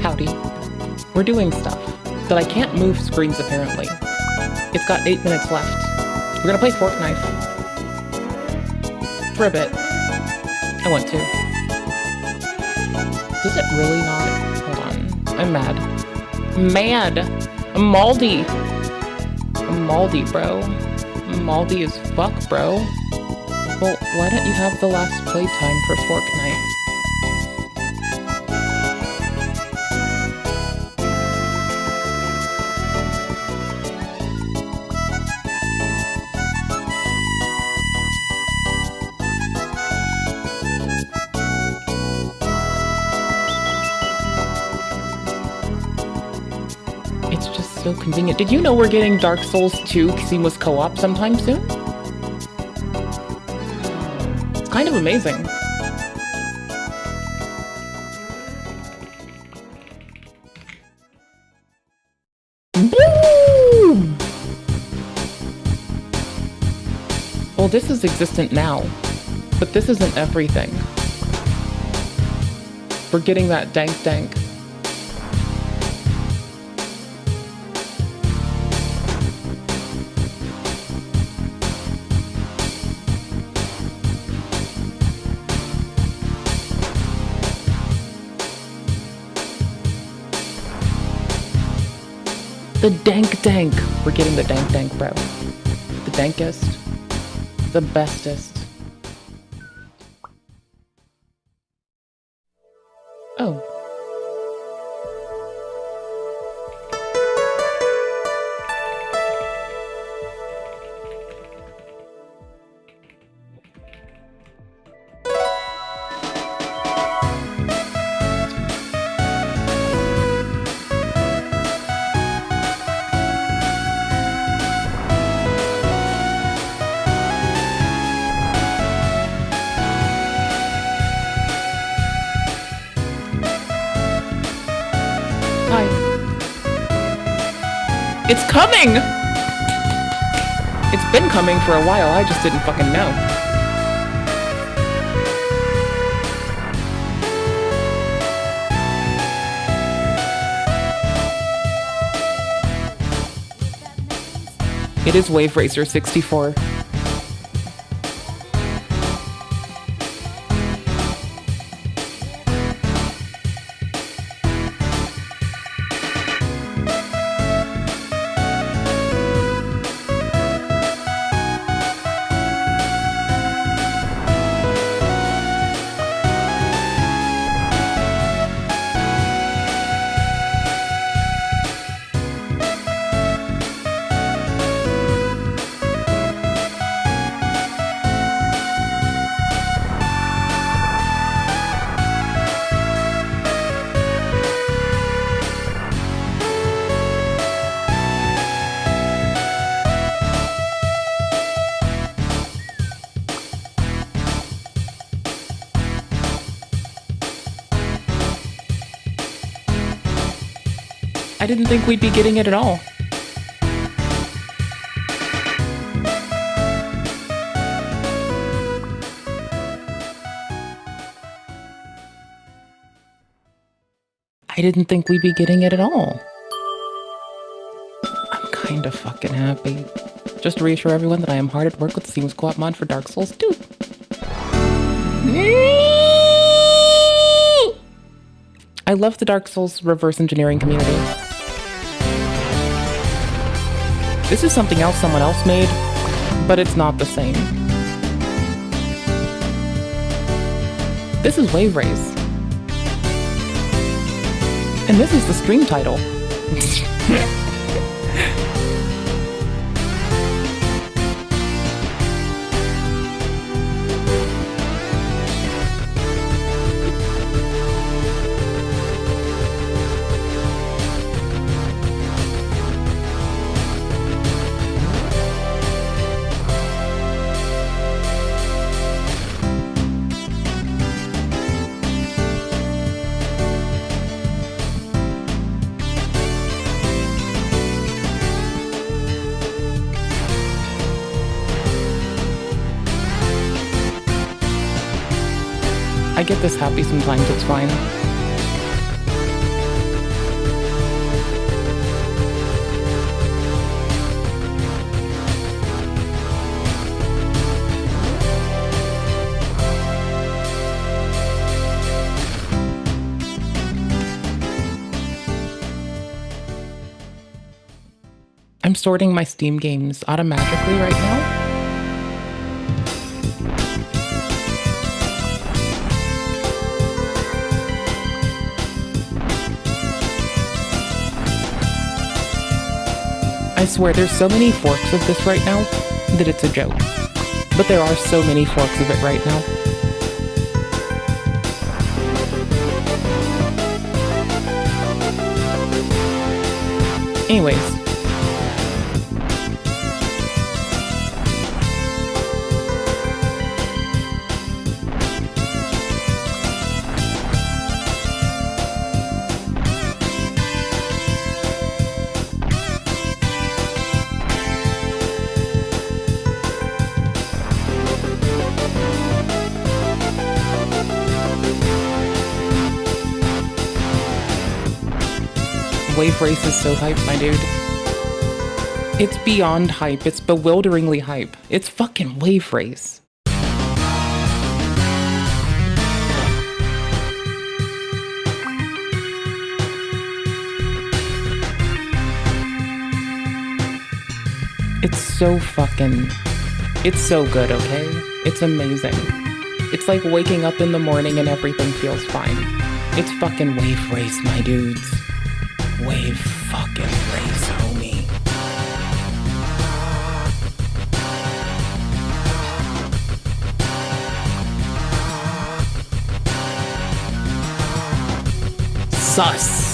Howdy. We're doing stuff, but I can't move screens apparently. It's got 8 minutes left. We're gonna play Fork Knife. For a bit. I want to. Does it really not? Hold on. I'm mad. Mad! I'm Maldy! I'm Maldy, bro. I'm Maldy as fuck, bro. Well, why don't you have the last playtime for Fork Knife? It's just so convenient. Did you know we're getting Dark Souls 2 seamless co-op sometime soon? It's kind of amazing. Boom! Well, this is existent now, but this isn't everything. We're getting that dank. The dank. We're getting the dank, bro. The dankest. The bestest. Oh. It's coming! It's been coming for a while, I just didn't fucking know. It is Wave Racer 64. I didn't think we'd be getting it at all. I didn't think we'd be getting it at all. I'm kind of fucking happy. Just to reassure everyone that I am hard at work with the Seamless Co-op mod for Dark Souls 2. I love the Dark Souls reverse engineering community. This is something else someone else made, but it's not the same. This is Wave Race. And this is the stream title. I get this happy sometimes, it's fine. I'm sorting my Steam games automatically right now. I swear there's so many forks of this right now that it's a joke. But there are so many forks of it right now. Anyways. Wave Race is so hype, my dude. It's beyond hype. It's bewilderingly hype. It's fucking Wave Race. It's so fucking... It's so good, okay? It's amazing. It's like waking up in the morning and everything feels fine. It's fucking Wave Race, my dudes. Wave fucking race, homie. Sus.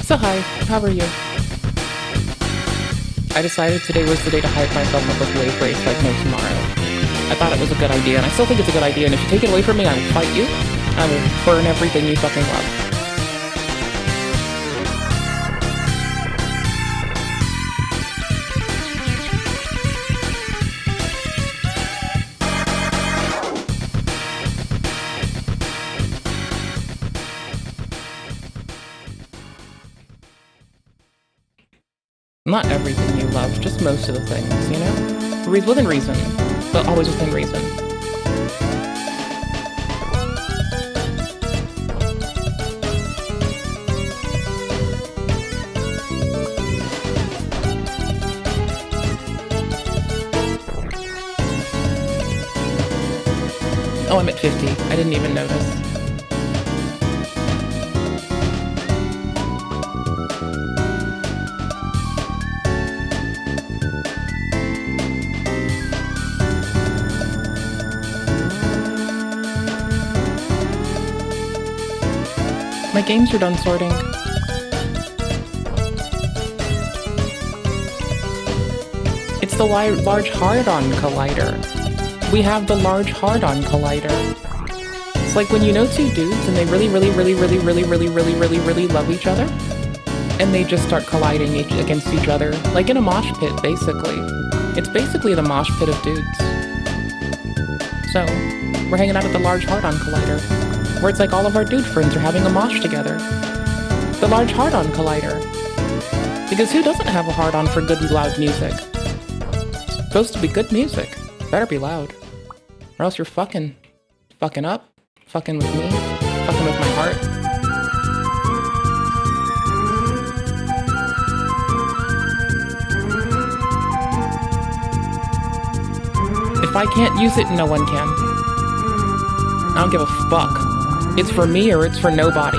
So hi, how are you? I decided today was the day to hype myself up with Wave Race like no tomorrow. I thought it was a good idea, and I still think it's a good idea, and if you take it away from me, I will fight you. I will burn everything you fucking love. Not everything you love, just most of the things, you know? Within reason, but always within reason. Oh, I'm at 50. I didn't even notice. My games are done sorting. It's the large hard-on collider. We have the large hard-on collider. It's like when you know two dudes and they really love each other, and they just start colliding against each other, like in a mosh pit, basically. It's basically the mosh pit of dudes. So, we're hanging out at the large hard-on collider. where it's like all of our dude friends are having a mosh together. The large hard-on collider. Because who doesn't have a hard-on for good and loud music? It's supposed to be good music. Better be loud. Or else you're fucking up, fucking with me, fucking with my heart. If I can't use it, no one can. I don't give a fuck. It's for me or it's for nobody.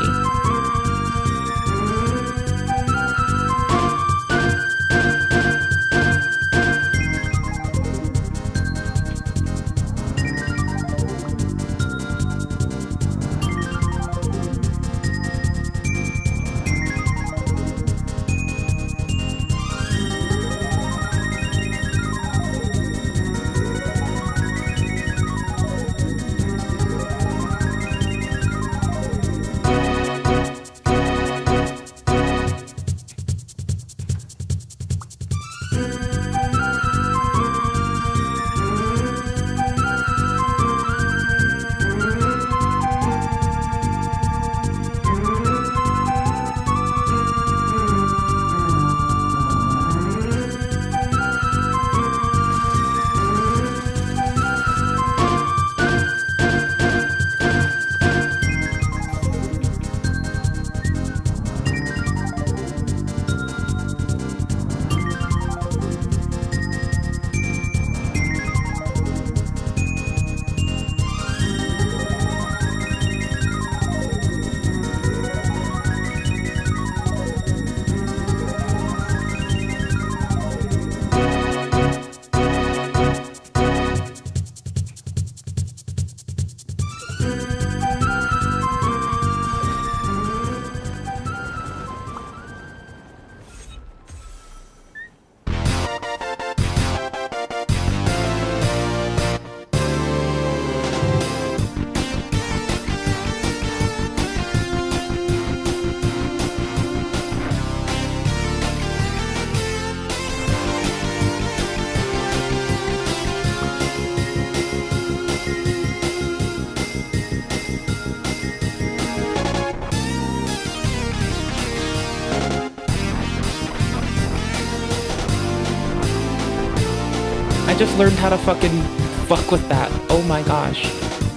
I just learned how to fucking fuck with that. Oh my gosh.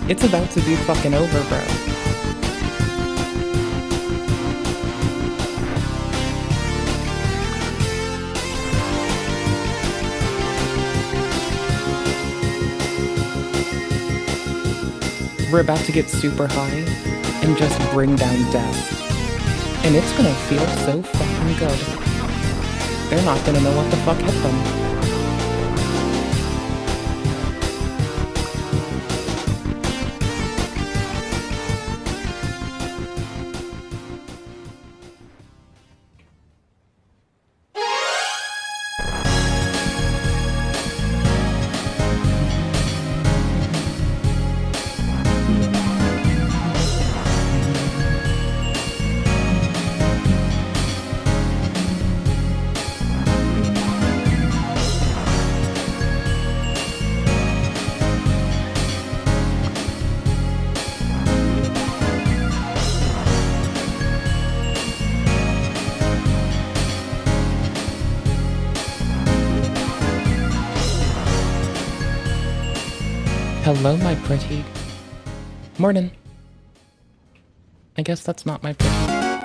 It's about to be fucking over, bro. We're about to get super high and just bring down death. And it's gonna feel so fucking good. They're not gonna know what the fuck hit them. Hello, my pretty. Morning. I guess that's not my pretty.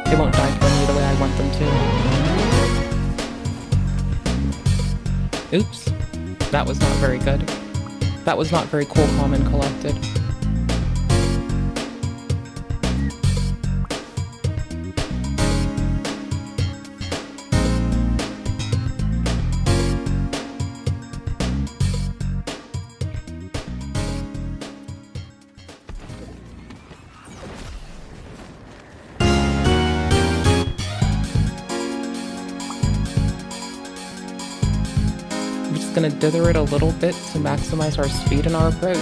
They won't die for me the way I want them to. Oops. That was not very good. That was not very cool, calm, and collected. Gonna dither it a little bit to maximize our speed and our approach.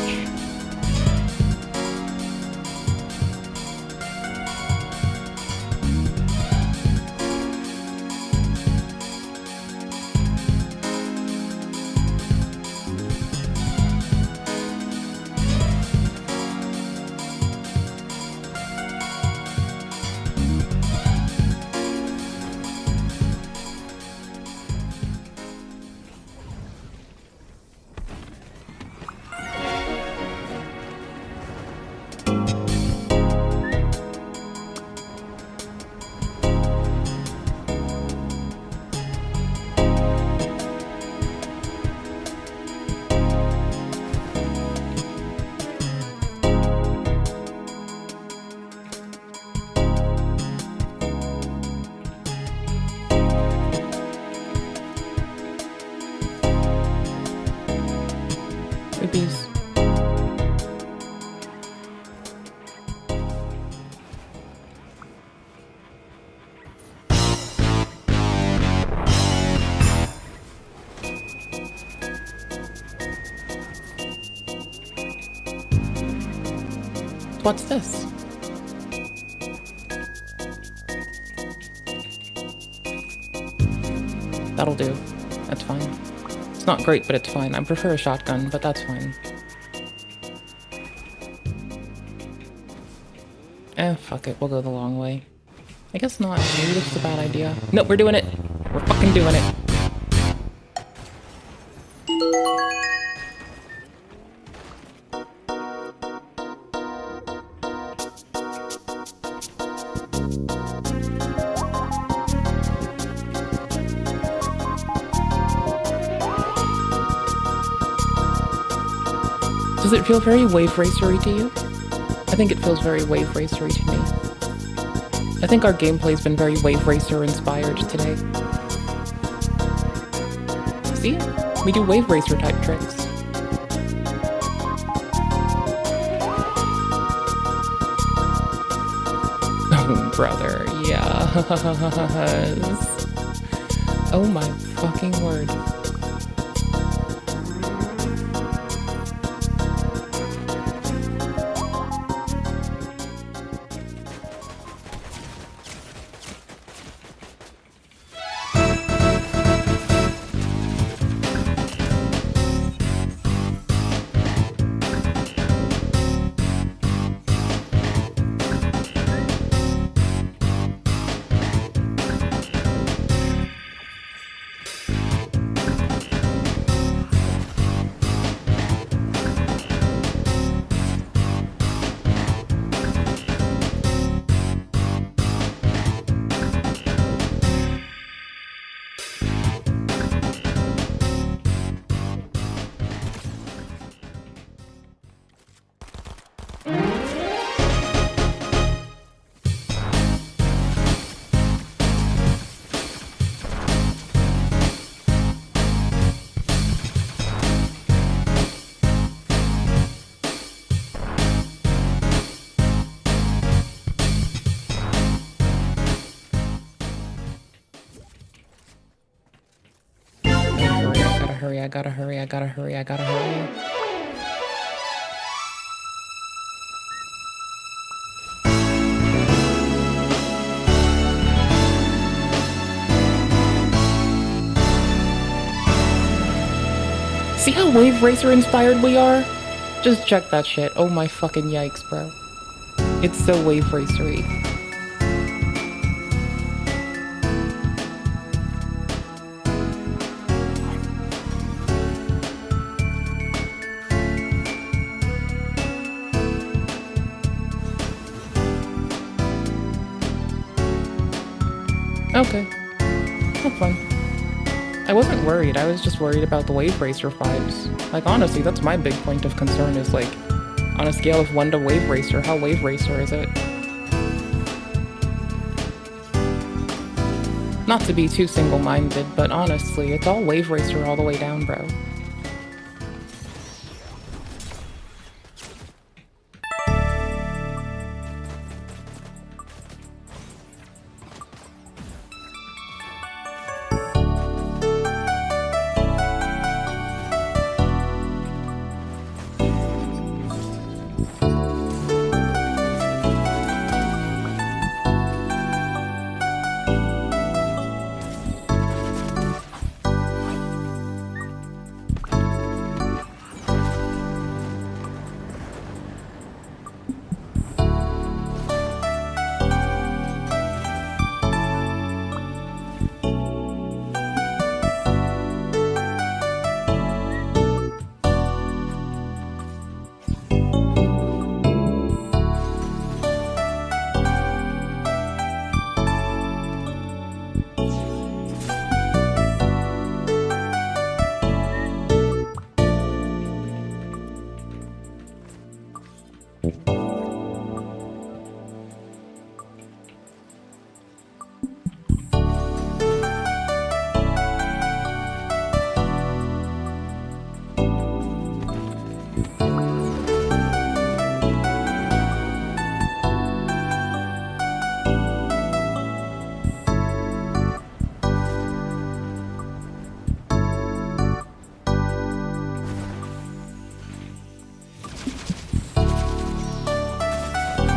peace. What's this? That'll do. That's fine. It's not great, but it's fine. I prefer a shotgun, but that's fine. Fuck it. We'll go the long way. I guess not. Maybe this is a bad idea. Nope, we're doing it. We're fucking doing it. Does it feel very wave racery to you? I think it feels very wave racery to me. I think our gameplay's been very wave racer inspired today. See? We do wave racer type tricks. Oh, brother, yes. Oh my fucking word. I gotta hurry, I gotta hurry, I gotta hurry. See how wave racer inspired we are? Just check that shit. Oh my fucking yikes, bro. It's so wave racery. Okay, that's fine. I wasn't worried, I was just worried about the wave racer vibes. Like, honestly, that's my big point of concern is, like, on a scale of 1 to wave racer, how wave racer is it? Not to be too single-minded, but honestly, it's all wave racer all the way down, bro.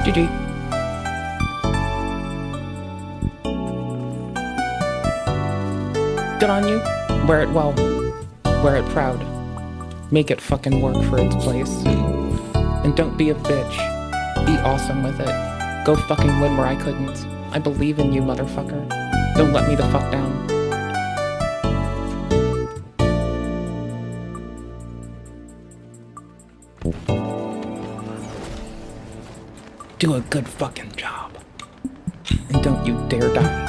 GG. Good on you. Wear it well. Wear it proud. Make it fucking work for its place. And don't be a bitch. Be awesome with it. Go fucking win where I couldn't. I believe in you, motherfucker. Don't let me the fuck down. Do a good fucking job. And don't you dare die.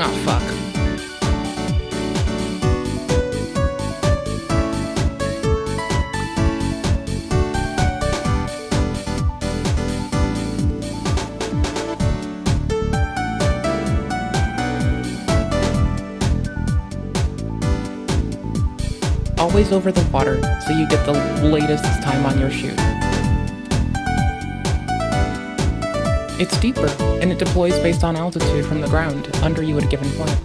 Oh, fuck. Always over the water, so you get the latest time on your shoot. It's deeper, and it deploys based on altitude from the ground, under you at a given point.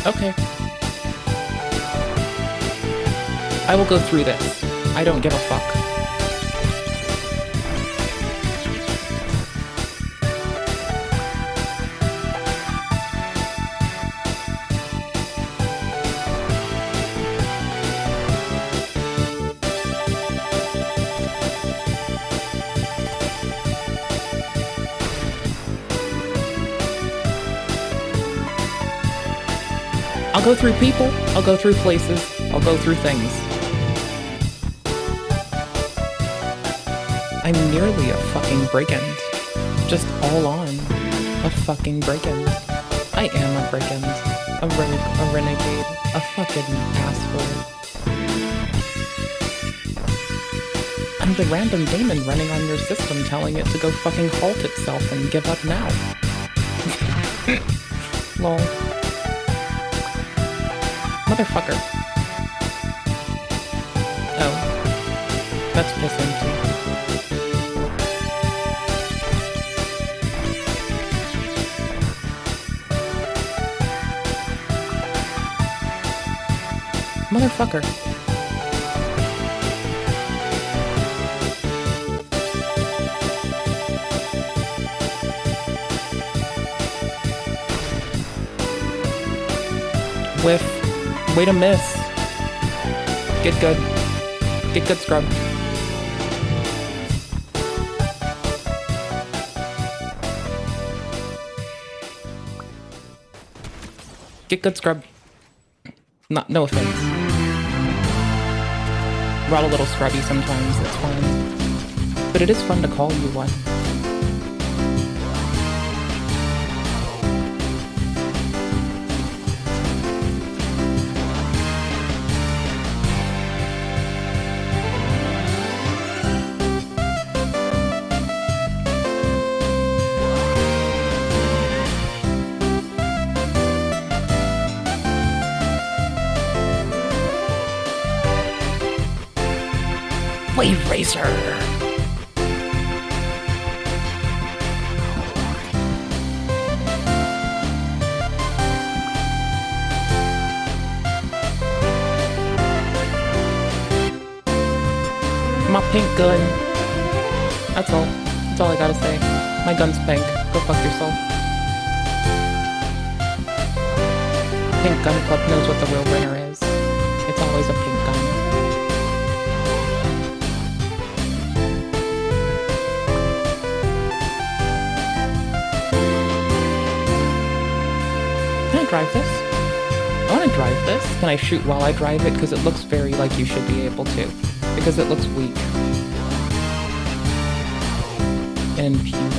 Okay. I will go through this. I don't give a fuck. I'll go through people, I'll go through places, I'll go through things. I'm nearly a fucking break-in. Just all on. A fucking break-in. I am a break-in. A rogue, a renegade, a fucking asshole. I'm the random daemon running on your system telling it to go fucking halt itself and give up now. Lol. Motherfucker. That's piss empty. Motherfucker. Whiff. Way to miss. Get good. Get good, scrub. Get good, scrub. No offense. We're all a little scrubby sometimes, that's fine. But it is fun to call you one. Wave Racer! My pink gun. That's all. That's all I gotta say. My gun's pink. Go fuck yourself. Pink Gun Club knows what the real winner is. It's always a pink gun. Drive this? I want to drive this. Can I shoot while I drive it? Because it looks very like you should be able to. Because it looks weak. And impugning.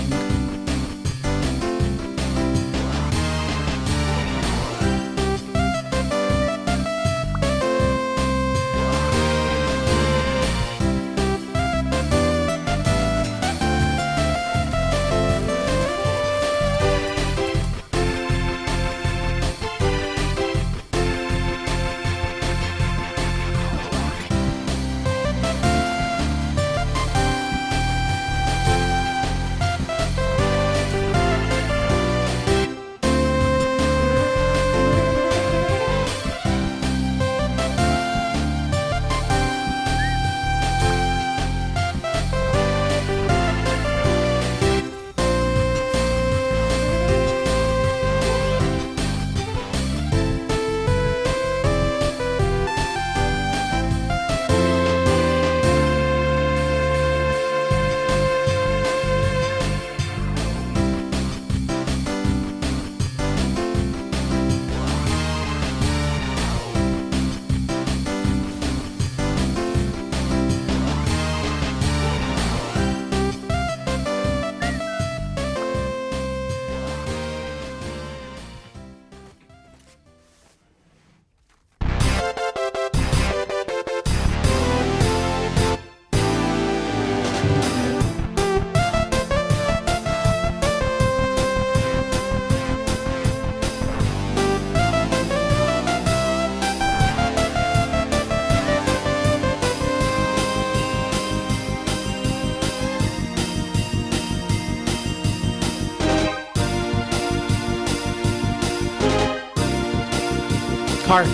Car.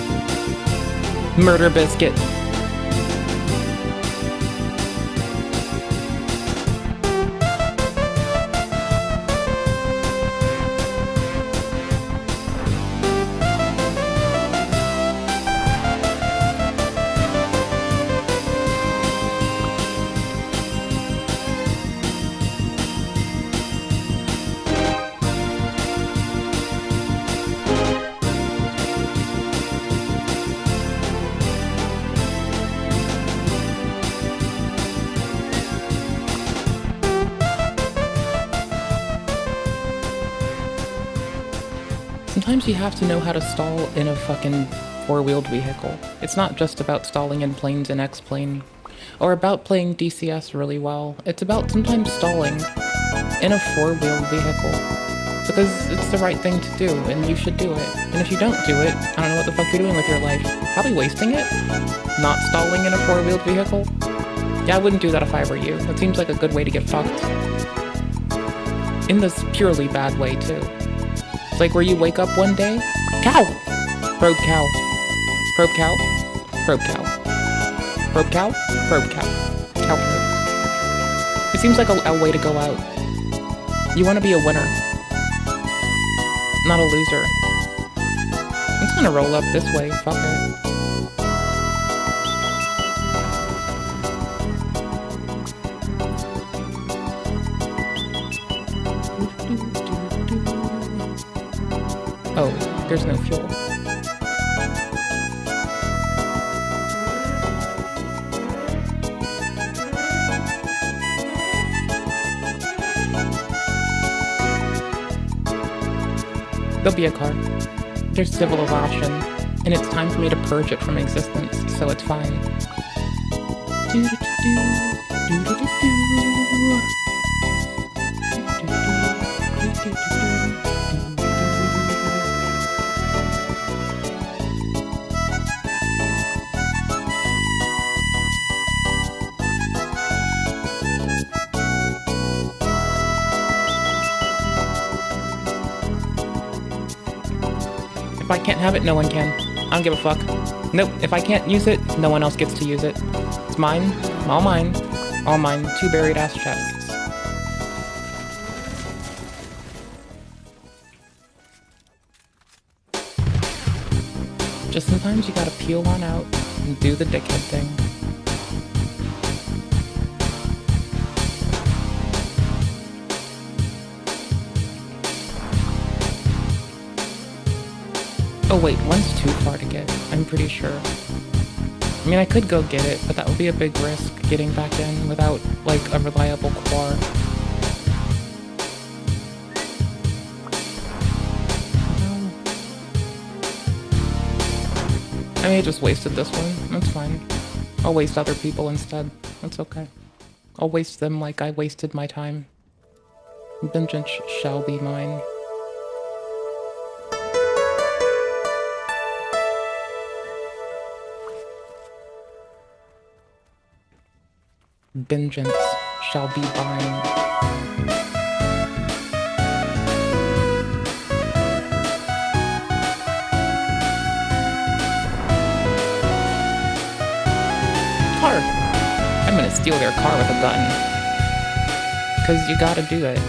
Murder biscuit. Sometimes you have to know how to stall in a fucking four-wheeled vehicle. It's not just about stalling in planes and X-Plane, or about playing DCS really well. It's about sometimes stalling in a four-wheeled vehicle. Because it's the right thing to do, and you should do it. And if you don't do it, I don't know what the fuck you're doing with your life. Probably wasting it? Not stalling in a four-wheeled vehicle? Yeah, I wouldn't do that if I were you. That seems like a good way to get fucked. In this purely bad way, too. It's like where you wake up one day, cow! Probe cow. Probe cow. Probe cow. Probe cow. Probe cow. Cow probes. It seems like a way to go out. You want to be a winner, not a loser. I'm just gonna roll up this way, fuck it. Oh, there's no fuel. There'll be a car. There's civil aversion, and it's time for me to purge it from existence, so it's fine. If I can't have it, no one can. I don't give a fuck. Nope, if I can't use it, no one else gets to use it. It's mine, all mine, all mine, 2 buried ass chests. Just sometimes you gotta peel on out and do the dickhead thing. Oh wait, one's too far to get, I'm pretty sure. I mean, I could go get it, but that would be a big risk, getting back in without, like, a reliable quar. I mean, I just wasted this one, that's fine. I'll waste other people instead, that's okay. I'll waste them like I wasted my time. Vengeance shall be mine. Vengeance shall be thine. Car! I'm gonna steal their car with a gun. 'Cause you gotta do it.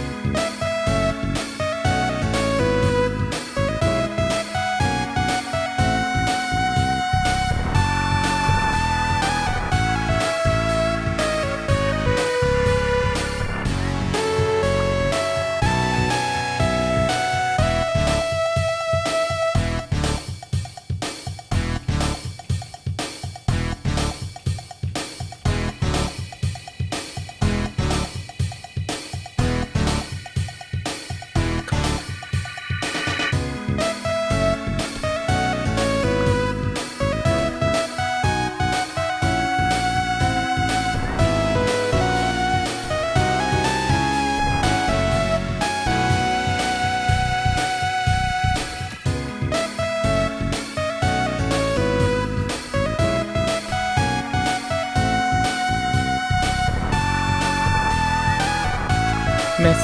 Miss.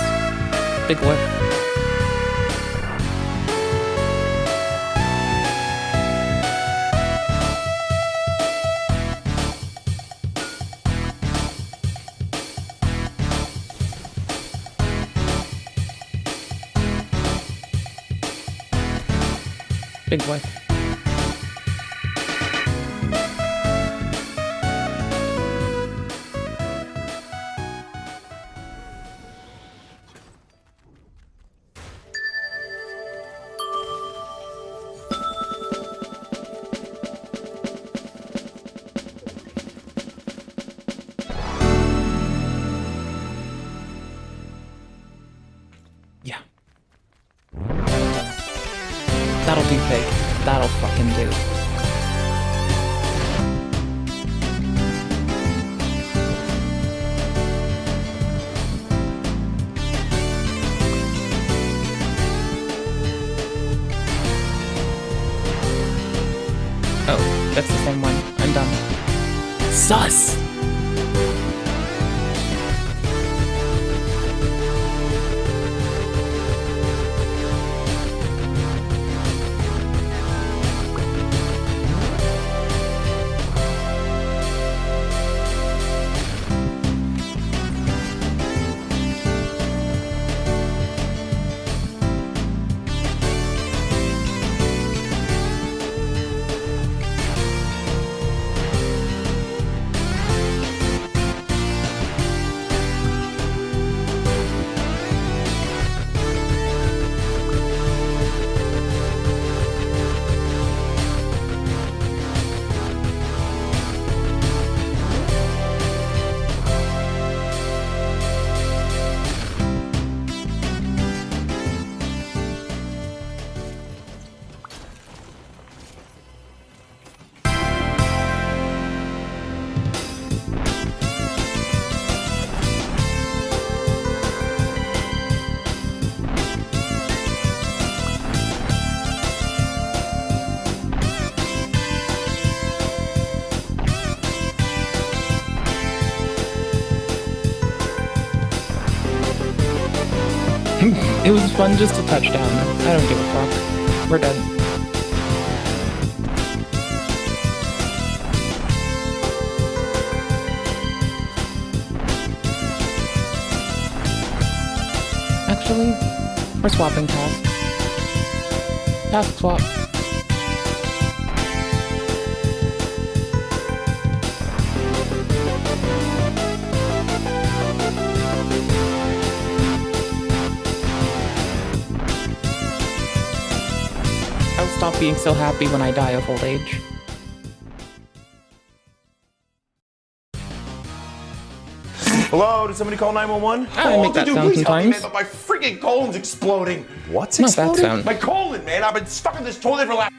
Big whiff. Big whiff. Yeah. That'll do, pig. That'll fucking do. Oh, that's the same one. I'm done. Sus! It was fun just to touch down. I don't give a fuck. We're done. Actually, we're swapping tasks. Task swap. I'll stop being so happy when I die of old age. Hello, did somebody call 911? I make that sound sometimes. My freaking colon's exploding. What's Not that exploding? sound. My colon, man. I've been stuck in this toilet for the last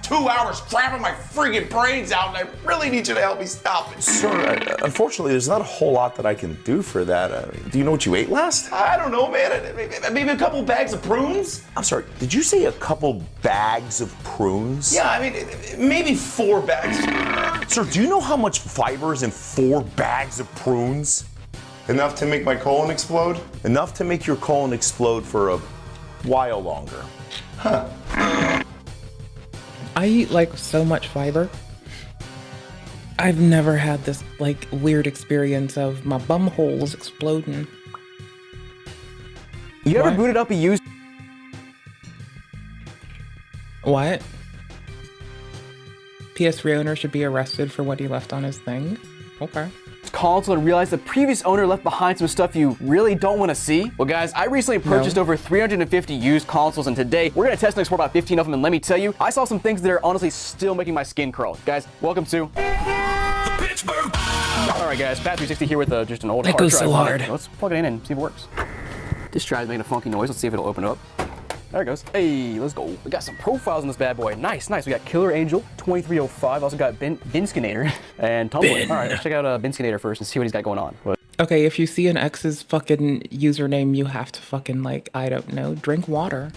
2 hours crapping my freaking brains out, and I really need you to help me stop it. Sir, unfortunately, there's not a whole lot that I can do for that. Do you know what you ate last? I don't know, man. Maybe a couple bags of prunes? I'm sorry, did you say a couple bags of prunes? Yeah, I mean, maybe 4 bags. Sir, do you know how much fiber is in 4 bags of prunes? Enough to make my colon explode? Enough to make your colon explode for a while longer. Huh. I eat like so much fiber. I've never had this like weird experience of my bum holes exploding. You ever booted up a used? What? PS3 owner should be arrested for what he left on his thing? Okay. console and realize the previous owner left behind some stuff you really don't want to see? Well guys, I recently purchased over 350 used consoles, and today we're gonna test and explore about 15 of them, and let me tell you, I saw some things that are honestly still making my skin crawl. Guys, welcome to Alright guys, Pat 360 here with just an old hard drive. That goes so hard. Let's plug it in and see if it works. This drive's making a funky noise. Let's see if it'll open up. There it goes. Hey, let's go. We got some profiles in this bad boy. Nice, nice. We got Killer Angel 2305. Also got Binskinator and Tumblr. All right, let's check out Binskinator first and see what he's got going on. Okay, if you see an ex's fucking username, you have to fucking, like, I don't know, drink water.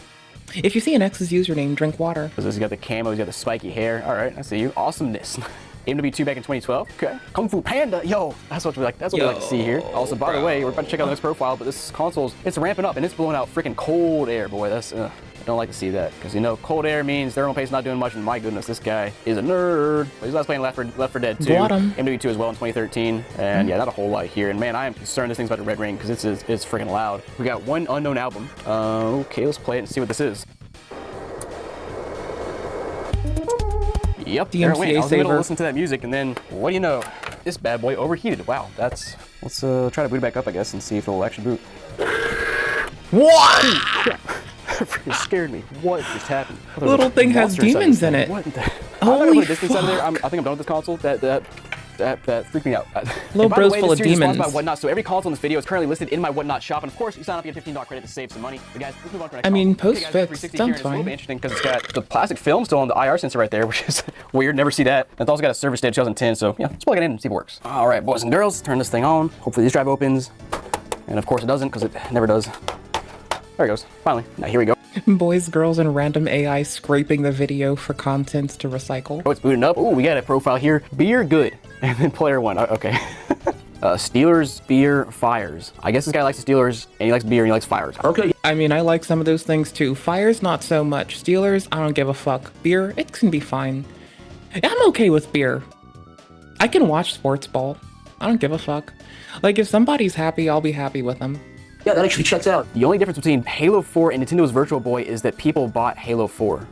If you see an ex's username, drink water. He's got the camo, he's got the spiky hair. All right, I see you. Awesomeness. AMW2 back in 2012. Okay. Kung Fu Panda. Yo, that's what we like. That's what we like to see here. Also, by the way, we're about to check out the next profile, but this console's it's ramping up and it's blowing out freaking cold air, boy. That's I don't like to see that because you know cold air means thermal paste not doing much. And my goodness, this guy is a nerd. But he's last playing Left 4 Dead 2. AMW2 as well in 2013, and yeah, not a whole lot here. And man, I am concerned this thing's about to red ring because it's freaking loud. We got one unknown album. Okay, let's play it and see what this is. Yep, there it went. I was in the middle of listening to that music, and then, what do you know? This bad boy overheated. Wow, that's... Let's try to boot it back up, I guess, and see if it'll actually boot. What? That freaking scared me. What just happened? Little thing has demons in it. What the... Holy fuck. Distance out of there. I think I'm done with this console. That freaked me out. Little bro's full of demons. By Whatnot, so every console in this video is currently listed in my Whatnot shop, and of course, you sign up, you get $15 credit to save some money. But guys, let's move on to the next I mean, console. post-fix, Okay, guys, sounds it's a little fine. bit interesting because it's got the plastic film still on the IR sensor right there, which is weird. Never see that. And it's also got a service date 2010, so yeah, let's plug it in and see if it works. All right, boys and girls, turn this thing on. Hopefully this drive opens. And of course it doesn't, because it never does. There it goes. Finally. Now here we go. Boys, girls, and random AI scraping the video for contents to recycle. Oh, it's booting up. Oh, we got a profile here. Beer good. And then player one. Okay. Steelers, beer, fires. I guess this guy likes the Steelers, and he likes beer, and he likes fires. Okay. I mean, I like some of those things too. Fires, not so much. Steelers, I don't give a fuck. Beer, it can be fine. I'm okay with beer. I can watch sports ball. I don't give a fuck. Like, if somebody's happy, I'll be happy with them. Yeah, that actually checks out. The only difference between Halo 4 and Nintendo's Virtual Boy is that people bought Halo 4.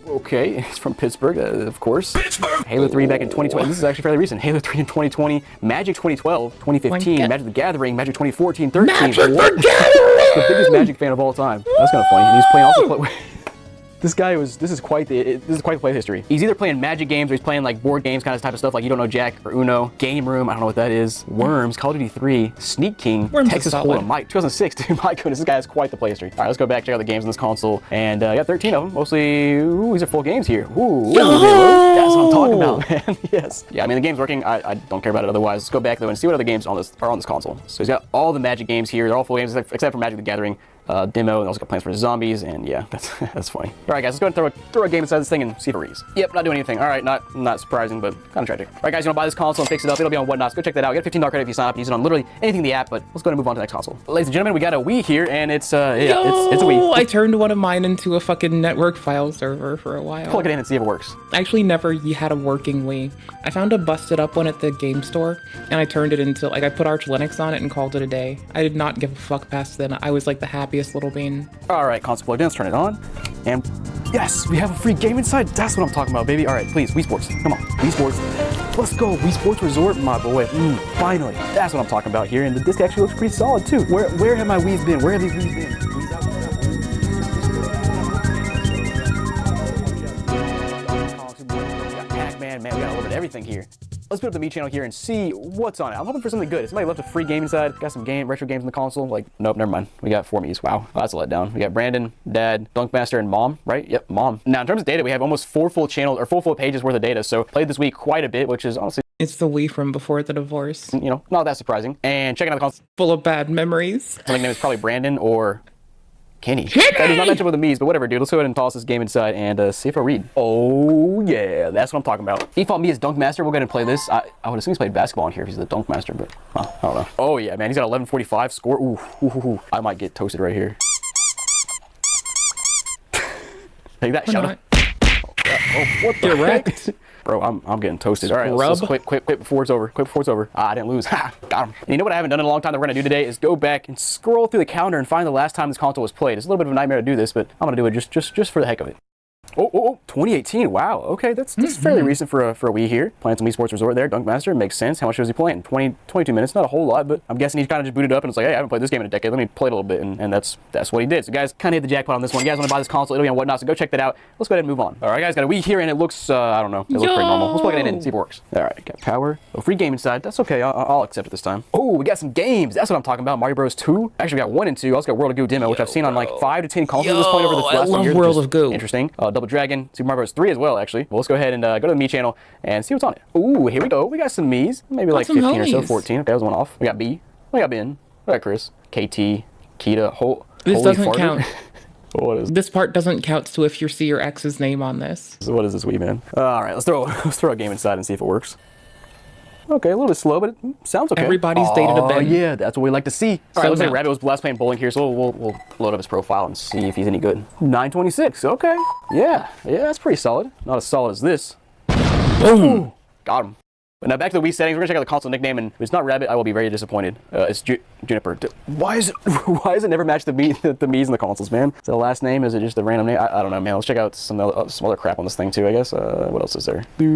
Okay, it's from Pittsburgh, of course. Pittsburgh. Halo 3 back in 2020. This is actually fairly recent. Halo 3 in 2020, Magic 2012, 2015, Magic the Gathering, Magic 2014, 13. Magic the Gathering! The biggest Magic fan of all time. That's kind of funny. And he's playing also. This is quite the play history. He's either playing Magic games or he's playing like board games, kind of type of stuff like You Don't Know Jack or Uno, Game Room, I don't know what that is, Worms, Call of Duty 3, Sneak King, Worms Texas Hold'em, Mike, 2006, dude, my goodness, this guy has quite the play history. All right, let's go back, check out the games on this console, and I got 13 of them, mostly, ooh, these are full games here. Ooh, that's what I'm talking about, man, yes. Yeah, I mean, the game's working, I don't care about it otherwise. Let's go back though and see what other games are on this console. So he's got all the Magic games here, they're all full games except for Magic the Gathering. demo, and also got plans for zombies, and yeah, that's funny. All right, guys, let's go ahead and throw a game inside this thing and see if it reads. Yep, not doing anything. All right, not surprising, but kind of tragic. All right, guys, you want to buy this console and fix it up? It'll be on Whatnots. Go check that out. Get a $15 credit if you sign up and use it on literally anything in the app. But let's go ahead and move on to the next console. Ladies and gentlemen, we got a Wii here, and it's it's a Wii. I turned one of mine into a fucking network file server for a while. Plug it in and see if it works. I actually never had a working Wii. I found a busted up one at the game store, and I turned it into, like, I put Arch Linux on it and called it a day. I did not give a fuck past then. I was like the happiest little bean. All right, console plugged in. Let's turn it on, and yes, we have a free game inside. That's what I'm talking about, baby. All right, please, Wii Sports. Come on, Wii Sports. Let's go, Wii Sports Resort, my boy. Finally, that's what I'm talking about here, and the disc actually looks pretty solid too. Where have my Wii's been? Where have these Wii's been? Wii's out. We got Pac-Man, man. We got a little bit of everything here. Let's put up the Me channel here and see what's on it. I'm hoping for something good. Somebody left a free game inside. Got some retro games in the console. Like, nope, never mind. We got 4 Mii's. Wow, that's a letdown. We got Brandon, Dad, Dunkmaster, and Mom, right? Yep, Mom. Now, in terms of data, we have almost 4 full channels or 4 full pages worth of data. So played this week quite a bit, which is honestly, It's the Wii from before the divorce. you know, not that surprising. And checking out the console, Full of bad memories. my nickname is probably Brandon or Kenny. That is not mentioned with the Mii's, but whatever, dude. Let's go ahead and toss this game inside and see if I read. Oh, yeah, that's what I'm talking about. Default Mii is Dunkmaster. We'll go ahead and play this. I would assume he's played basketball in here if he's the Dunkmaster, but I don't know. Oh, yeah, man, he's got 1145 score. Ooh. I might get toasted right here. Take that, shut up. Oh, what the Direct. heck? Bro, I'm getting toasted. All right, let's quit before it's over. Quit before it's over. I didn't lose. Ha, got him. And you know what I haven't done in a long time that we're gonna do today is go back and scroll through the calendar and find the last time this console was played. It's a little bit of a nightmare to do this, but I'm gonna do it just for the heck of it. Oh, 2018. Wow. Okay, that's fairly recent for a Wii here. Playing some Wii Sports Resort there. Dunkmaster makes sense. How much was he playing? 22 minutes. Not a whole lot, but I'm guessing he kind of just booted up and was like, hey, I haven't played this game in a decade. Let me play it a little bit, and that's what he did. So guys, kind of hit the jackpot on this one. You guys want to buy this console? It'll be on Whatnot, so go check that out. Let's go ahead and move on. All right, guys, got a Wii here, and it looks I don't know. It looks pretty normal. Let's plug it in and see if it works. All right, got power. A free game inside. That's okay. I'll accept it this time. Oh, we got some games. That's what I'm talking about. Mario Bros. 2. Actually, we got 1 and 2. I also got World of Goo demo, which I've seen on like 5 to 10 consoles at this point over the last year. I love World of Goo. Interesting. Double Dragon, Super Mario Bros. 3 as well, actually. Well, let's go ahead and go to the Mii channel and see what's on it. Ooh, here we go. We got some Mii's. Maybe like 15 or so, 14. Okay, that was one off. We got B. We got Ben. We got Chris. KT. Kita. This doesn't count. What is this part doesn't count, so if you see your ex's name on this. So what is this Wii, man? All right, let's throw a game inside and see if it works. Okay, a little bit slow, but it sounds okay. Everybody's dated a Ben. Oh, yeah, that's what we like to see. All right, looks like Rabbit was last playing bowling here, so we'll load up his profile and see if he's any good. 926, okay. Yeah, that's pretty solid. Not as solid as this. Boom! Got him. But now back to the Wii settings. We're gonna check out the console nickname, and if it's not Rabbit, I will be very disappointed. It's Juniper. Why is it never match the Mii's in the consoles, man? Is that the last name? Is it just a random name? I don't know, man. Let's check out some other crap on this thing too, I guess. What else is there? I'm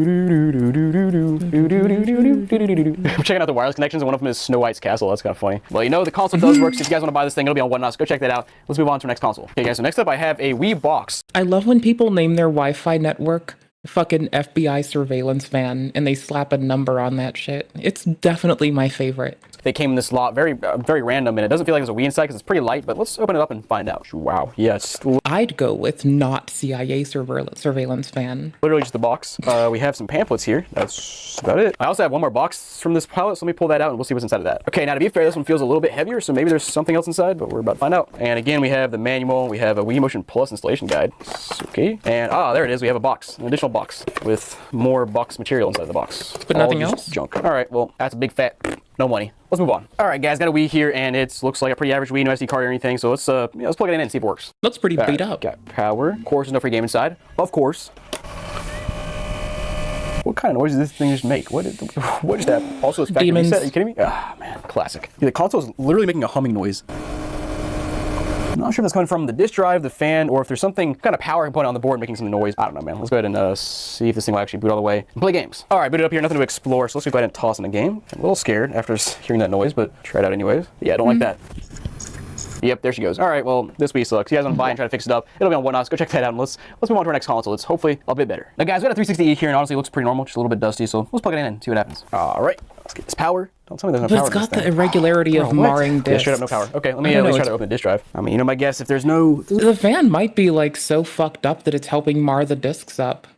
checking out the wireless connections, and one of them is Snow White's castle. That's kind of funny. Well, you know, the console does work, so if you guys want to buy this thing, it'll be on Whatnot, so go check that out. Let's move on to our next console. Okay, guys, so next up I have a Wii box. I love when people name their Wi-Fi network fucking FBI surveillance van and they slap a number on that shit. It's definitely my favorite. They came in this lot, very random, and it doesn't feel like there's a Wii inside because it's pretty light, but let's open it up and find out. Wow, yes. I'd go with not CIA surveillance van. Literally just the box. We have some pamphlets here. That's about it. I also have one more box from this palette, so let me pull that out and we'll see what's inside of that. Okay, now to be fair, this one feels a little bit heavier, so maybe there's something else inside, but we're about to find out. And again, we have the manual, we have a Wii Motion Plus installation guide. Okay, and there it is. We have a box, an additional box with more box material inside the box. But nothing else? Junk. All right, well, that's a big fat no money. Let's move on. All right, guys, got a Wii here, and it looks like a pretty average Wii, no SD card or anything. So let's plug it in and see if it works. Looks pretty beat up. Got power. Of course, there's no free game inside. Of course. What kind of noise does this thing just make? What just happened? Also, it's factory reset. Are you kidding me? Ah, man, classic. Yeah, the console is literally making a humming noise. I'm not sure if that's coming from the disk drive, the fan, or if there's something kind of power component on the board making some noise. I don't know, man. Let's go ahead and see if this thing will actually boot all the way and play games. All right, boot it up here. Nothing to explore, so let's go ahead and toss in a game. I'm a little scared after hearing that noise, but try it out anyways. Yeah, I don't like that. Yep, there she goes. All right, well, this Wii sucks. You guys want to buy and try to fix it up? It'll be on Whatnot, so go check that out, and let's move on to our next console. It's hopefully a bit better. Now, guys, we got a 360E here, and honestly, it looks pretty normal, just a little bit dusty, so let's plug it in and see what happens. All right, let's get this power. Don't tell me there's no power. But it's got the irregularity of marring discs. Yeah, straight up no power. Okay, let me at least try to open the disk drive. I mean, you know my guess, if there's no... The fan might be, like, so fucked up that it's helping mar the discs up,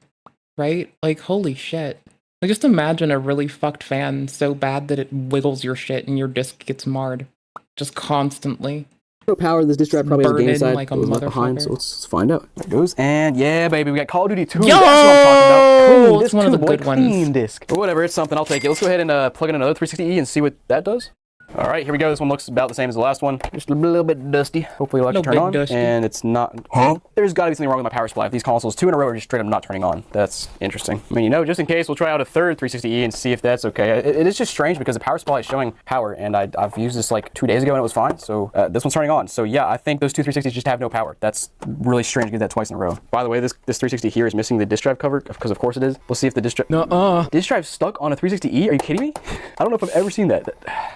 right? Like, holy shit. Like, just imagine a really fucked fan so bad that it wiggles your shit and your disc gets marred. Just constantly. No power. This disk drive probably has a game Burning side like a that was left behind, so motherfucker. let's find out. There it goes. And yeah, baby, we got Call of Duty 2. Yo! That's what I'm talking about. Clean It's disc, one of the boy, good ones. clean disc. But whatever, it's something. I'll take it. Let's go ahead and plug in another 360E and see what that does. All right, here we go. This one looks about the same as the last one. Just a little bit dusty. Hopefully it'll actually turn on. Dusty. And it's not. There's got to be something wrong with my power supply. If these consoles 2 in a row are just straight up not turning on. That's interesting. I mean, you know, just in case, we'll try out a third 360E and see if that's okay. It is just strange because the power supply is showing power, and I've used this like 2 days ago and it was fine. So this one's turning on. So yeah, I think those two 360s just have no power. That's really strange to get that twice in a row. By the way, this 360 here is missing the disk drive cover because of course it is. We'll see if the disk drive. Disk drive stuck on a 360E? Are you kidding me? I don't know if I've ever seen that.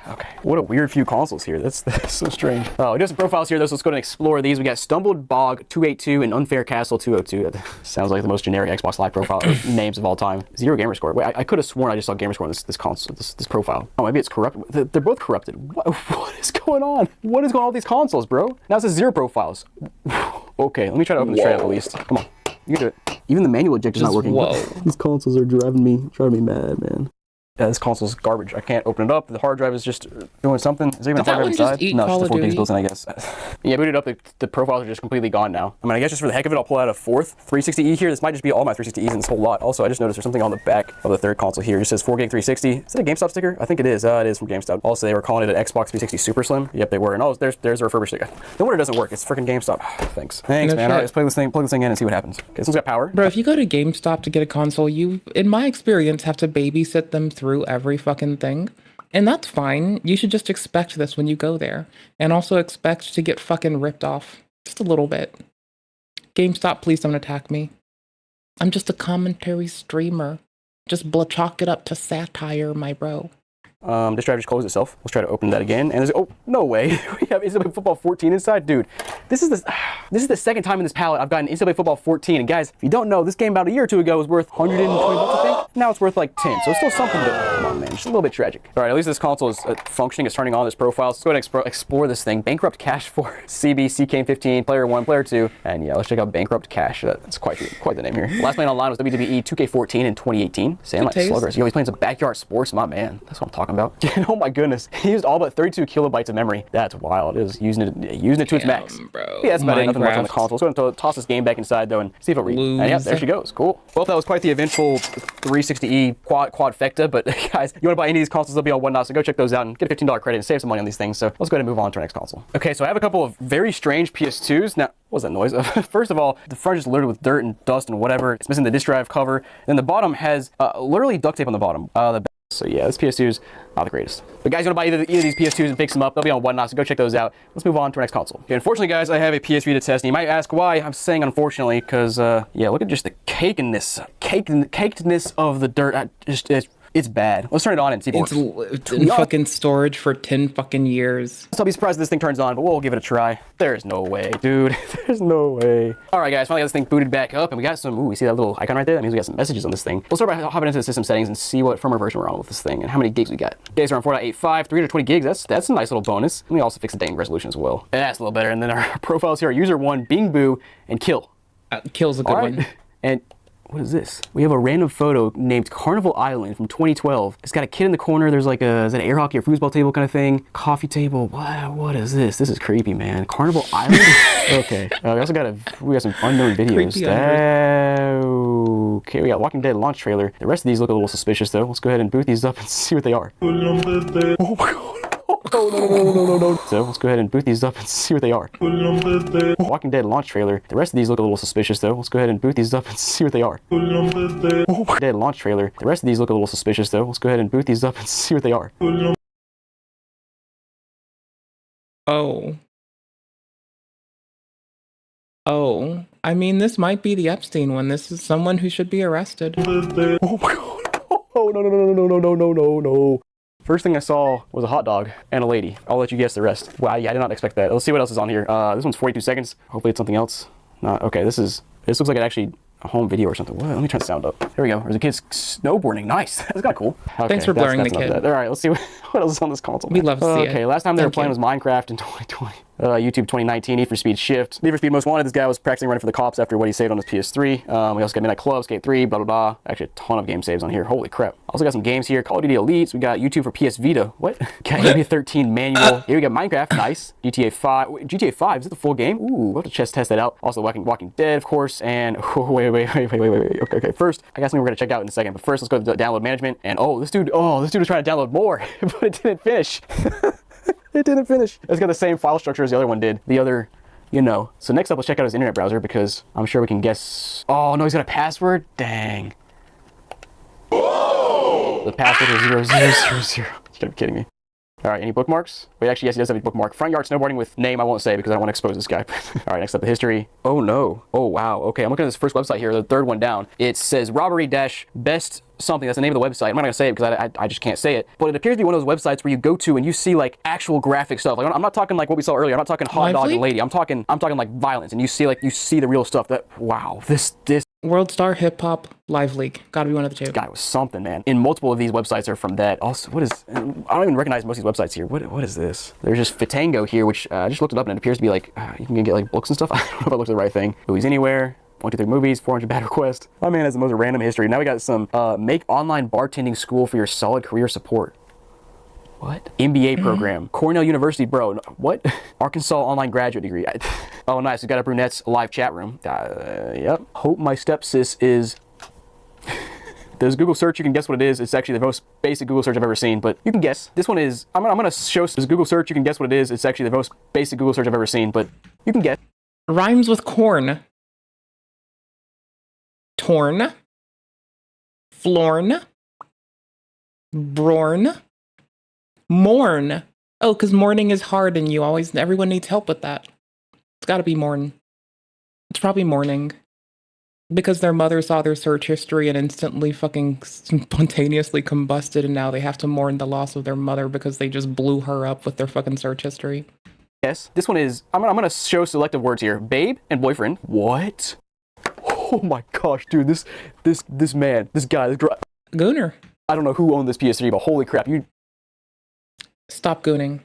Okay, what a weird few consoles here. That's so strange. Oh, we do have some profiles here though, so let's go ahead and explore these. We got Stumbled Bog 282 and Unfair Castle 202. That sounds like the most generic Xbox Live profile names of all time. 0 gamer score. Wait, I could have sworn I just saw gamer score on this console, this profile. Oh, maybe it's corrupted. They're both corrupted. What is going on? What is going on with these consoles, bro? Now it says 0 profiles. Okay, let me try to open this tray up at least. Come on, you can do it. Even the manual ejector's not working. Whoa. These consoles are driving me mad, man. Yeah, this console's garbage. I can't open it up. The hard drive is just doing something. Is there even a hard drive inside? No, it's just the 4 gigs built in, I guess. Yeah, booted up. The profiles are just completely gone now. I mean, I guess just for the heck of it, I'll pull out a fourth 360E here. This might just be all my 360Es in this whole lot. Also, I just noticed there's something on the back of the third console here. It just says 4 gig 360. Is that a GameStop sticker? I think it is. It is from GameStop. Also, they were calling it an Xbox 360 Super Slim. Yep, they were. And oh, there's a refurbished sticker. No wonder it doesn't work. It's freaking GameStop. Thanks, man. All right, let's plug this thing in and see what happens. Okay, this one's got power. Bro, if you go to GameStop to get a console, you, in my experience, have to babysit them through every fucking thing. And that's fine. You should just expect this when you go there. And also expect to get fucking ripped off. Just a little bit. GameStop, please don't attack me. I'm just a commentary streamer. Just chalk it up to satire, my bro. This drive just closed itself. Let's try to open that again. And there's, oh, no way. We have NCAA Football 14 inside. Dude, this is the second time in this pallet I've gotten NCAA Football 14. And guys, if you don't know, this game about a year or two ago was worth 120 bucks, I think. Now it's worth like 10. So it's still something, but come on, man. Just a little bit tragic. All right, at least this console is functioning. It's turning on this profile. So let's go ahead and explore this thing. Bankrupt Cash for CB, CK15, Player 1, Player 2. And yeah, let's check out Bankrupt Cash. That's quite the name here. Last playing online was WWE 2K14 in 2018. Saying like sluggers. Yo, he's playing some backyard sports, my man. That's what I'm talking about. Oh my goodness, he used all but 32 kilobytes of memory. That's wild. It is using it to its max. Bro. Yeah, that's about it. Nothing much on the console. Let's go and toss this game back inside though and see if it'll read. And yeah, there she goes. Cool. Well, that was quite the eventful 360E quadfecta. But guys, you want to buy any of these consoles? They'll be on Whatnot. So go check those out and get a $15 credit and save some money on these things. So let's go ahead and move on to our next console. Okay, so I have a couple of very strange PS2s. Now, what was that noise? First of all, the front is littered with dirt and dust and whatever. It's missing the disk drive cover. Then the bottom has literally duct tape on the bottom. So yeah, this PS2 is not the greatest. But guys, you want to buy either of these PS2s and fix them up, they'll be on Whatnot, so go check those out. Let's move on to our next console. Okay, unfortunately, guys, I have a PS3 to test, and you might ask why I'm saying unfortunately, because, yeah, look at just the cakedness of the dirt. It's bad. Let's turn it on and see if it works. It's in fucking storage for 10 fucking years. So I'll be surprised if this thing turns on, but we'll give it a try. There's no way, dude. There's no way. All right, guys, finally got this thing booted back up, and we got some, ooh, you see that little icon right there? That means we got some messages on this thing. We'll start by hopping into the system settings and see what firmware version we're on with this thing and how many gigs we got. Gigs are on 4.85, 320 gigs. That's a nice little bonus. And we also fix the dang resolution as well. And that's a little better. And then our profiles here are user 1, Bing Boo, and Kill. Kill's a good one. And what is this? We have a random photo named Carnival Island from 2012. It's got a kid in the corner. There's like is that an air hockey or foosball table kind of thing? Coffee table. What is this? This is creepy, man. Carnival Island? Okay. We also got some unknown videos. Okay, we got Walking Dead launch trailer. The rest of these look a little suspicious though. Let's go ahead and boot these up and see what they are. Oh my god. No. So let's go ahead and boot these up and see what they are. Walking Dead launch trailer. The rest of these look a little suspicious though. Let's go ahead and boot these up and see what they are. Walking Dead launch trailer. The rest of these look a little suspicious though. Let's go ahead and boot these up and see what they are. Oh, I mean, this might be the Epstein one. This is someone who should be arrested. Oh my god. Oh no. First thing I saw was a hot dog and a lady. I'll let you guess the rest. Wow, yeah, I did not expect that. Let's see what else is on here. This one's 42 seconds. Hopefully it's something else. Okay, this looks like it actually a home video or something. What? Let me turn the sound up. There we go. There's a kid snowboarding. Nice. That's kind of cool. Okay, thanks for blurring the kid. All right, let's see what else is on this console. We love to see it. Okay, last time they were playing was Minecraft in 2020. YouTube 2019, Need for Speed Shift. Need for Speed Most Wanted, this guy was practicing running for the cops after what he saved on his PS3. We also got Midnight Club, Skate 3, blah, blah, blah. Actually, a ton of game saves on here. Holy crap. Also got some games here. Call of Duty Elites. We got YouTube for PS Vita. What? Got NBA 13 manual. Here we got Minecraft. Nice. GTA 5. Wait, GTA 5, is it the full game? Ooh, we'll have to test that out. Also, Walking Dead, of course. And wait. Okay. First, I got something we're gonna check out in a second. But first, let's go to download management. And this dude was trying to download more, but it didn't finish. It didn't finish. It's got the same file structure as the other one did. The other, you know. So next up, let's check out his internet browser because I'm sure we can guess. Oh, no, he's got a password? Dang. Whoa! The password is 0000. You gotta be kidding me. All right, any bookmarks? Wait, actually, yes, he does have a bookmark. Front yard snowboarding with name I won't say because I don't want to expose this guy. All right, next up, the history. Oh, no. Oh, wow. Okay, I'm looking at this first website here, the third one down. It says robbery-best something. That's the name of the website. I'm not going to say it because I just can't say it. But it appears to be one of those websites where you go to and you see, like, actual graphic stuff. Like, I'm not talking like what we saw earlier. I'm not talking hot dog and lady. I'm talking like violence. And you see the real stuff that, wow, this World Star Hip Hop Live League. Gotta be one of the two. This guy was something, man. And multiple of these websites are from that. Also, I don't even recognize most of these websites here. What is this? There's just Fitango here, which I just looked it up and it appears to be like, you can get like books and stuff. I don't know if I looked at the right thing. Movies Anywhere. 123 movies, 400 bad requests. My man has the most random history. Now we got some make online bartending school for your solid career support. What? MBA program. Cornell University, bro. What? Arkansas online graduate degree. Oh, nice. We got a brunette's live chat room. Yep. Hope my stepsis is... There's Google search. You can guess what it is. It's actually the most basic Google search I've ever seen, but you can guess. This one is... I'm gonna show... There's Google search. You can guess what it is. It's actually the most basic Google search I've ever seen, but you can guess. Rhymes with corn. Torn. Florn. Brorn. Mourn. Oh, because mourning is hard and everyone needs help with that. It's gotta be mourn. It's probably mourning. Because their mother saw their search history and instantly fucking spontaneously combusted and now they have to mourn the loss of their mother because they just blew her up with their fucking search history. Yes, this one is, I'm gonna show selective words here. Babe and boyfriend. What? Oh my gosh, dude, this man, this guy, Gooner. I don't know who owned this PS3, but holy crap, you... Stop gooning.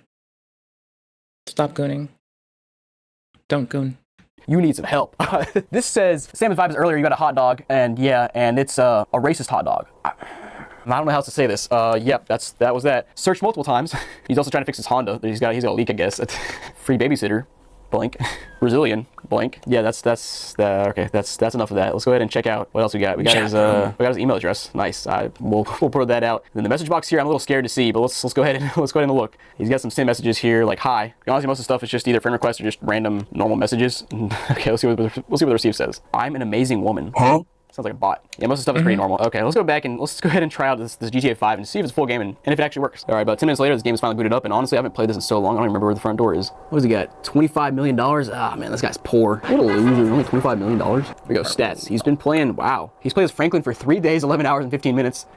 Stop gooning. Don't goon. You need some help. This says, same as vibes earlier, you got a hot dog, and yeah, and it's a racist hot dog. I don't know how else to say this. Yep, that was that. Searched multiple times. He's also trying to fix his Honda. He's got a leak, I guess. Free babysitter. Blank. Brazilian. Blank. Yeah, that's okay. That's enough of that. Let's go ahead and check out what else we got. We got his email address. Nice. We'll put that out. Then the message box here, I'm a little scared to see, but let's go ahead and look. He's got some send messages here, like hi. Honestly, most of the stuff is just either friend requests or just random normal messages. Okay, we'll see what the receive says. I'm an amazing woman. Huh? Sounds like a bot. Yeah, most of the stuff is pretty normal. Okay, let's go back and let's go ahead and try out this GTA 5 and see if it's a full game and if it actually works. All right, about 10 minutes later, this game is finally booted up, and honestly, I haven't played this in so long, I don't even remember where the front door is. What does he got? $25 million? Ah, man, this guy's poor. What a loser, only $25 million. Here we go, stats. He's been playing, wow. He's played as Franklin for 3 days, 11 hours, and 15 minutes.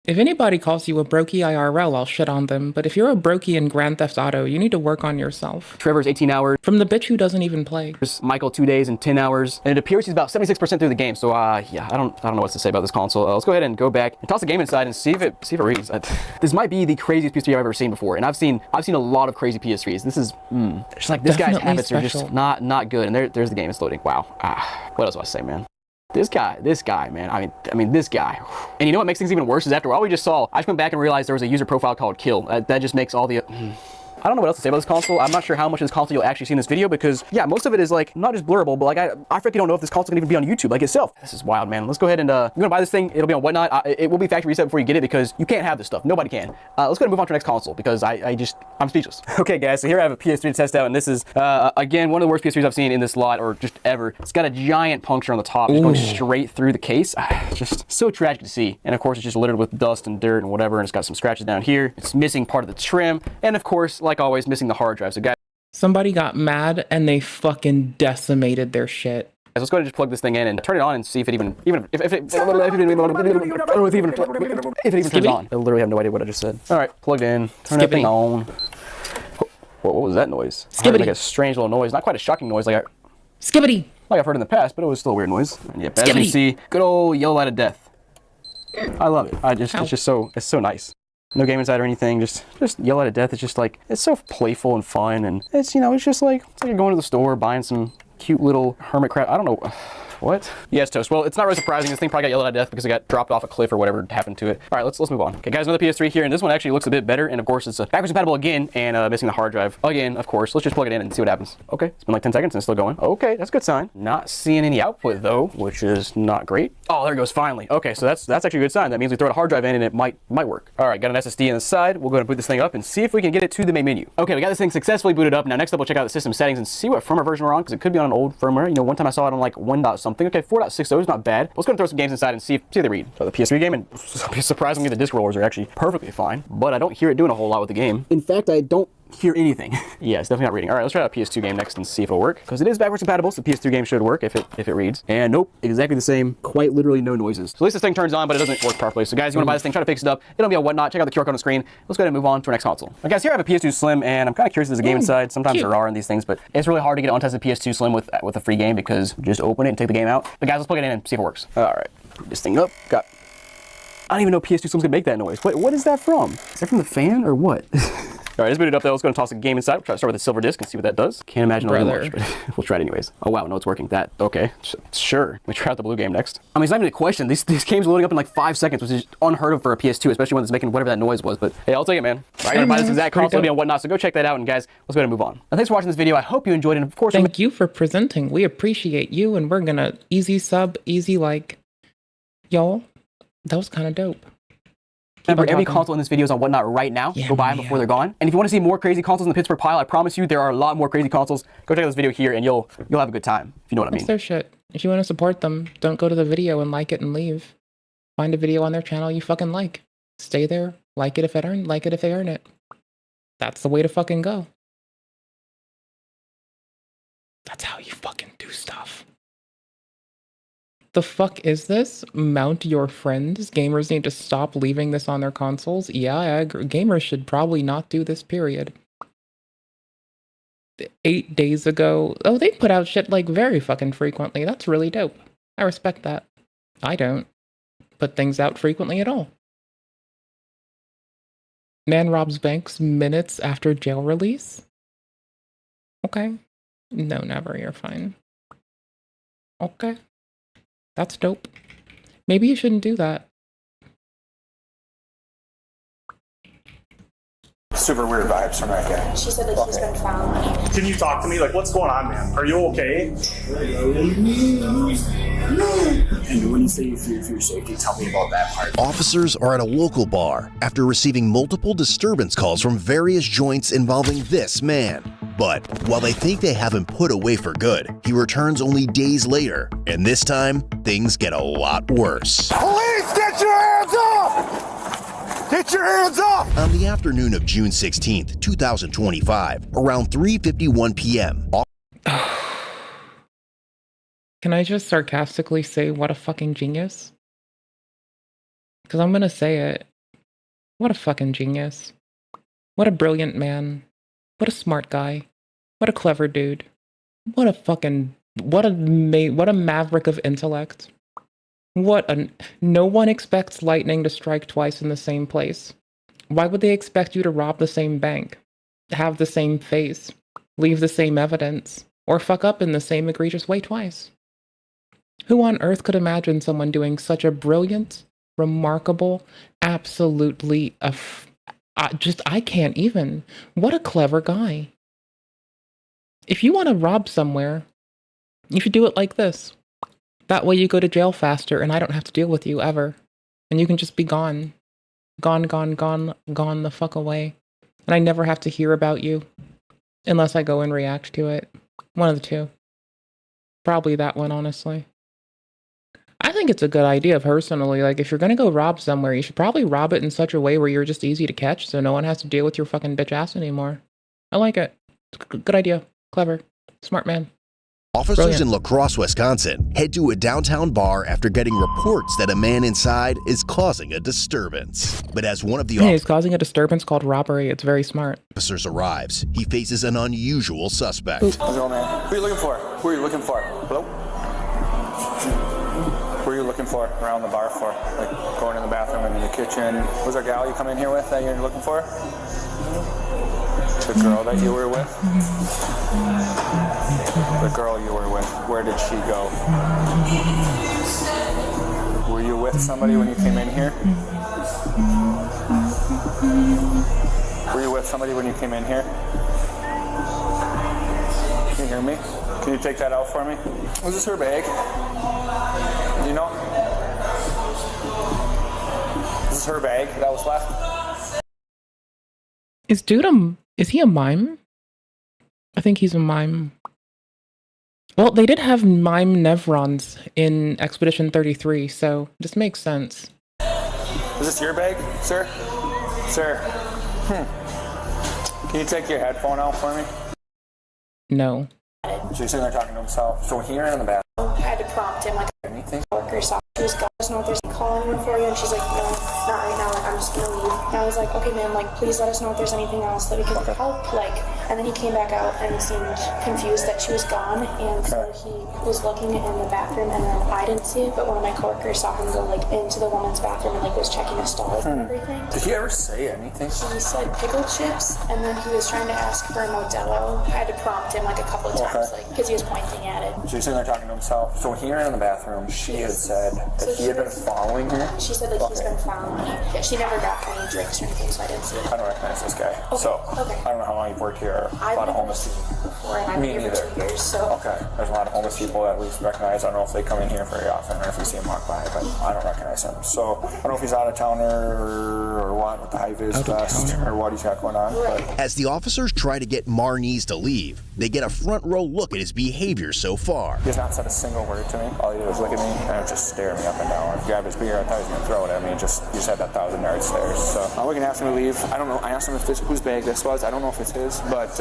If anybody calls you a brokey IRL, I'll shit on them. But if you're a brokey in Grand Theft Auto, you need to work on yourself. Trevor's 18 hours. From the bitch who doesn't even play. Michael 2 days and 10 hours. And it appears he's about 76% through the game. So yeah, I don't know what to say about this console. Let's go ahead and go back and toss the game inside and see if it reads. This might be the craziest PS3 I've ever seen before. And I've seen a lot of crazy PS3s. This is just like this guy's habits are just not good. And there's the game. It's loading. Wow. What else do I say, man? This guy, man. I mean, this guy. And you know what makes things even worse is after all we just saw, I just went back and realized there was a user profile called Kill. That just makes all the... I don't know what else to say about this console. I'm not sure how much of this console you'll actually see in this video because, yeah, most of it is like, not just blurrable, but like I freaking don't know if this console can even be on YouTube like itself. This is wild, man. Let's go ahead and, you're gonna buy this thing, it'll be on Whatnot. It will be factory reset before you get it because you can't have this stuff. Nobody can. Let's go ahead and move on to the next console because I'm speechless. Okay, guys, so here I have a PS3 to test out, and this is, again, one of the worst PS3s I've seen in this lot or just ever. It's got a giant puncture on the top, just going straight through the case. Just so tragic to see. And of course, it's just littered with dust and dirt and whatever, and it's got some scratches down here. It's missing part of the trim, and of course, like always, missing the hard drive. So guys, somebody got mad and they fucking decimated their shit. Let's go ahead and just plug this thing in and turn it on and see if it even turns on. I literally have no idea what I just said. All right, plugged in. Turn that thing on. What was that noise? Skibbity. Like a strange little noise, not quite a shocking noise like Skibbity. Like I've heard in the past, but it was still a weird noise. And yeah, as you can see, good old yellow light of death. I love it. It's so nice. No game inside or anything. Just yell at death. It's just like, it's so playful and fun, and it's, you know, it's just like, it's like you're going to the store buying some cute little hermit crab. I don't know. What? Yes, Toast. Well, it's not really surprising. This thing probably got yelled at death because it got dropped off a cliff or whatever happened to it. All right, let's move on. Okay, guys, another PS3 here, and this one actually looks a bit better. And of course, it's backwards compatible again, and missing the hard drive again. Of course, let's just plug it in and see what happens. Okay, it's been like 10 seconds and it's still going. Okay, that's a good sign. Not seeing any output though, which is not great. Oh, there it goes. Finally. Okay, so that's actually a good sign. That means we throw a hard drive in and it might work. All right, got an SSD on the side. We'll go ahead and boot this thing up and see if we can get it to the main menu. Okay, we got this thing successfully booted up. Now next up, we'll check out the system settings and see what firmware version we're on, because it could be on an old firmware. You know, one time I saw it on like 1. something. Okay, 4.60 is not bad. Let's go and throw some games inside and see if they read. So the PS3 game, and surprisingly the disc rollers are actually perfectly fine, but I don't hear it doing a whole lot with the game. In fact, I don't hear anything. Yeah, it's definitely not reading. All right, let's try out PS2 game next and see if it'll work, because it is backwards compatible, so the PS3 game should work if it reads. And nope, exactly the same. Quite literally no noises. So at least this thing turns on, but it doesn't work properly. So guys, you want to buy this thing, try to fix it up. It'll be on Whatnot. Check out the QR code on the screen. Let's go ahead and move on to our next console. Now guys, here I have a PS2 Slim, and I'm kind of curious if there's a game inside. Sometimes there are in these things, but it's really hard to get an untested PS2 Slim with a free game, because just open it and take the game out. But guys, let's plug it in and see if it works. All right, put this thing up. I don't even know PS2 Slim's gonna make that noise. What is that from? Is that from the fan or what? All right, let's boot it up though. Let's go and toss a game inside. We'll try to start with the silver disc and see what that does. Can't imagine it'll do much, but we'll try it anyways. Oh wow, no, it's working. Okay, sure. We try out the blue game next. I mean, it's not even a question. These games are loading up in like 5 seconds, which is unheard of for a PS2, especially when it's making whatever that noise was. But hey, I'll take it, man. All right, I'm gonna buy this exact console. It'll be on Whatnot, so go check that out. And guys, let's go ahead and move on. And thanks for watching this video. I hope you enjoyed it. And of course, thank you for presenting. We appreciate you, and we're gonna easy sub, easy like. Y'all, that was kind of dope. Remember, every console in this video is on Whatnot right now. Yeah, go buy them before they're gone. And if you want to see more crazy consoles in the Pittsburgh pile, I promise you there are a lot more crazy consoles. Go check out this video here and you'll have a good time, if you know what I mean. That's their shit. If you want to support them, don't go to the video and like it and leave. Find a video on their channel you fucking like. Stay there, like it if they earn it. That's the way to fucking go. That's how you fucking do stuff. The fuck is this? Mount your friends? Gamers need to stop leaving this on their consoles? Yeah, I agree. Gamers should probably not do this, period. 8 days ago... Oh, they put out shit like very fucking frequently. That's really dope. I respect that. I don't put things out frequently at all. Man robs banks minutes after jail release? Okay. No, never. You're fine. Okay. That's dope. Maybe you shouldn't do that. Super weird vibes from that guy. She said that he's been found. Can you talk to me? Like, what's going on, man? Are you okay? And when you say you fear for your safety, tell me about that part. Officers are at a local bar after receiving multiple disturbance calls from various joints involving this man. But while they think they have him put away for good, he returns only days later, and this time, things get a lot worse. Police, get your hands off! Get your hands off! On the afternoon of June 16th, 2025, around 3:51 p.m. Can I just sarcastically say what a fucking genius? Because I'm gonna say it. What a fucking genius. What a brilliant man. What a smart guy. What a clever dude. What a maverick of intellect. No one expects lightning to strike twice in the same place. Why would they expect you to rob the same bank, have the same face, leave the same evidence, or fuck up in the same egregious way twice? Who on earth could imagine someone doing such a brilliant, remarkable, absolutely I can't even. What a clever guy. If you want to rob somewhere, you should do it like this. That way you go to jail faster and I don't have to deal with you ever. And you can just be gone. Gone the fuck away. And I never have to hear about you. Unless I go and react to it. One of the two. Probably that one, honestly. I think it's a good idea personally. Like, if you're gonna go rob somewhere, you should probably rob it in such a way where you're just easy to catch so no one has to deal with your fucking bitch ass anymore. I like it. It's a good idea. Clever. Smart man. Officers in La Crosse, Wisconsin head to a downtown bar after getting reports that a man inside is causing a disturbance. But as one of the he's causing a disturbance called robbery. It's very smart. Officers arrives, he faces an unusual suspect. How's it going, man? Who are you looking for? Who are you looking for? Hello? Who are you looking looking for around the bar for? Like going in the bathroom and in the kitchen. Was there a gal you come in here with that you're looking for? The girl that you were with? The girl you were with, where did she go? Were you with somebody when you came in here? Were you with somebody when you came in here? Can you hear me? Can you take that out for me? Was this her bag? Do you know? This is her bag that was left? Is he a mime? I think he's a mime. Well, they did have mime Nevrons in Expedition 33, so this makes sense. Is this your bag, sir? Sir. Can you take your headphone out for me? No. So he's sitting there talking to himself. So here in the bathroom. I had to prompt him like Anything? coworker saw she was gone. I don't know if there's a call anyone for you, and she's like, no, not right now. Like, I'm just gonna leave. And I was like, okay, man, like, please let us know if there's anything else that we can help. Like, and then he came back out and seemed confused that she was gone, and so he was looking in the bathroom, and then I didn't see it, but one of my coworkers saw him go like into the woman's bathroom and like was checking his stalls and everything. Did he ever say anything? He said pickle chips, and then he was trying to ask for a Modelo. I had to prompt him like a couple of times, like, because he was pointing at it. So he's sitting there talking to himself. So here in the bathroom, she had said that he had been following her. She said that he's been following me. Yeah, she never got any drinks or anything, so I didn't see it. I don't recognize this guy. Okay, So okay. I don't know how long you've worked here. A lot of homeless people. Before, and I've Me been here neither. for 2 years, so. Okay. There's a lot of homeless people that we recognize. I don't know if they come in here very often or if we see them walk by, but I don't recognize him. So I don't know if he's out of towner or what with the high vis vest or what he's got going on. But As the officers try to get Marnies to leave, they get a front row look at his behavior so far. he has not said a single word to me. All he did was look at me and just stare me up and down. Grab his beer. I thought he was going to throw it at me. He just had that 1,000-yard stare. So we can ask him to leave. I don't know. I asked him if whose bag this was. I don't know if it's his. But,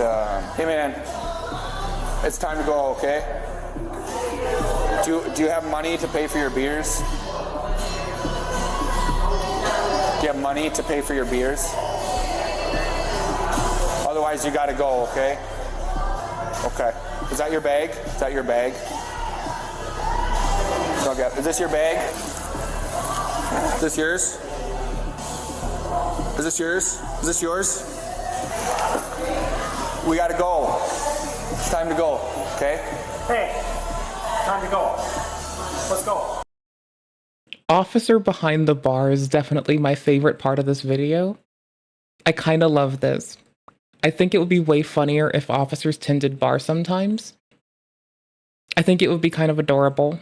hey, man, it's time to go, okay? Do you have money to pay for your beers? Do you have money to pay for your beers? Otherwise, you got to go, okay? Okay. Is that your bag? Is that your bag? Okay. Is this your bag? Is this yours? Is this yours? Is this yours? We gotta go. It's time to go, okay? Hey, time to go. Let's go. Officer behind the bar is definitely my favorite part of this video. I kind of love this. I think it would be way funnier if officers tended bar sometimes. I think it would be kind of adorable.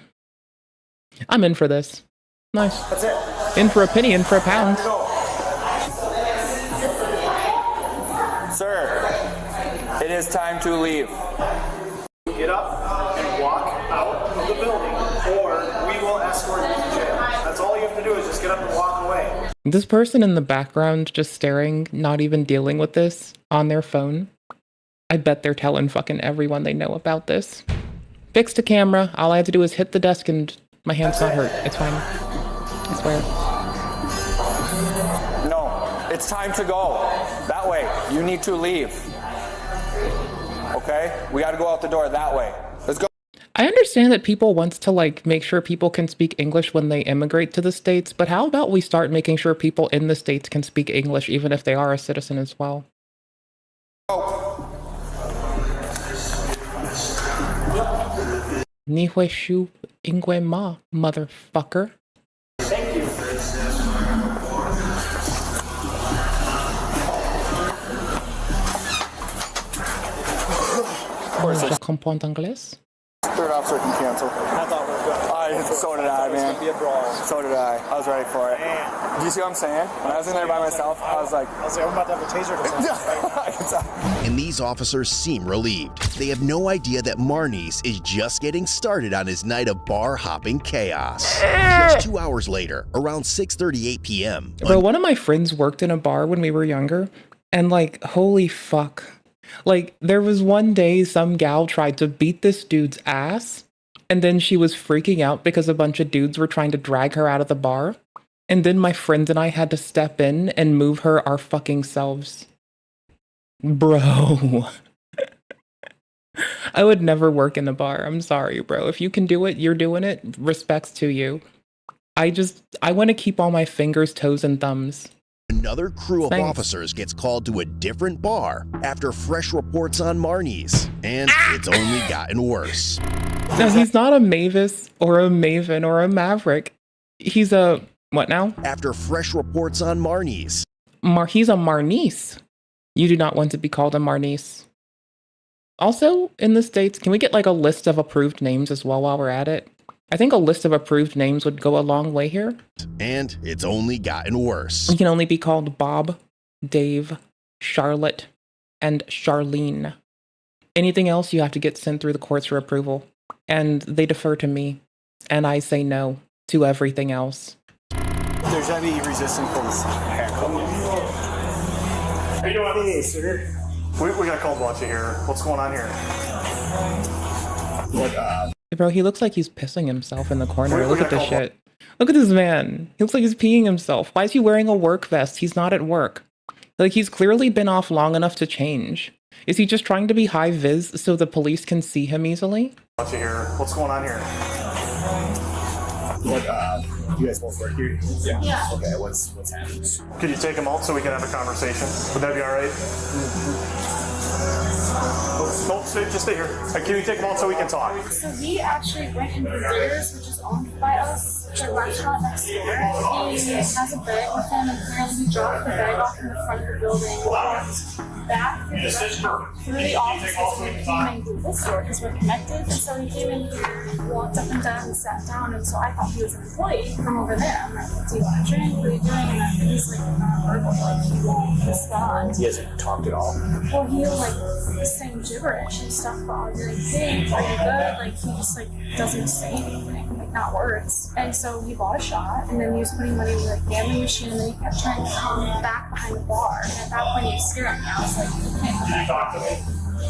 I'm in for this. Nice. That's it. In for a penny, in for a pound. Go. Sir, it is time to leave. Get up and walk out of the building, or we will escort you to jail. That's all you have to do is just get up and walk away. This person in the background just staring, not even dealing with this, on their phone. I bet they're telling fucking everyone they know about this. Fixed a camera. All I had to do is hit the desk and my hand's not hurt. It's fine. I swear. No, it's time to go. That way. You need to leave. Okay? We gotta go out the door that way. Let's go. I understand that people want to like make sure people can speak English when they immigrate to the States, but how about we start making sure people in the States can speak English even if they are a citizen as well? Ni hui shu ingwe ma, motherfucker. Thank you. Of course, Je comprends anglais? third officer can cancel. I thought we were good. So did I, man. Be a brawl. So did I. I was ready for it. Man. Do you see what I'm saying? When I was in there by myself, I was like, I'm about to have a taser for something. And these officers seem relieved. They have no idea that Marnies is just getting started on his night of bar hopping chaos. Just 2 hours later, around 6:38 p.m. Bro, one of my friends worked in a bar when we were younger, and like, holy fuck. Like, there was one day some gal tried to beat this dude's ass, and then she was freaking out because a bunch of dudes were trying to drag her out of the bar. And then my friends and I had to step in and move her our fucking selves. Bro. I would never work in a bar. I'm sorry, bro. If you can do it, you're doing it. Respects to you. I want to keep all my fingers, toes, and thumbs. Another crew of Thanks. officers gets called to a different bar after fresh reports on Marnies, and it's only gotten worse. No, he's not a Mavis or a Maven or a Maverick. He's a, what now? After fresh reports on Marnies. He's a Marnice. You do not want to be called a Marnice. Also, in the States, can we get like a list of approved names as well while we're at it? I think a list of approved names would go a long way here. And it's only gotten worse. You can only be called Bob, Dave, Charlotte, and Charlene. Anything else, you have to get sent through the courts for approval. And they defer to me. And I say no to everything else. There's any resistance from this handcuff. How you doing? Hey, sir. We got a cold watch here. What's going on here? What, Bro, he looks like he's pissing himself in the corner. Look at this shit. Look at this man. He looks like he's peeing himself. Why is he wearing a work vest? He's not at work. Like, he's clearly been off long enough to change. Is he just trying to be high vis so the police can see him easily? watch here. What's going on here? What, you guys both work here? Yeah. Okay, what's happening? Could you take them out so we can have a conversation? Would that be all right? No, just stay here. Can you take them out so we can talk? So he actually went into Diggers, which is owned by us, the restaurant next door. He has a bag with him, and apparently he dropped the bag off in the front of the building, walked back through the restaurant, through the offices, and he came into this door because we're connected. And so he came in here, walked up and down, and sat down, and so I thought he was an employee from over there. I'm like, do you want a drink? What are you doing? And then he's like, non-verbal, like he won't respond. He hasn't talked at all. Well, he like saying gibberish and stuff, but are you hey, are you good? Like he just like doesn't say anything, like not words. And so he bought a shot, and then he was putting money in the like gambling machine, and then he kept trying to come back behind the bar. And at that point, he was scaring me. I was like, you can't come back.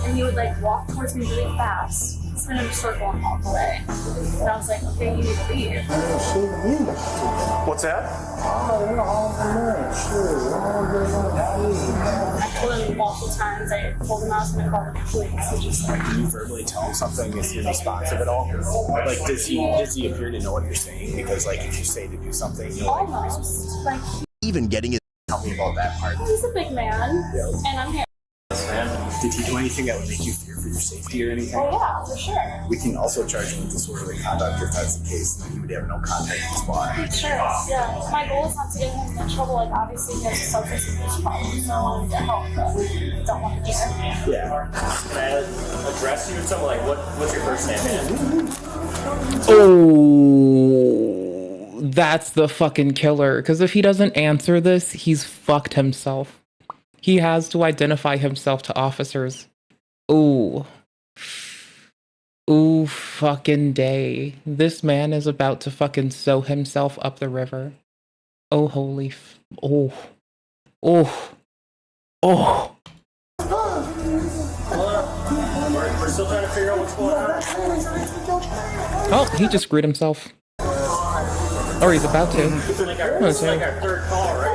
And he would like walk towards me really fast, spin in a circle, and walk away. And I was like, okay, you need to leave. What's that? I told him multiple times. I told him I was going to call the police. He just like, Can you verbally tell him something? Is he responsive at all? Like, does he appear to know what you're saying? Because, like, if you say to do something, you'll like almost like Even getting his tell me about that part. he's a big man, and I'm here. Did he do anything that would make you fear for your safety or anything? Oh yeah, for sure. We can also charge him with disorderly conduct if that's the case, and then he would have no contact with his bar. Sure, yeah. My goal is not to get him in trouble. Like, obviously, he has a substance abuse problem, so I want to get help, but I don't want to do that. Yeah. Can I address you with something like, what's your first name, man? Oh, that's the fucking killer. Because if he doesn't answer this, he's fucked himself. He has to identify himself to officers. Ooh. Ooh, fucking day. This man is about to fucking sew himself up the river. Oh, holy oh. Oh. Oh. We're still trying to figure out what's going on. Oh, he just screwed himself. Or he's about to. It's like our third call, right?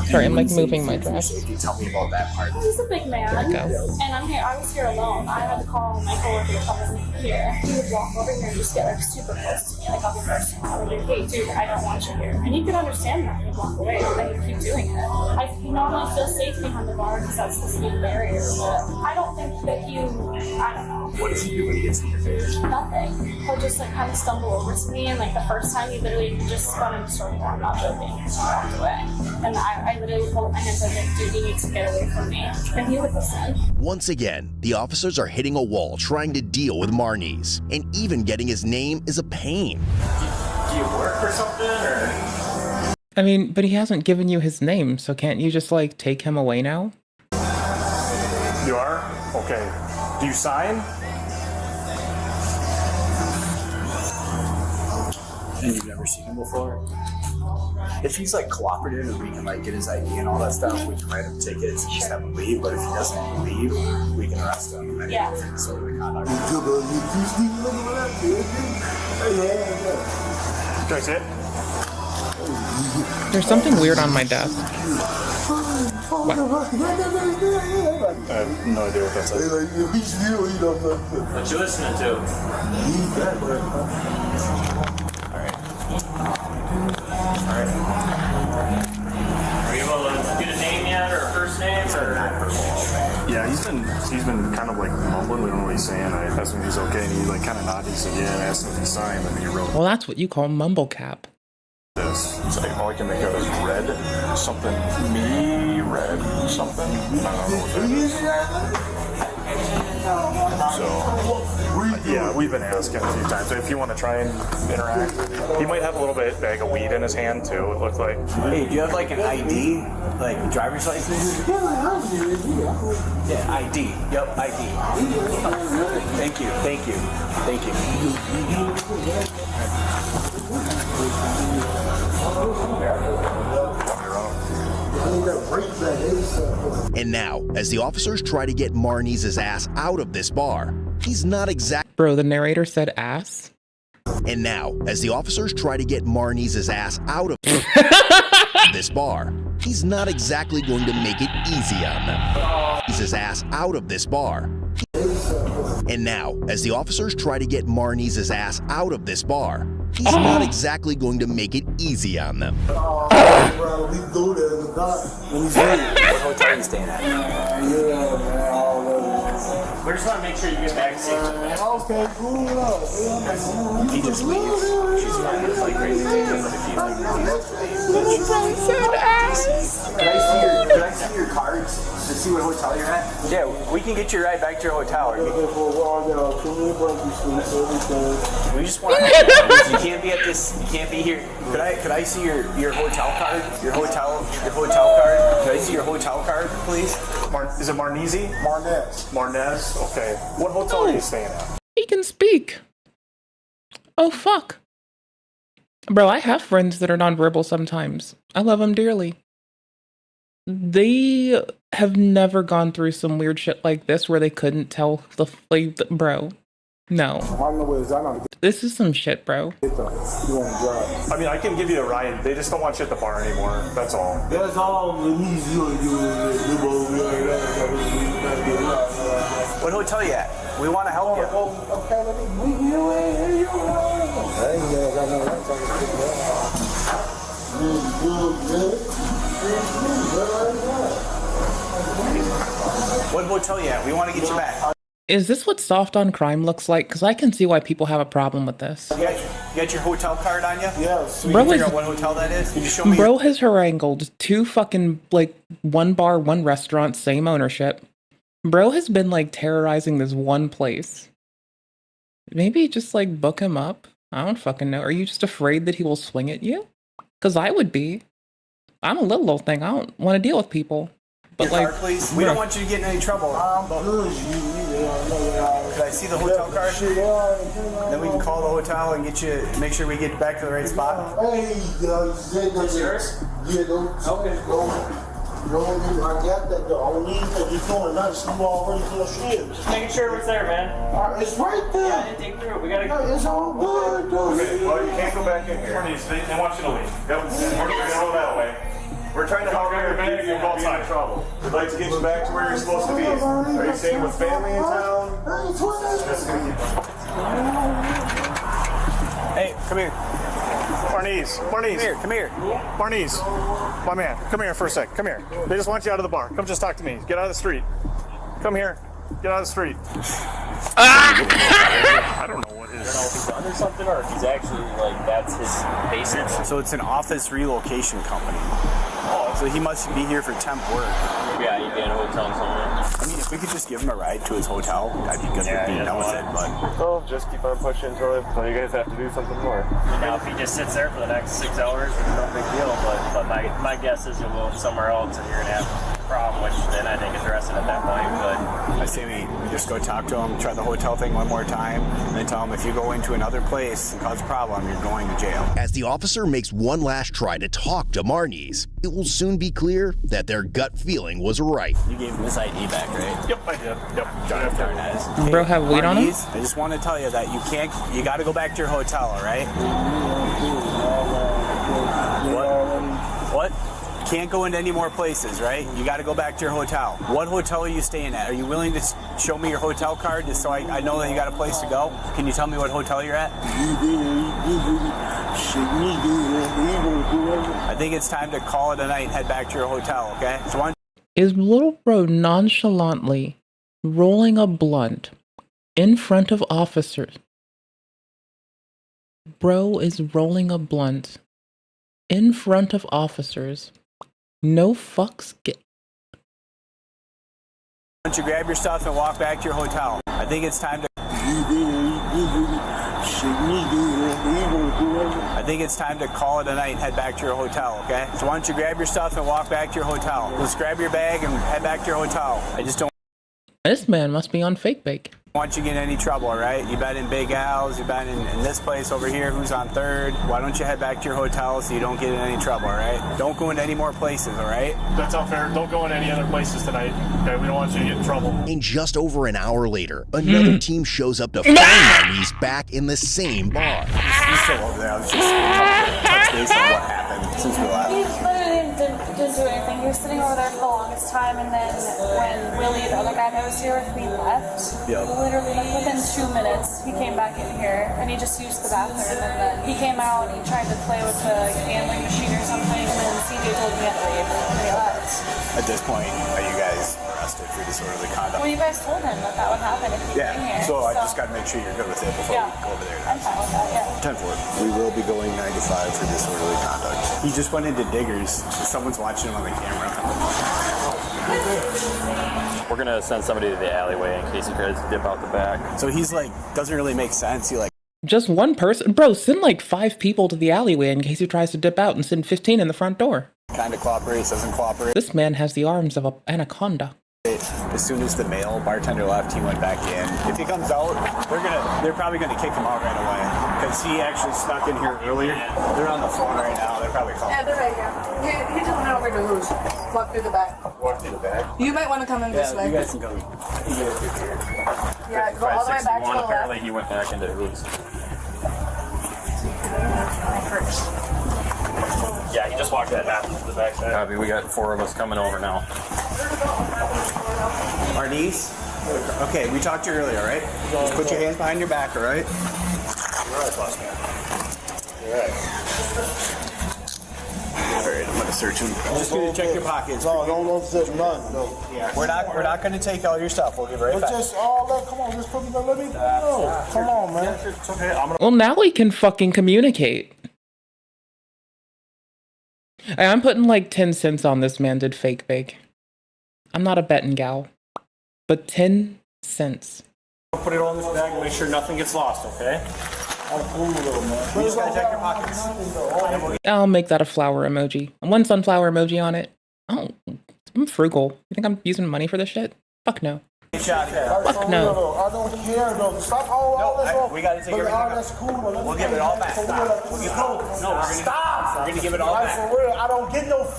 Sorry, I'm like moving my dress. Tell me about that part. He's a big man, There we go. and I'm here. I was here alone. I had to call my coworker to come in here. He would walk over here and just get like super close to me, like I'll be first. I would be like, hey, dude, I don't want you here. And you could understand that. He'd walk away, but he'd keep doing it. He normally feels safe behind the bar because that's the speed barrier, but I don't think that I don't know. What does he do when he gets in your face? Nothing. He'll just like kind of stumble over to me, and like the first time he literally just spun in a circle. I'm not joking. And walked away. And I literally pulled my hands like, dude, you need to get away from me. And he would listen. Once again, the officers are hitting a wall trying to deal with Marnies, and even getting his name is a pain. Do you work for something, or? I mean, but he hasn't given you his name, so can't you just like take him away now? You are? Okay. Do you sign? And you've never seen him before? If he's like cooperative and we can like get his ID and all that stuff, we can write him tickets and just have him leave. But if he doesn't leave, we can arrest him. And Yeah. So we conduct. Can I see it? There's something weird on my desk. What? I have no idea what that says. What you listening to? Alright. Are you able to get a name yet, or a first name, or? Yeah, he's been kind of like mumbling. We don't know what he's saying. I asked him if he's okay, and he like kind of nodded. He said, "Yeah." I asked him if he signed, and then he wrote Well, that's what you call mumble cap. this. It's like all I can make out is red, something red, something. I don't know what that is. So, yeah, we've been asking a few times. If you want to try and interact, he might have a little bag of weed in his hand too. It looked like. Hey, do you have like an ID, like driver's license? Yeah, ID. Yep, ID. Thank you. Thank you. Thank you. And now, as the officers try to get Marnies' ass out of this bar, he's not exact. Bro, the narrator said ass. And now, as the officers try to get Marnies' ass out of this bar, he's not exactly going to make it easy on them. His ass out of this bar. And now, as the officers try to get Marnies' ass out of this bar, he's not exactly going to make it easy on them. What hotel are you staying at? We just want to make sure you get back safe. He just leaves. She's fine with like crazy things. If he like Could I see your cards to see what hotel you're at? Yeah, we can get you right back to your hotel. We just want to. You can't be at this. You can't be here. Could I see your hotel card? Your hotel card? Could I see your hotel card, please? Is it Marnese? Marnez. Okay. What hotel are you staying at? He can speak. Oh, fuck. Bro, I have friends that are nonverbal sometimes. I love them dearly. They have never gone through some weird shit like this where they couldn't tell the flavor. Bro, no. This is some shit, bro. I mean, I can give you a ride. They just don't want you at the bar anymore. That's all. That's all. What hotel you at? We want to help you. What hotel you at? We want to get you back. Is this what soft on crime looks like? Because I can see why people have a problem with this. You got your hotel card on you? Yeah. So Bro, figure out what hotel that is? Can you show me? Bro has harangled 2 fucking, like, 1 bar, 1 restaurant, same ownership. Bro has been, like, terrorizing this one place. Maybe just, like, book him up? I don't fucking know. Are you just afraid that he will swing at you? Because I would be. I'm a little old thing. I don't want to deal with people. But your like, card, please. We don't want you to get in any trouble. Could I see the hotel card? Then we can call the hotel and get you. Make sure we get back to the right spot. It's yours? Okay. I got that though. I don't need that. You're doing nice. You already feel shit. Just making sure it's there, man. It's right there. Yeah, I didn't think through it. We gotta. It's all good, though. Okay, well, you can't go back in here. They want you to leave. Yep. We're going to go that way. We're trying to help your bag and go outside. Trouble. We'd like to get you back to where you're supposed to be. Are you staying with family in town? Hey, come here. Marnese. Come here. Marnese. My man, come here for a sec. Come here. They just want you out of the bar. Come just talk to me. Get out of the street. Come here. Get out of the street. I don't know what his... I don't know if he's under something or if he's actually, like, that's his basis. So it's an office relocation company. So he must be here for temp work. Yeah, he'd be in a hotel somewhere. I mean, if we could just give him a ride to his hotel, I'd be good with being done with it, but... Well, just keep on pushing until you guys have to do something more. Now, if he just sits there for the next 6 hours, it's no big deal, but my guess is you'll go somewhere else and you're going to have a problem, which then I think is arrested at that point, but... I say we just go talk to him, try the hotel thing one more time, and then tell him if you go into another place and cause a problem, you're going to jail. As the officer makes one last try to talk to Marnies, it will soon be clear that their gut feeling was right. You gave him his ID back, right? Yep, I did. Yep. Very nice. Bro have weed on him? I just want to tell you that you got to go back to your hotel, all right? What? can't go into any more places, right? You got to go back to your hotel. What hotel are you staying at? Are you willing to show me your hotel card just so I know that you got a place to go? Can you tell me what hotel you're at? I think it's time to call it a night and head back to your hotel, okay? So is little bro nonchalantly rolling a blunt in front of officers? Bro is rolling a blunt in front of officers. No fucks get. Why don't you grab your stuff and walk back to your hotel? I think it's time to. I think it's time to call it a night and head back to your hotel, okay? So why don't you grab your stuff and walk back to your hotel? Let's grab your bag and head back to your hotel. I just don't. This man must be on fake bake. Want you to get in any trouble, all right? You've been in Big Al's, you've been in this place over here, who's on 3rd. Why don't you head back to your hotel so you don't get in any trouble, all right? Don't go into any more places, all right? That's unfair. Don't go in any other places tonight. Okay, we don't want you to get in trouble. And just over an hour later, another team shows up to find Marnie's back in the same bar. He's still over there. I was just touch base on what happened since we left. He literally didn't do anything. He was sitting over there for the longest time, and then when Willie, the other guy that was here with me, left, literally like within 2 minutes, he came back in here and he just used the bathroom, and then he came out and he tried to play with the gambling machine or something, and then CJ told me to leave, and he left. At this point, are you guys arrested for disorderly conduct? Well, you guys told him that that would happen if he came here. So I just got to make sure you're good with it before we go over there. I'm fine with that, yeah. 10-4. We will be going 95 for disorderly conduct. He just went into Diggers. Someone's watching him on the camera. We're gonna send somebody to the alleyway in case he tries to dip out the back. So he's like, doesn't really make sense. He like. Just one person? Bro, send like 5 people to the alleyway in case he tries to dip out, and send 15 in the front door. Kind of cooperates, doesn't cooperate. This man has the arms of an anaconda. As soon as the male bartender left, he went back in. If he comes out, they're probably gonna kick him out right away because he actually snuck in here earlier. They're on the phone right now. They're probably calling. Yeah, they're right here. He just went over to who's? Walk through the back. Walk through the back. You might want to come in this way. You guys can go. You guys through here. Yeah, go all the way back to the left. Apparently he went back into Hoots. Yeah, he just walked that path to the back side. Copy, we got 4 of us coming over now. Marnice? Okay, we talked to you earlier, all right? Just put your hands behind your back, all right? You're right, boss man. You're right. All right, I'm gonna search him. I'm just gonna check your pockets. No, don't search none. No. Yeah, we're not gonna take all your stuff. We'll give it right back. Just all that. Come on, just put me. Let me go. Come on, man. It's okay. Well, now we can fucking communicate. Hey, I'm putting like 10 cents on this man did fake bake. I'm not a betting gal, but 10 cents. I'll put it all in this bag and make sure nothing gets lost, okay? I'm cool with it, man. You just gotta check your pockets. I'll make that a flower emoji. One sunflower emoji on it. Oh, I'm frugal. You think I'm using money for this shit? Fuck no. Shot there. Fuck no. I don't care, though. Stop all this off. We gotta take everything. That's cool. We'll give it all back. Stop. We're gonna give it all back. For real, I don't get no.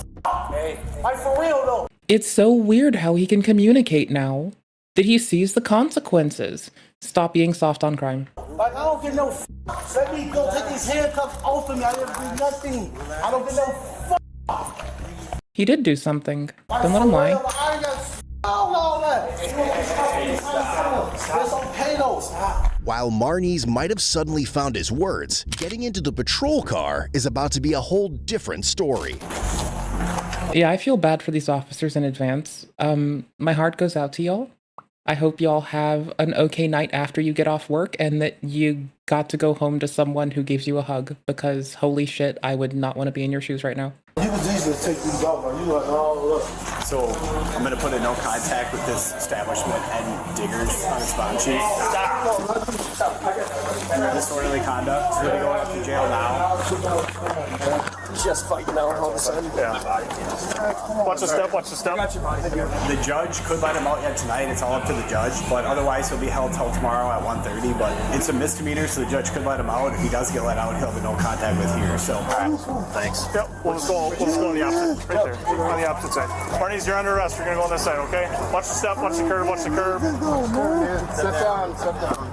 Hey. Like for real though. It's so weird how he can communicate now that he sees the consequences. Stop being soft on crime. Like I don't get no. Let me go take these handcuffs off of me. I didn't do nothing. I don't get no. He did do something. Don't let him lie. I ain't got all that. While Marnies might have suddenly found his words, getting into the patrol car is about to be a whole different story. Yeah, I feel bad for these officers in advance. My heart goes out to y'all. I hope y'all have an okay night after you get off work and that you got to go home to someone who gives you a hug, because holy shit, I would not want to be in your shoes right now. You was easy to take these out, man. You like, oh, look. So I'm gonna put a no contact with this establishment and Diggers on his bond sheet. Disorderly conduct. We're gonna go up to jail now. Just fighting out all of a sudden. Yeah. Watch the step, watch the step. The judge could let him out yet tonight. It's all up to the judge, but otherwise he'll be held till tomorrow at 1:30. But it's a misdemeanor, so the judge could let him out. If he does get let out, he'll have a no contact with here. So, thanks. Yep, we'll just go on the opposite, right there, on the opposite side. Barney's, you're under arrest. You're gonna go on this side, okay? Watch the step, watch the curve, watch the curve. Sit down, sit down.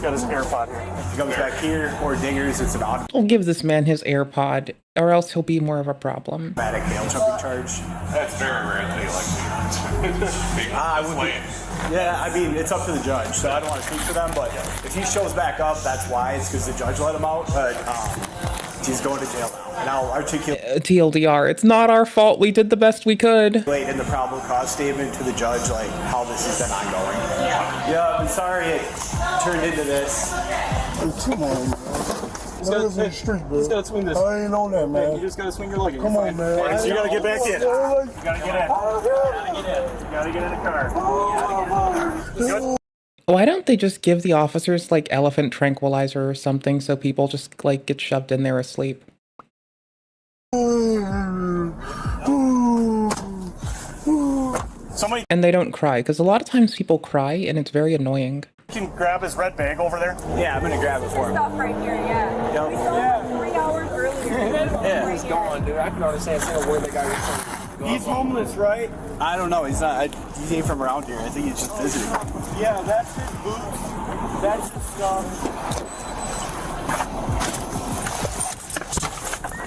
got his AirPod here. If he comes back here or diggers, it's an We'll give this man his AirPod, or else he'll be more of a problem. automatic bail jumping charge. That's very rare that he Yeah, I mean, it's up to the judge, so I don't want to speak for them, but if he shows back up, that's why. It's because the judge let him out, but he's going to jail now. And I'll articulate TLDR, it's not our fault. We did the best we could. in the probable cause statement to the judge, like, how this has been ongoing. Yeah, I'm sorry it turned into this. Come on, man. He's gotta swing this. I ain't on that, man. You just gotta swing your leg. Come on, man. So you gotta get back in. You gotta get in. You gotta get in the car. Good. Why don't they just give the officers like elephant tranquilizer or something so people just like get shoved in there asleep? Somebody And they don't cry, because a lot of times people cry and it's very annoying. can grab his red bag over there. Yeah, I'm gonna grab it for him. Stuff right here, yeah. Yep. We saw him 3 hours earlier. Yeah. He's gone, dude. I can understand a word that guy was He's homeless, right? I don't know. He's not. He ain't from around here. I think he's just visiting. Yeah, that's his boots. That's his stuff.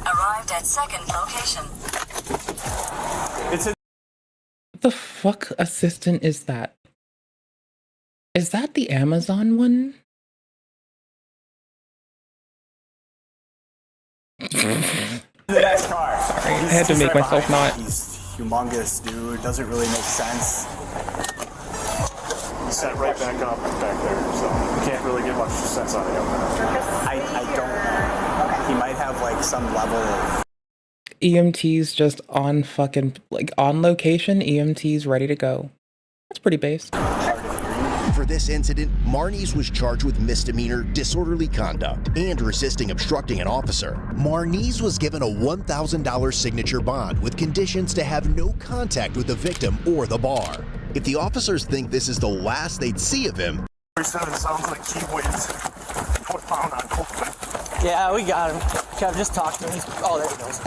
Arrived at second location. It's a The fuck assistant is that? Is that the Amazon one? the next car. Sorry, I had to make myself not. He's humongous, dude. Doesn't really make sense. He sat right back up back there, so you can't really get much sense out of him. I don't know. He might have like some level of EMTs just on fucking, like on location, EMTs ready to go. That's pretty base. For this incident, Marnies was charged with misdemeanor disorderly conduct and resisting obstructing an officer. Marnies was given a $1,000 signature bond with conditions to have no contact with the victim or the bar. If the officers think this is the last they'd see of him, Sounds like he wins. Put pound on Copeland. Yeah, we got him. Kev, just talk to him. Oh, there he goes.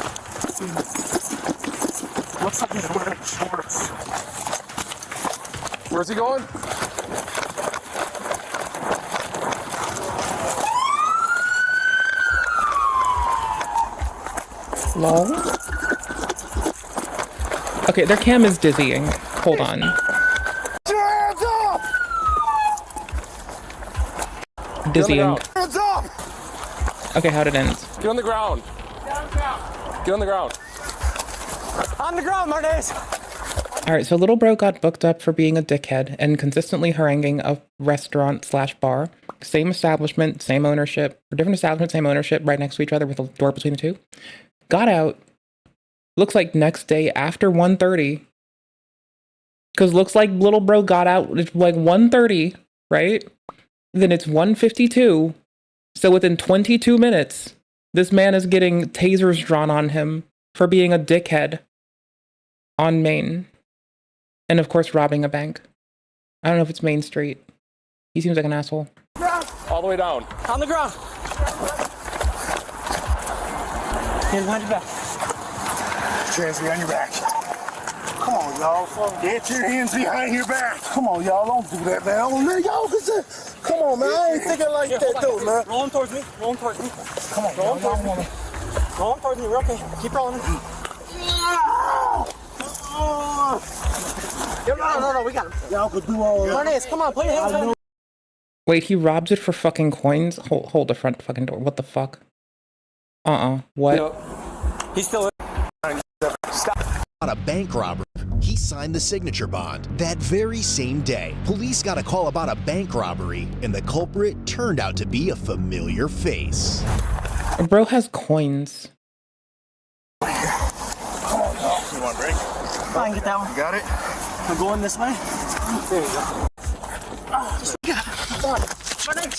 Looks like he's wearing shorts. Where's he going? Lol. Okay, their cam is dizzying. Hold on. Hands up! Dizzying. Hands up! Okay, how'd it end? Get on the ground. Get on the ground. On the ground, Marnez! Alright, so little bro got booked up for being a dickhead and consistently haranguing a restaurant/bar. Same establishment, same ownership, or different establishment, same ownership, right next to each other with a door between the two. Got out. Looks like next day after 1:30. Because looks like little bro got out at like 1:30, right? Then it's 1:52. So within 22 minutes, this man is getting tasers drawn on him for being a dickhead on Main. And of course, robbing a bank. I don't know if it's Main Street. He seems like an asshole. All the way down. On the ground. Hands behind your back. Hands behind your back. Come on, y'all. Get your hands behind your back. Come on, y'all. Don't do that, man. Oh, man, y'all, come on, man. I ain't thinking like that, though, man. Roll him towards me. Roll him towards me. Come on, roll him towards me. Roll him towards me. We're okay. Keep rolling. No, we got him. Y'all could do all that. Marnez, come on, put your hands on him. Wait, he robs it for fucking coins? Hold the front fucking door. What the fuck? What? Yep. He's still stop. On a bank robbery, he signed the signature bond. That very same day, police got a call about a bank robbery, and the culprit turned out to be a familiar face. Bro has coins. Come on, y'all. You want a break? Fine, get that one. You got it? We're going this way. There you go.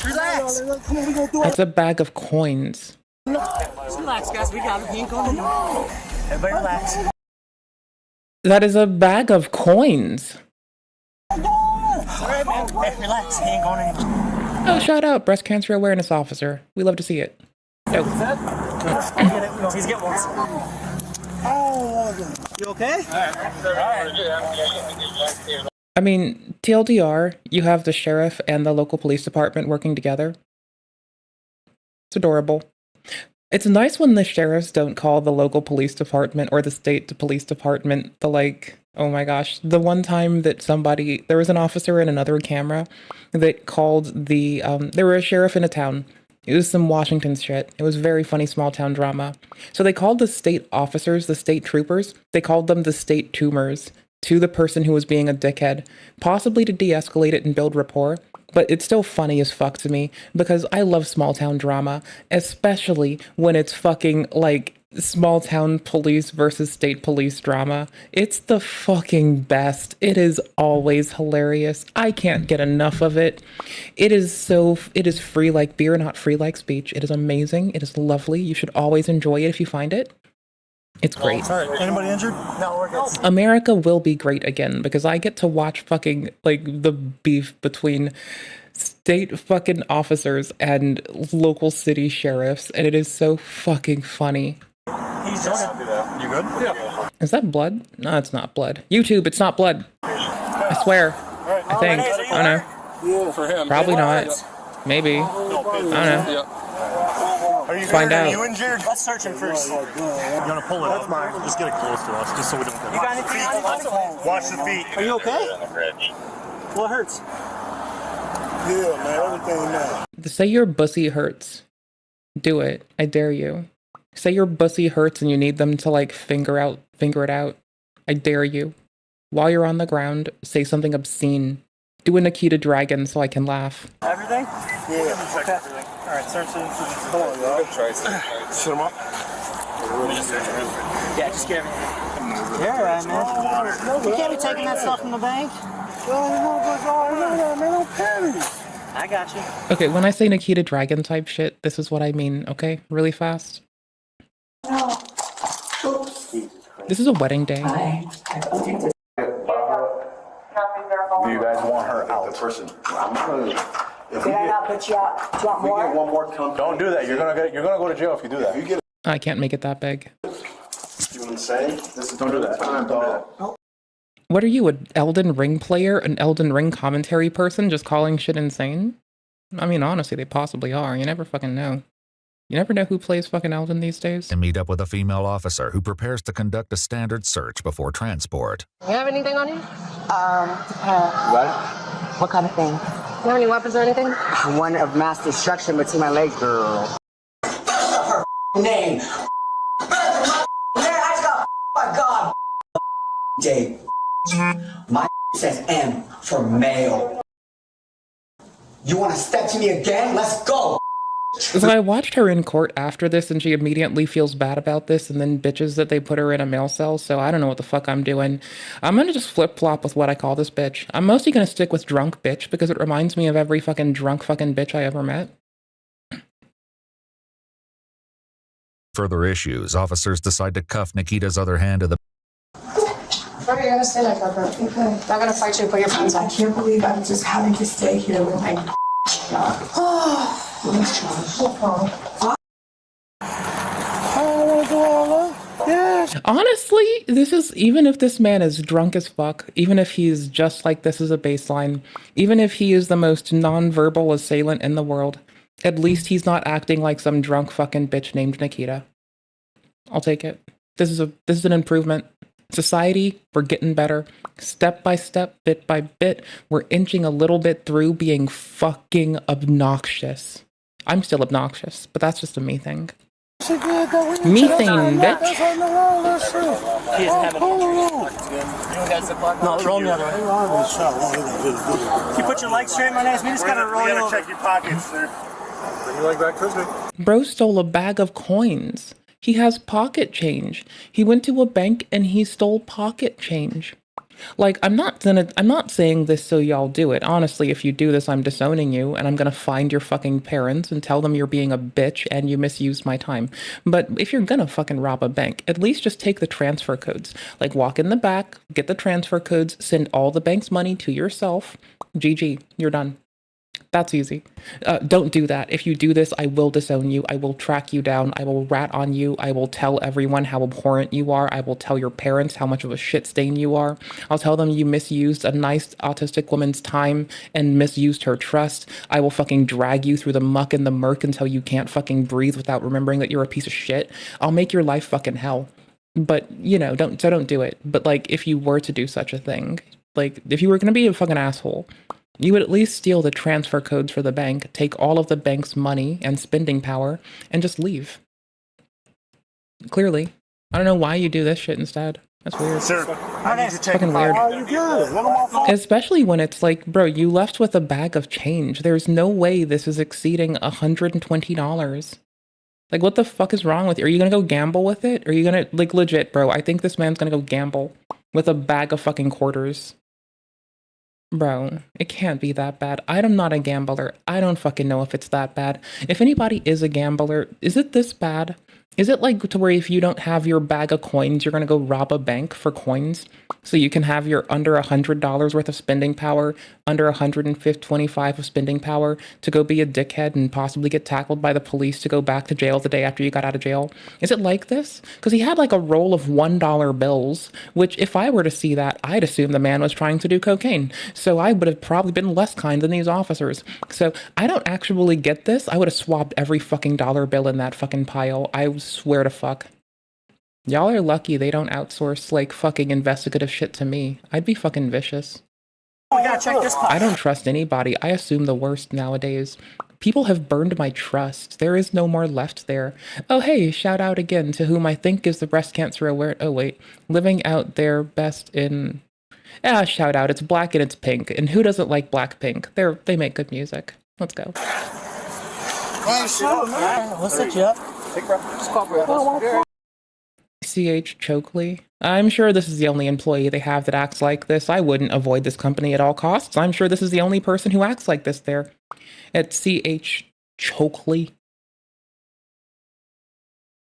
Relax. Come on, we gonna do it. That's a bag of coins. Just relax, guys. We got him. He ain't going anywhere. Everybody relax. That is a bag of coins. All right, man. Hey, relax. He ain't going anywhere. Oh, shout out, breast cancer awareness officer. We love to see it. No. No, he's getting one. Oh, You okay? I mean, TLDR, you have the sheriff and the local police department working together. It's adorable. It's nice when the sheriffs don't call the local police department or the state police department the, like, oh my gosh, the one time that there was an officer in another camera that called there were a sheriff in a town. It was some Washington shit. It was very funny small town drama. So they called the state officers, the state troopers, they called them the state tumors to the person who was being a dickhead, possibly to de-escalate it and build rapport. But it's still funny as fuck to me because I love small town drama, especially when it's fucking like small town police versus state police drama. It's the fucking best. It is always hilarious. I can't get enough of it. It is free like beer, not free like speech. It is amazing. It is lovely. You should always enjoy it if you find it. It's great. Sorry, anybody injured? No, we're good. America will be great again because I get to watch fucking like the beef between state fucking officers and local city sheriffs, and it is so fucking funny. He's just... You good? Yeah. Is that blood? No, it's not blood. YouTube, it's not blood. I swear. I think. I don't know. Yeah, for him. Probably not. Maybe. I don't know. Are you Find out. Are you injured? Let's search him first. You want to pull it? That's mine. Just get it close to us, just so we don't get it. You got anything on? Watch the feet. Are you okay? What hurts? Yeah, man. Everything now. Say your bussy hurts. Do it. I dare you. Say your bussy hurts and you need them to like finger it out. I dare you. While you're on the ground, say something obscene. Do a Nikita Dragon so I can laugh. Everything? Yeah. Okay. All right, search it. Come on, y'all. Sit him up. Yeah, just give everything. You're all right, man. You can't be taking that stuff from the bank. I got you. Okay, when I say Nikita Dragon type shit, this is what I mean, okay? Really fast. This is a wedding day. Do you guys want her out? The person. I'm telling you. Did I not put you out? Do you want more? One more come. Don't do that. You're gonna go to jail if you do that. If you get I can't make it that big. you insane. Don't do that. Don't do that. What are you, an Elden Ring player? An Elden Ring commentary person just calling shit insane? I mean, honestly, they possibly are. You never fucking know. You never know who plays fucking Elden these days. And meet up with a female officer who prepares to conduct a standard search before transport. You have anything on you? What kind of thing? You have any weapons or anything? One of mass destruction between my legs, girl. Her name. My God. J. My says M for male. You want to step to me again? Let's go. So I watched her in court after this and she immediately feels bad about this and then bitches that they put her in a mail cell, so I don't know what the fuck I'm doing. I'm gonna just flip-flop with what I call this bitch. I'm mostly gonna stick with drunk bitch because it reminds me of every fucking drunk fucking bitch I ever met. Further issues, officers decide to cuff Nikita's other hand to the... Why are you gonna stay like that, bro? Okay. I'm not gonna fight you, put your pants on. I can't believe I'm just having to stay here with my Honestly, this is, even if this man is drunk as fuck, even if he's just like this as a baseline, even if he is the most non-verbal assailant in the world, at least he's not acting like some drunk fucking bitch named Nikita. I'll take it. This is an improvement. Society, we're getting better. Step by step, bit by bit, we're inching a little bit through being fucking obnoxious. I'm still obnoxious, but that's just a me thing. Methane, bitch. He doesn't have any. No, roll the other way. You put your legs straight, my ass. We just gotta roll you over. Check your pockets, sir. You like back Tuesday? Bro stole a bag of coins. He has pocket change. He went to a bank and he stole pocket change. Like, I'm not saying this so y'all do it. Honestly, if you do this, I'm disowning you and I'm gonna find your fucking parents and tell them you're being a bitch and you misused my time. But if you're gonna fucking rob a bank, at least just take the transfer codes. Like, walk in the back, get the transfer codes, send all the bank's money to yourself. GG, you're done. That's easy. Don't do that. If you do this, I will disown you. I will track you down. I will rat on you. I will tell everyone how abhorrent you are. I will tell your parents how much of a shit stain you are. I'll tell them you misused a nice autistic woman's time and misused her trust. I will fucking drag you through the muck and the murk until you can't fucking breathe without remembering that you're a piece of shit. I'll make your life fucking hell. But, you know, don't do it. But, like, if you were to do such a thing, like, if you were gonna be a fucking asshole, you would at least steal the transfer codes for the bank, take all of the bank's money and spending power, and just leave. Clearly. I don't know why you do this shit instead. That's weird. Sir, I need to take fucking weird. Oh, Especially when it's like, bro, you left with a bag of change. There's no way this is exceeding $120. Like, what the fuck is wrong with you? Are you gonna go gamble with it? Are you gonna, like, legit, bro, I think this man's gonna go gamble with a bag of fucking quarters. Bro, it can't be that bad. I'm not a gambler. I don't fucking know if it's that bad. If anybody is a gambler, is it this bad? Is it like to where if you don't have your bag of coins, you're gonna go rob a bank for coins so you can have your under $100 worth of spending power, under $125 of spending power to go be a dickhead and possibly get tackled by the police to go back to jail the day after you got out of jail? Is it like this? Because he had like a roll of $1 bills, which if I were to see that, I'd assume the man was trying to do cocaine. So I would have probably been less kind than these officers. So I don't actually get this. I would have swapped every fucking dollar bill in that fucking pile. I swear to fuck. Y'all are lucky they don't outsource, like, fucking investigative shit to me. I'd be fucking vicious. We gotta check this I don't trust anybody. I assume the worst nowadays. People have burned my trust. There is no more left there. Oh, hey, shout out again to whom I think is the breast cancer aware. Oh, wait. Living out their best in... Ah, shout out. It's black and it's pink. And who doesn't like Blackpink? They make good music. Let's go. What's that, Jeff? Take breath. Just call breath. CH Chokley. I'm sure this is the only employee they have that acts like this. I wouldn't avoid this company at all costs. I'm sure this is the only person who acts like this there. At CH Chokley.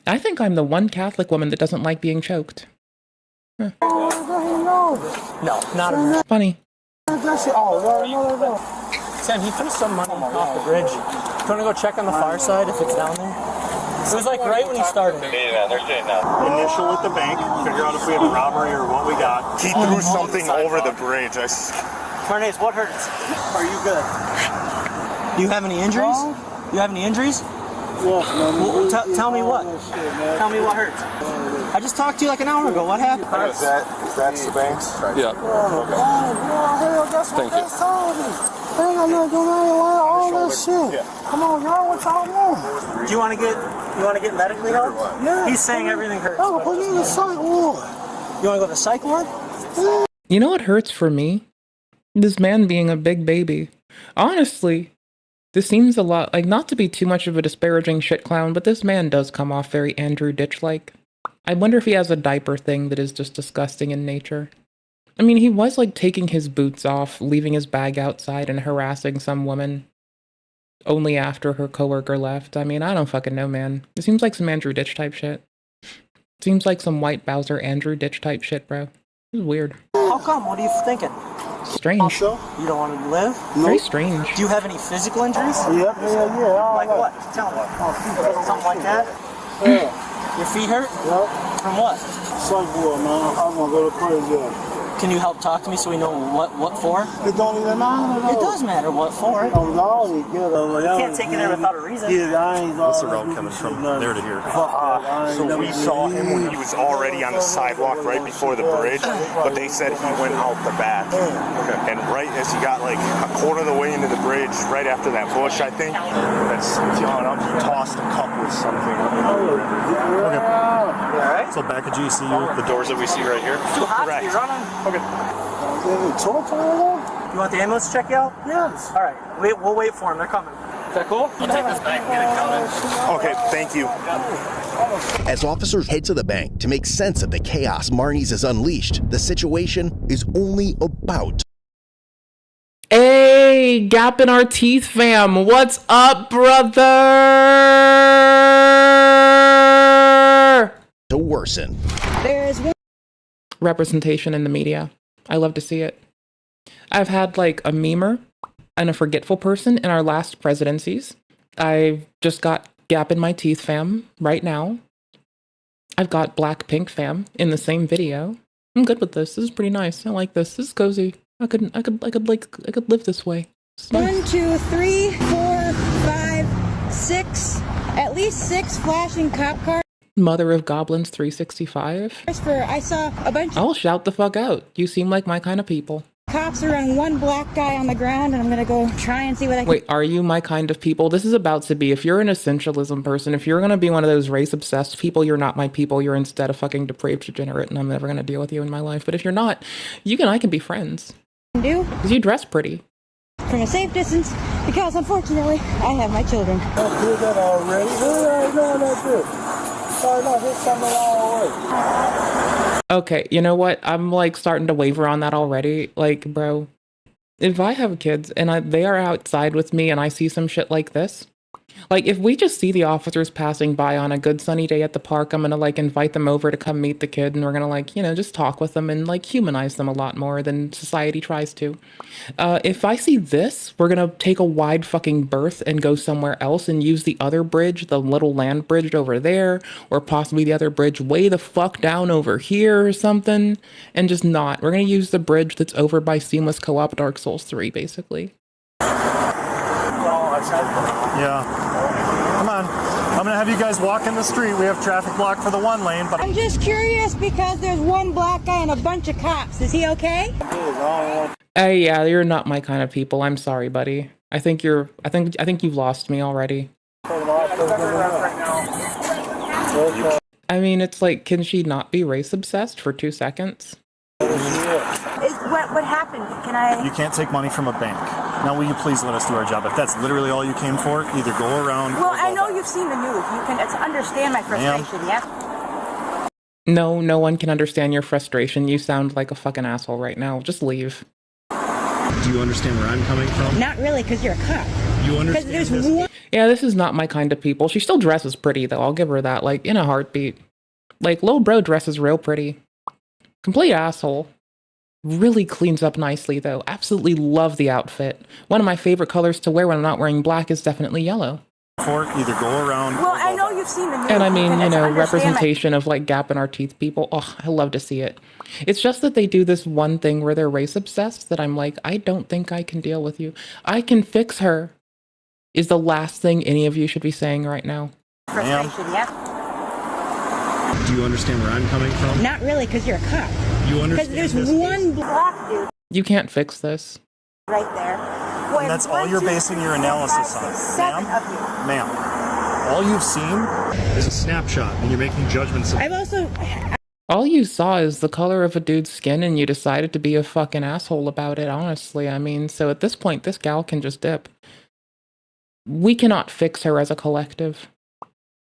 I think I'm the one Catholic woman that doesn't like being choked. Huh. No, not a funny. Sam, he threw some money off the bridge. You want to go check on the far side if it's down there? It was like right when he started. Initial with the bank, figure out if we have a robbery or what we got. He threw something over the bridge. Marnez, what hurts? Are you good? Do you have any injuries? You have any injuries? Well, tell me what. Tell me what hurts. I just talked to you like an hour ago. What happened? That's the bank's? Yeah. Thank you. I'm not doing all that shit. Come on, y'all, what y'all want? Do you want to get medically help? Yeah. He's saying everything hurts. Oh, put me in the psych ward. You want to go to the psych ward? You know what hurts for me? This man being a big baby. Honestly, this seems a lot like, not to be too much of a disparaging shit clown, but this man does come off very Andrew Ditch-like. I wonder if he has a diaper thing that is just disgusting in nature. I mean, he was like taking his boots off, leaving his bag outside and harassing some woman only after her coworker left. I mean, I don't fucking know, man. It seems like some Andrew Ditch type shit. Seems like some White Bowser Andrew Ditch type shit, bro. This is weird. How come? What are you thinking? Strange. Also, you don't want to live? Very strange. Do you have any physical injuries? Yeah. Like what? Tell me. Something like that? Yeah. Your feet hurt? Yep. From what? Psych ward, man. I'm gonna go to prison. Can you help talk to me so we know what for? It don't even matter. It does matter what for. You can't take it there without a reason. What's the route coming from there to here? So we saw him when he was already on the sidewalk right before the bridge, but they said he went out the back. Okay. And right as he got like a quarter of the way into the bridge, right after that bush, I think, that's John up, he tossed a cup with something. Okay. Alright. So back at GCU, the doors that we see right here? Too hot to be running. Okay. You want the ambulance to check you out? Yes. Alright, we'll wait for them. They're coming. Is that cool? I'll take this back and get it coming. Okay, thank you. As officers head to the bank to make sense of the chaos Marnies has unleashed, the situation is only about Hey, gap in our teeth fam. What's up, brother? to worsen. There's representation in the media. I love to see it. I've had like a memer and a forgetful person in our last presidencies. I've just got gap in my teeth fam right now. I've got Blackpink fam in the same video. I'm good with this. This is pretty nice. I like this. This is cozy. I could live this way. It's nice. 1, 2, 3, 4, 5, 6. At least 6 flashing cop cars. Mother of Goblins 365. I saw a bunch of I'll shout the fuck out. You seem like my kind of people. cops around one black guy on the ground, and I'm gonna go try and see what I can. Wait, are you my kind of people? This is about to be, if you're an essentialism person, if you're gonna be one of those race-obsessed people, you're not my people. You're instead a fucking depraved degenerate, and I'm never gonna deal with you in my life. But if you're not, I can be friends. Do? Because you dress pretty. From a safe distance, because unfortunately, I have my children. I did that already. Where are you going at this? Sorry, no, hit something all way. Okay, you know what? I'm like starting to waver on that already. Like, bro, if I have kids and they are outside with me and I see some shit like this, like if we just see the officers passing by on a good sunny day at the park, I'm gonna like invite them over to come meet the kid, and we're gonna like, just talk with them and like humanize them a lot more than society tries to. If I see this, we're gonna take a wide fucking berth and go somewhere else and use the other bridge, the little land bridge over there, or possibly the other bridge way the fuck down over here or something, and just not. We're gonna use the bridge that's over by Seamless Co-op Dark Souls 3, basically. Yeah. Come on. I'm going to have you guys walk in the street. We have traffic blocked for the one lane, but I'm just curious because there's one black guy and a bunch of cops. Is he okay? Hey, yeah, you're not my kind of people. I'm sorry, buddy. I think you've lost me already. I mean, it's like, can she not be race obsessed for 2 seconds? What happened? Can I? you can't take money from a bank. Now, will you please let us do our job? If that's literally all you came for, either go around. Well, I know you've seen the news. You can understand my frustration, yes? No, no one can understand your frustration. You sound like a fucking asshole right now. Just leave. Do you understand where I'm coming from? Not really, because you're a cop. You understand there's this? one. Yeah, this is not my kind of people. She still dresses pretty, though. I'll give her that. Like, in a heartbeat. Like, Lil Bro dresses real pretty. Complete asshole. Really cleans up nicely, though. Absolutely love the outfit. One of my favorite colors to wear when I'm not wearing black is definitely yellow. For either go around. Well, I know you've seen the news. And I mean, representation my... of like gap in our teeth people. Oh, I love to see it. It's just that they do this one thing where they're race obsessed that I'm like, I don't think I can deal with you. I can fix her is the last thing any of you should be saying right now. Frustration, yes? Do you understand where I'm coming from? Not really, because you're a cop. You understand because there's one black dude You can't fix this. right there. Well, And that's all you're basing your analysis on. Ma'am, all you've seen is a snapshot, and you're making judgments. I've also... All you saw is the color of a dude's skin and you decided to be a fucking asshole about it, honestly. I mean, so at this point, this gal can just dip. We cannot fix her as a collective.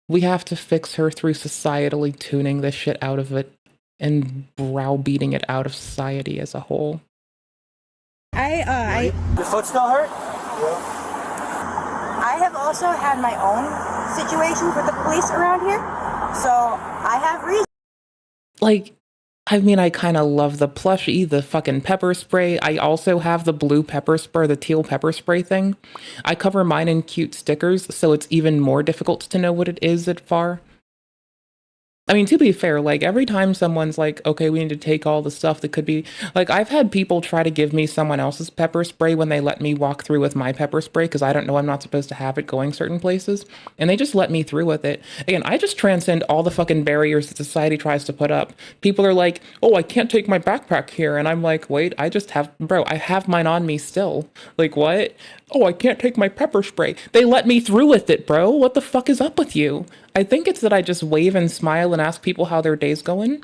We have to fix her through societally tuning this shit out of it and browbeating it out of society as a whole. Your foot still hurt? I have also had my own situations with the police around here, so I have reason. Like, I mean, I kind of love the plushie, the fucking pepper spray. I also have the blue pepper spray, the teal pepper spray thing. I cover mine in cute stickers, so it's even more difficult to know what it is at far. I mean, to be fair, like, every time someone's like, okay, we need to take all the stuff that could be... Like, I've had people try to give me someone else's pepper spray when they let me walk through with my pepper spray, because I don't know I'm not supposed to have it going certain places, and they just let me through with it. Again, I just transcend all the fucking barriers that society tries to put up. People are like, oh, I can't take my backpack here, and I'm like, wait, I just have... Bro, I have mine on me still. Like, what? Oh, I can't take my pepper spray. They let me through with it, bro. What the fuck is up with you? I think it's that I just wave and smile and ask people how their day's going.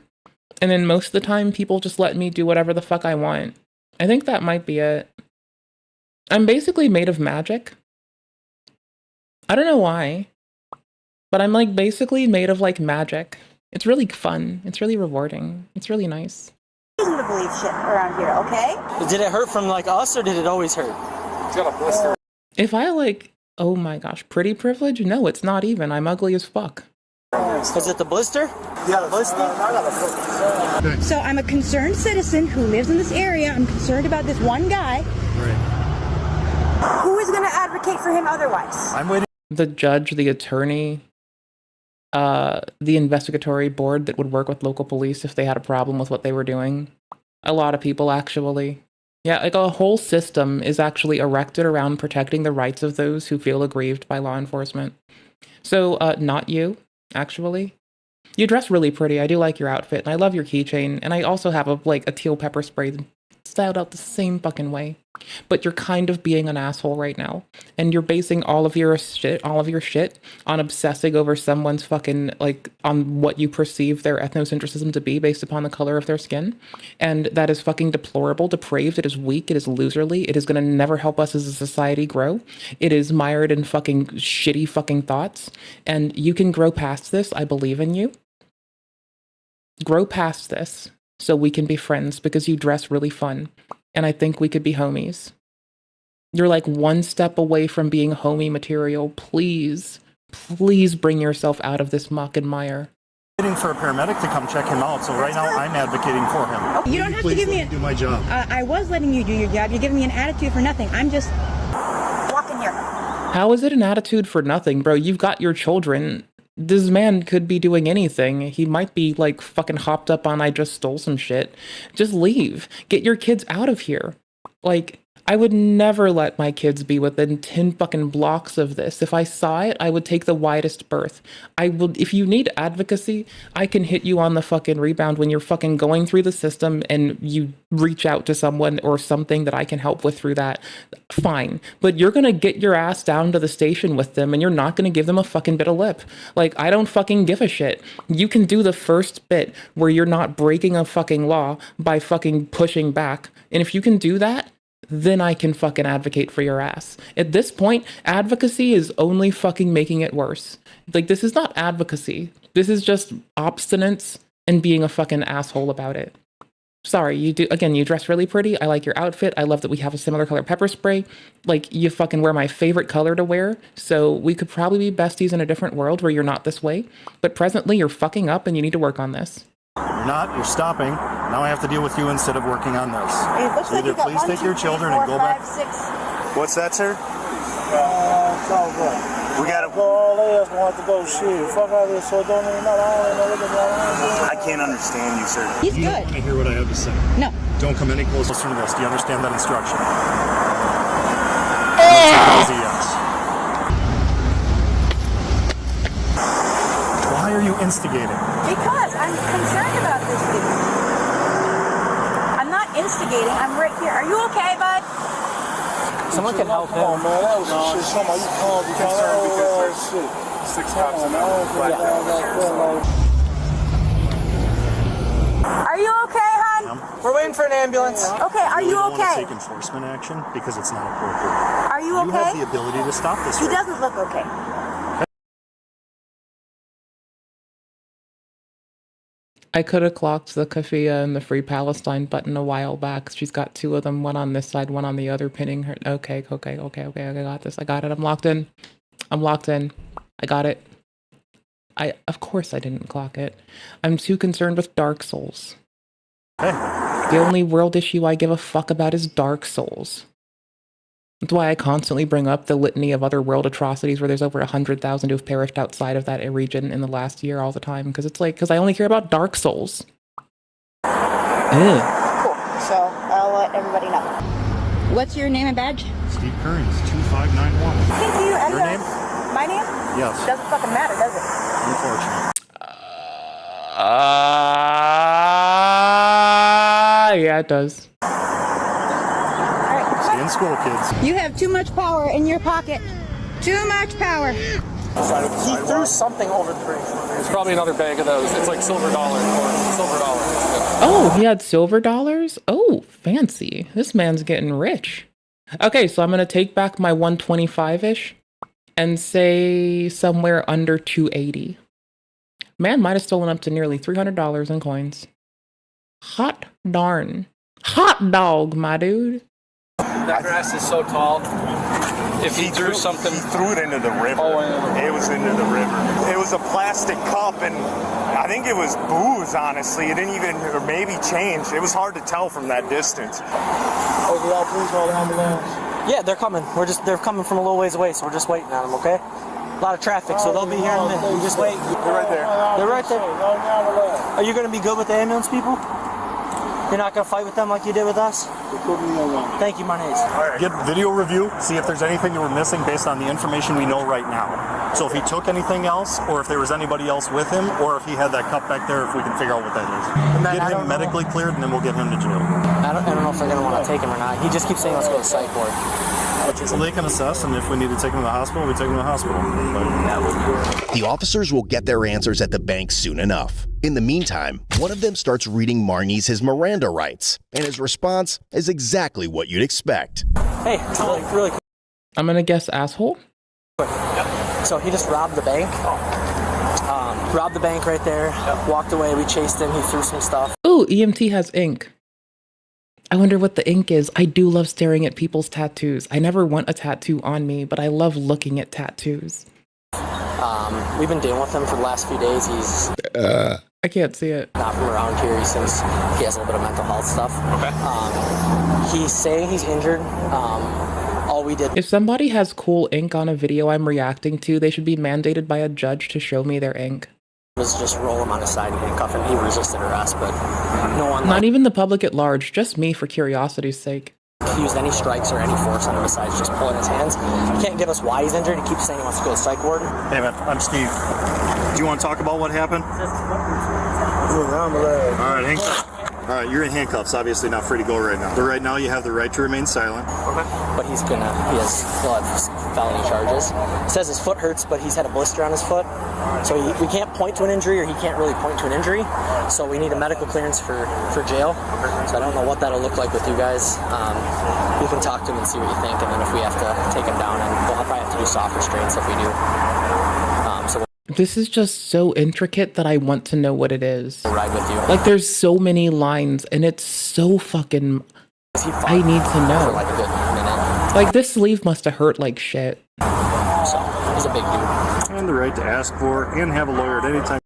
And then most of the time, people just let me do whatever the fuck I want. I think that might be it. I'm basically made of magic. I don't know why. But I'm like basically made of like magic. It's really fun. It's really rewarding. It's really nice. Reason to believe shit around here, okay? Did it hurt from like us or did it always hurt? It's got a blister. If I like... Oh my gosh, pretty privilege? No, it's not even. I'm ugly as fuck. Is it the blister? Yeah, the blister. So I'm a concerned citizen who lives in this area. I'm concerned about this one guy. Right. Who is going to advocate for him otherwise? I'm waiting. The judge, the attorney, the investigatory board that would work with local police if they had a problem with what they were doing. A lot of people, actually. Yeah, like a whole system is actually erected around protecting the rights of those who feel aggrieved by law enforcement. So, not you, actually. You dress really pretty. I do like your outfit, and I love your keychain, and I also have a teal pepper spray styled out the same fucking way. But you're kind of being an asshole right now, and you're basing all of your shit on obsessing over someone's fucking, on what you perceive their ethnocentrism to be based upon the color of their skin, and that is fucking deplorable, depraved, it is weak, it is loserly, it is gonna never help us as a society grow, it is mired in fucking shitty fucking thoughts, and you can grow past this. I believe in you. Grow past this so we can be friends, because you dress really fun. And I think we could be homies. You're like one step away from being homie material. Please, please bring yourself out of this muck and mire. Waiting for a paramedic to come check him out, so right now I'm advocating for him. You don't have to give me do my job. I was letting you do your job. You're giving me an attitude for nothing. I'm just walking here. How is it an attitude for nothing, bro? You've got your children. This man could be doing anything. He might be fucking hopped up on I just stole some shit. Just leave. Get your kids out of here. I would never let my kids be within 10 fucking blocks of this. If I saw it, I would take the widest berth. If you need advocacy, I can hit you on the fucking rebound when you're fucking going through the system and you reach out to someone or something that I can help with through that. Fine. But you're gonna get your ass down to the station with them and you're not gonna give them a fucking bit of lip. I don't fucking give a shit. You can do the first bit where you're not breaking a fucking law by fucking pushing back. And if you can do that, then I can fucking advocate for your ass. At this point, advocacy is only fucking making it worse. This is not advocacy. This is just obstinance and being a fucking asshole about it. Sorry, you dress really pretty. I like your outfit. I love that we have a similar color pepper spray. You fucking wear my favorite color to wear. So we could probably be besties in a different world where you're not this way. But presently, you're fucking up and you need to work on this. You're not, you're stopping. Now I have to deal with you instead of working on this. It looks like Either please take your children and go back. 6. What's that, sir? It's all good. We gotta go all ass want to go shit. Fuck out of this, so don't even know. I can't understand you, sir. He's you good. Want to hear what I have to say? No. Don't come any closer to this. Do you understand that instruction? Yes. Why are you instigating? Because I'm concerned about this dude. I'm not instigating. I'm right here. Are you okay, bud? Someone can help him. Come on, man. That was some shit. Somebody, you calm because shit. 6 cops in there. Are you okay, hon? We're waiting for an ambulance. Okay, are you don't want okay? to take enforcement action because it's not appropriate. Are you okay? You have the ability to stop this. He doesn't look okay. I could have clocked the Kafia and the Free Palestine button a while back. She's got 2 of them, one on this side, one on the other, pinning her. Okay, I got this. I got it. I'm locked in. I got it. Of course I didn't clock it. I'm too concerned with Dark Souls. Hey. The only world issue I give a fuck about is Dark Souls. That's why I constantly bring up the litany of other world atrocities where there's over 100,000 who have perished outside of that region in the last year all the time. Because I only care about Dark Souls. Cool. So I'll let everybody know. What's your name and badge? Steve Kearns, 2591. Thank you. And Your name? My name? Yes. Doesn't fucking matter, does it? Unfortunately. Yeah, it does. Stay in school, kids. You have too much power in your pocket. Too much power. He threw something over the bridge. It's probably another bag of those. It's like silver dollar. Oh, he had silver dollars? Oh, fancy. This man's getting rich. Okay, so I'm going to take back my 125-ish and say somewhere under 280. Man might have stolen up to nearly $300 in coins. Hot darn. Hot dog, my dude. That grass is so tall. If he threw something... He threw it into the river. It was into the river. It was a plastic cup, and I think it was booze, honestly. It didn't even, or maybe change. It was hard to tell from that distance. Oh, y'all please call the ambulance. Yeah, they're coming. They're coming from a little ways away, so we're just waiting on them, okay? A lot of traffic, so they'll be here in a minute. You just wait. They're right there. They're right there. Are you going to be good with the ambulance people? You're not going to fight with them like you did with us? Thank you, Marnez. Get video review, see if there's anything that we're missing based on the information we know right now. So if he took anything else, or if there was anybody else with him, or if he had that cup back there, if we can figure out what that is. Get him medically cleared, and then we'll get him to jail. I don't know if they're going to want to take him or not. He just keeps saying, let's go to the psych ward. So they can assess, and if we need to take him to the hospital, we take him to the hospital. The officers will get their answers at the bank soon enough. In the meantime, one of them starts reading Marnies his Miranda rights, and his response is exactly what you'd expect. Hey, really quick. I'm gonna guess asshole. So he just robbed the bank. Robbed the bank right there. Walked away. We chased him. He threw some stuff. Ooh, EMT has ink. I wonder what the ink is. I do love staring at people's tattoos. I never want a tattoo on me, but I love looking at tattoos. We've been dealing with him for the last few days. He's I can't see it. Not from around here. He says he has a little bit of mental health stuff. Okay. He's saying he's injured. All we did. If somebody has cool ink on a video I'm reacting to, they should be mandated by a judge to show me their ink. Was just roll him on his side and handcuff him. He resisted arrest, but no one. Not even the public at large, just me for curiosity's sake. He used any strikes or any force on him besides just pulling his hands. He can't give us why he's injured. He keeps saying he wants to go to the psych ward. Hey man, I'm Steve. Do you want to talk about what happened? Alright, hang tight. Alright, you're in handcuffs, obviously not free to go right now. But right now you have the right to remain silent. Okay. But he'll have felony charges. He says his foot hurts, but he's had a blister on his foot. So we can't point to an injury, or he can't really point to an injury. So we need a medical clearance for jail. So I don't know what that'll look like with you guys. You can talk to him and see what you think, and then if we have to take him down, and we'll probably have to do soft restraints if we do. This is just so intricate that I want to know what it is. We'll ride with you. Like, there's so many lines, and it's so fucking... I need to know. For like a good minute. Like, this sleeve must have hurt like shit. So, he's a big dude. And the right to ask for and have a lawyer at any time.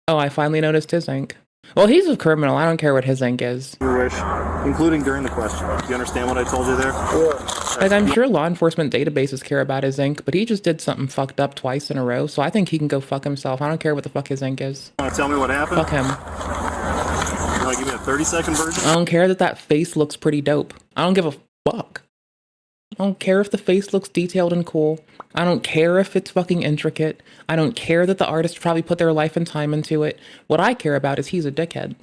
Oh, I finally noticed his ink. Well, he's a criminal. I don't care what his ink is. Your wish, including during the question. Do you understand what I told you there? Yeah. Like, I'm sure law enforcement databases care about his ink, but he just did something fucked up twice in a row, so I think he can go fuck himself. I don't care what the fuck his ink is. Want to tell me what happened? Fuck him. You want to give me a 30-second version? I don't care that face looks pretty dope. I don't give a fuck. I don't care if the face looks detailed and cool. I don't care if it's fucking intricate. I don't care that the artist probably put their life and time into it. What I care about is he's a dickhead.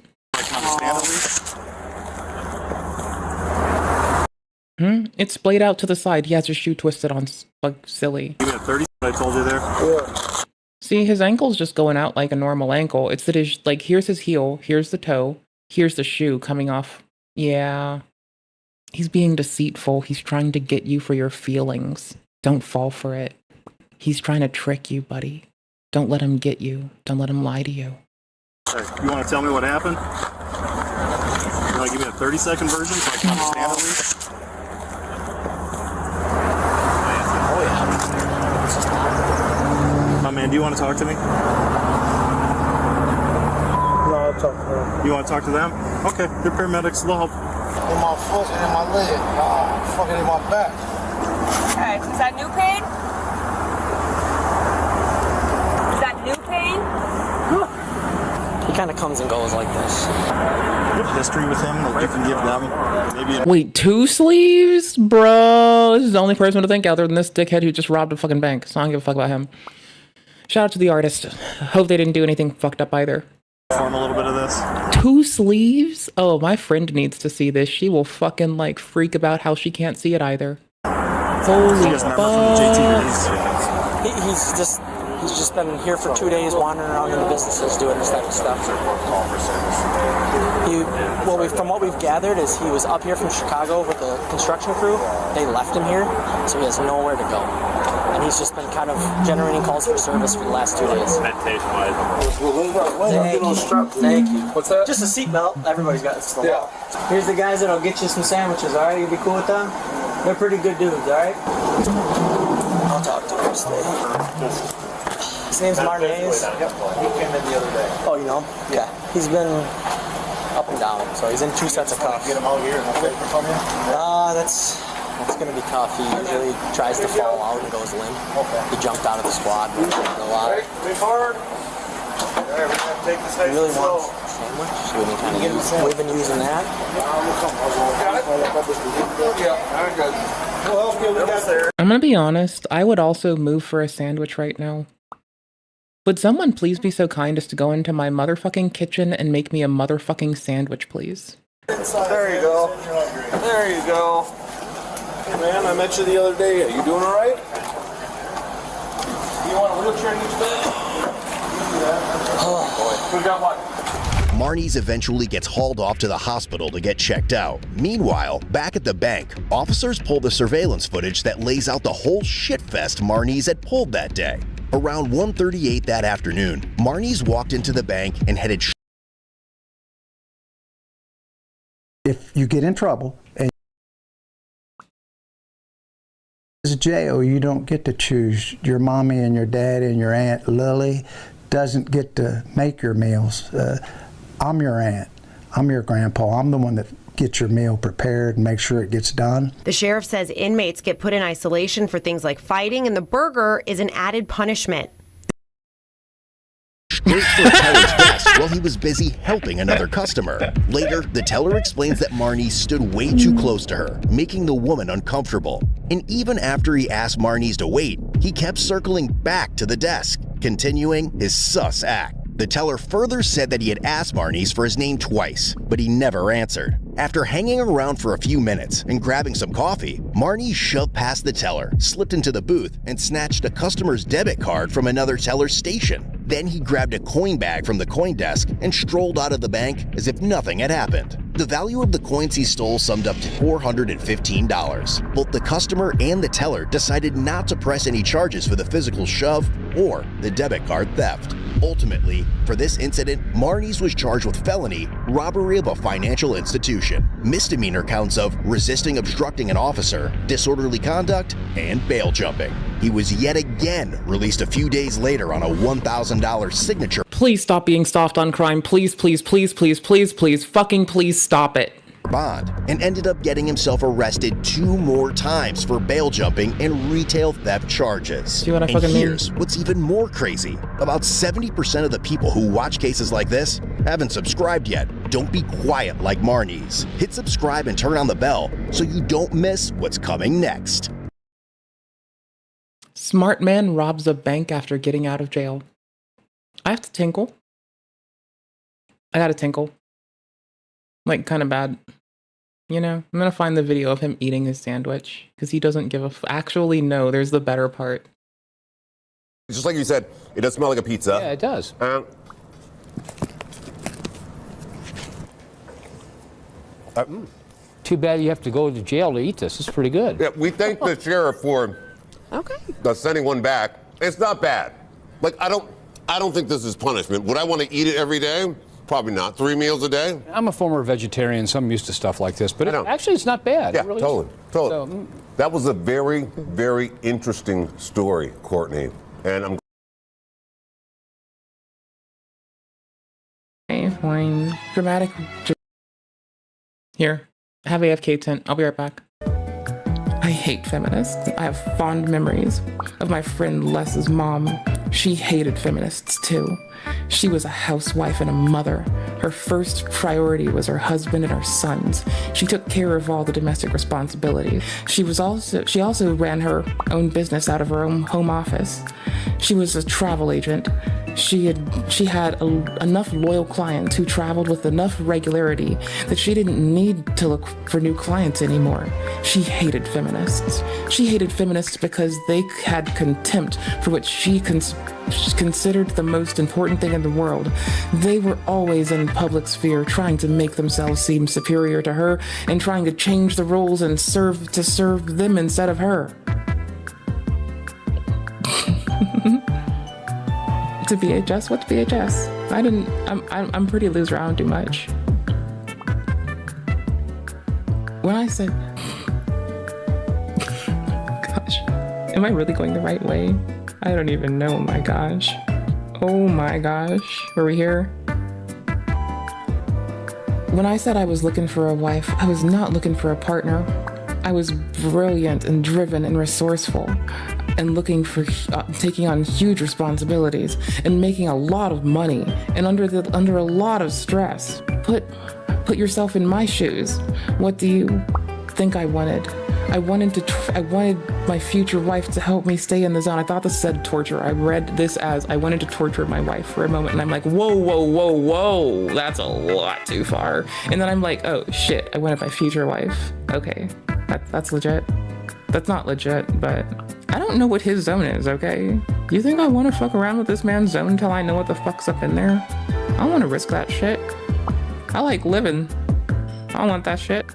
It's splayed out to the side. He has his shoe twisted on, like, silly. Give me a 30 I told you there? Yeah. See, his ankle's just going out like a normal ankle. It's that his, like, here's his heel, here's the toe, here's the shoe coming off. Yeah. He's being deceitful. He's trying to get you for your feelings. Don't fall for it. He's trying to trick you, buddy. Don't let him get you. Don't let him lie to you. Hey, you want to tell me what happened? You want to give me a 30-second version so I can understand at least? Oh, yeah. It's just not. Oh, man, do you want to talk to me? No, I'll talk to them. You want to talk to them? Okay, they're paramedics. They'll help. In my foot and in my leg. Fucking in my back. Okay, is that new pain? Is that new pain? He kind of comes and goes like this. You have history with him that you can give them? Maybe. Wait, 2 sleeves? Bro, this is the only person to think other than this dickhead who just robbed a fucking bank, so I don't give a fuck about him. Shout out to the artist. Hope they didn't do anything fucked up either. Form a little bit of this. 2 sleeves? Oh, my friend needs to see this. She will fucking, like, freak about how she can't see it either. Holy fuck. He's just been here for 2 days wandering around in the businesses doing this type of stuff. From what we've gathered is he was up here from Chicago with the construction crew. They left him here, so he has nowhere to go. And he's just been kind of generating calls for service for the last 2 days. Meditation-wise. Thank you. What's that? Just a seatbelt. Everybody's got it. Yeah. Here's the guys that'll get you some sandwiches, alright? You be cool with them? They're pretty good dudes, alright? I'll talk to him. Stay. His name's Marnez. Yep. He came in the other day. Oh, you know him? Yeah. He's been up down. So he's in 2 sets of cuffs. Get him out here and we'll wait for coming. That's gonna be tough. He usually tries to fall out and goes limp. He jumped out of the squad a lot. Big hard. Alright, we're gonna take this He really wants a sandwich. So we've been using that. I'm gonna be honest, I would also move for a sandwich right now. Would someone please be so kind as to go into my motherfucking kitchen and make me a motherfucking sandwich, please? There you go. There you go. Hey man, I met you the other day. Are you doing all right? You want a wheelchair to use today? We got what? Marnies eventually gets hauled off to the hospital to get checked out. Meanwhile, back at the bank, officers pull the surveillance footage that lays out the whole shitfest Marnies had pulled that day. Around 1:38 that afternoon, Marnies walked into the bank and headed if you get in trouble and it's jail, you don't get to choose. Your mommy and your daddy and your Aunt Lily doesn't get to make your meals. I'm your aunt. I'm your grandpa. I'm the one that gets your meal prepared and make sure it gets done. The sheriff says inmates get put in isolation for things like fighting, and the burger is an added punishment. straight for the teller's desk while he was busy helping another customer. Later, the teller explains that Marnie stood way too close to her, making the woman uncomfortable. And even after he asked Marnies to wait, he kept circling back to the desk, continuing his sus act. The teller further said that he had asked Marnies for his name twice, but he never answered. After hanging around for a few minutes and grabbing some coffee, Marnies shoved past the teller, slipped into the booth, and snatched a customer's debit card from another teller's station. Then he grabbed a coin bag from the coin desk and strolled out of the bank as if nothing had happened. The value of the coins he stole summed up to $415. Both the customer and the teller decided not to press any charges for the physical shove or the debit card theft. Ultimately, for this incident, Marnies was charged with felony, robbery of a financial institution, misdemeanor counts of resisting obstructing an officer, disorderly conduct, and bail jumping. He was yet again released a few days later on a $1,000 signature. Please stop being soft on crime. Please, please, please, please, please, please, fucking please stop it. Bond, and ended up getting himself arrested 2 more times for bail jumping and retail theft charges. See what I and fucking here's what's even more crazy. About 70% of the people who watch cases like this haven't subscribed yet. Don't be quiet like Marnies. Hit subscribe and turn on the bell so you don't miss what's coming next. Smart man robs a bank after getting out of jail. I have to tinkle. I gotta tinkle. Like, kind of bad. You know, I'm gonna find the video of him eating his sandwich because he doesn't give a actually, no, there's the better part. Just like you said, it does smell like a pizza. Yeah, it does. Too bad you have to go to jail to eat this. It's pretty good. Yeah, we thank the sheriff for sending one back. It's not bad. Like, I don't think this is punishment. Would I want to eat it every day? Probably not. 3 meals a day? I'm a former vegetarian, so I'm used to stuff like this. But actually, it's not bad. Yeah, it really totally. So, that was a very, very interesting story, Courtney. And I'm fine. Dramatic. Here, have AFK tent. I'll be right back. I hate feminists. I have fond memories of my friend Les's mom. She hated feminists too. She was a housewife and a mother. Her first priority was her husband and her sons. She took care of all the domestic responsibilities. She also ran her own business out of her own home office. She was a travel agent. She had enough loyal clients who traveled with enough regularity that she didn't need to look for new clients anymore. She hated feminists. She hated feminists because they had contempt for what she considered the most important thing in the world. They were always in the public sphere trying to make themselves seem superior to her and trying to change the roles and serve them instead of her. To VHS? What's VHS? I'm pretty loser. I don't do much. When I said, gosh, am I really going the right way? I don't even know. My gosh. Oh my gosh. Were we here? When I said I was looking for a wife, I was not looking for a partner. I was brilliant and driven and resourceful and looking for taking on huge responsibilities and making a lot of money and under a lot of stress. Put yourself in my shoes. What do you think I wanted? I wanted my future wife to help me stay in the zone. I thought this said torture. I read this as I wanted to torture my wife for a moment, and I'm like, whoa, that's a lot too far. And then I'm like, oh shit, I wanted my future wife. Okay, that's legit. That's not legit, but I don't know what his zone is, okay? You think I want to fuck around with this man's zone until I know what the fuck's up in there? I don't want to risk that shit. I like living. I don't want that shit.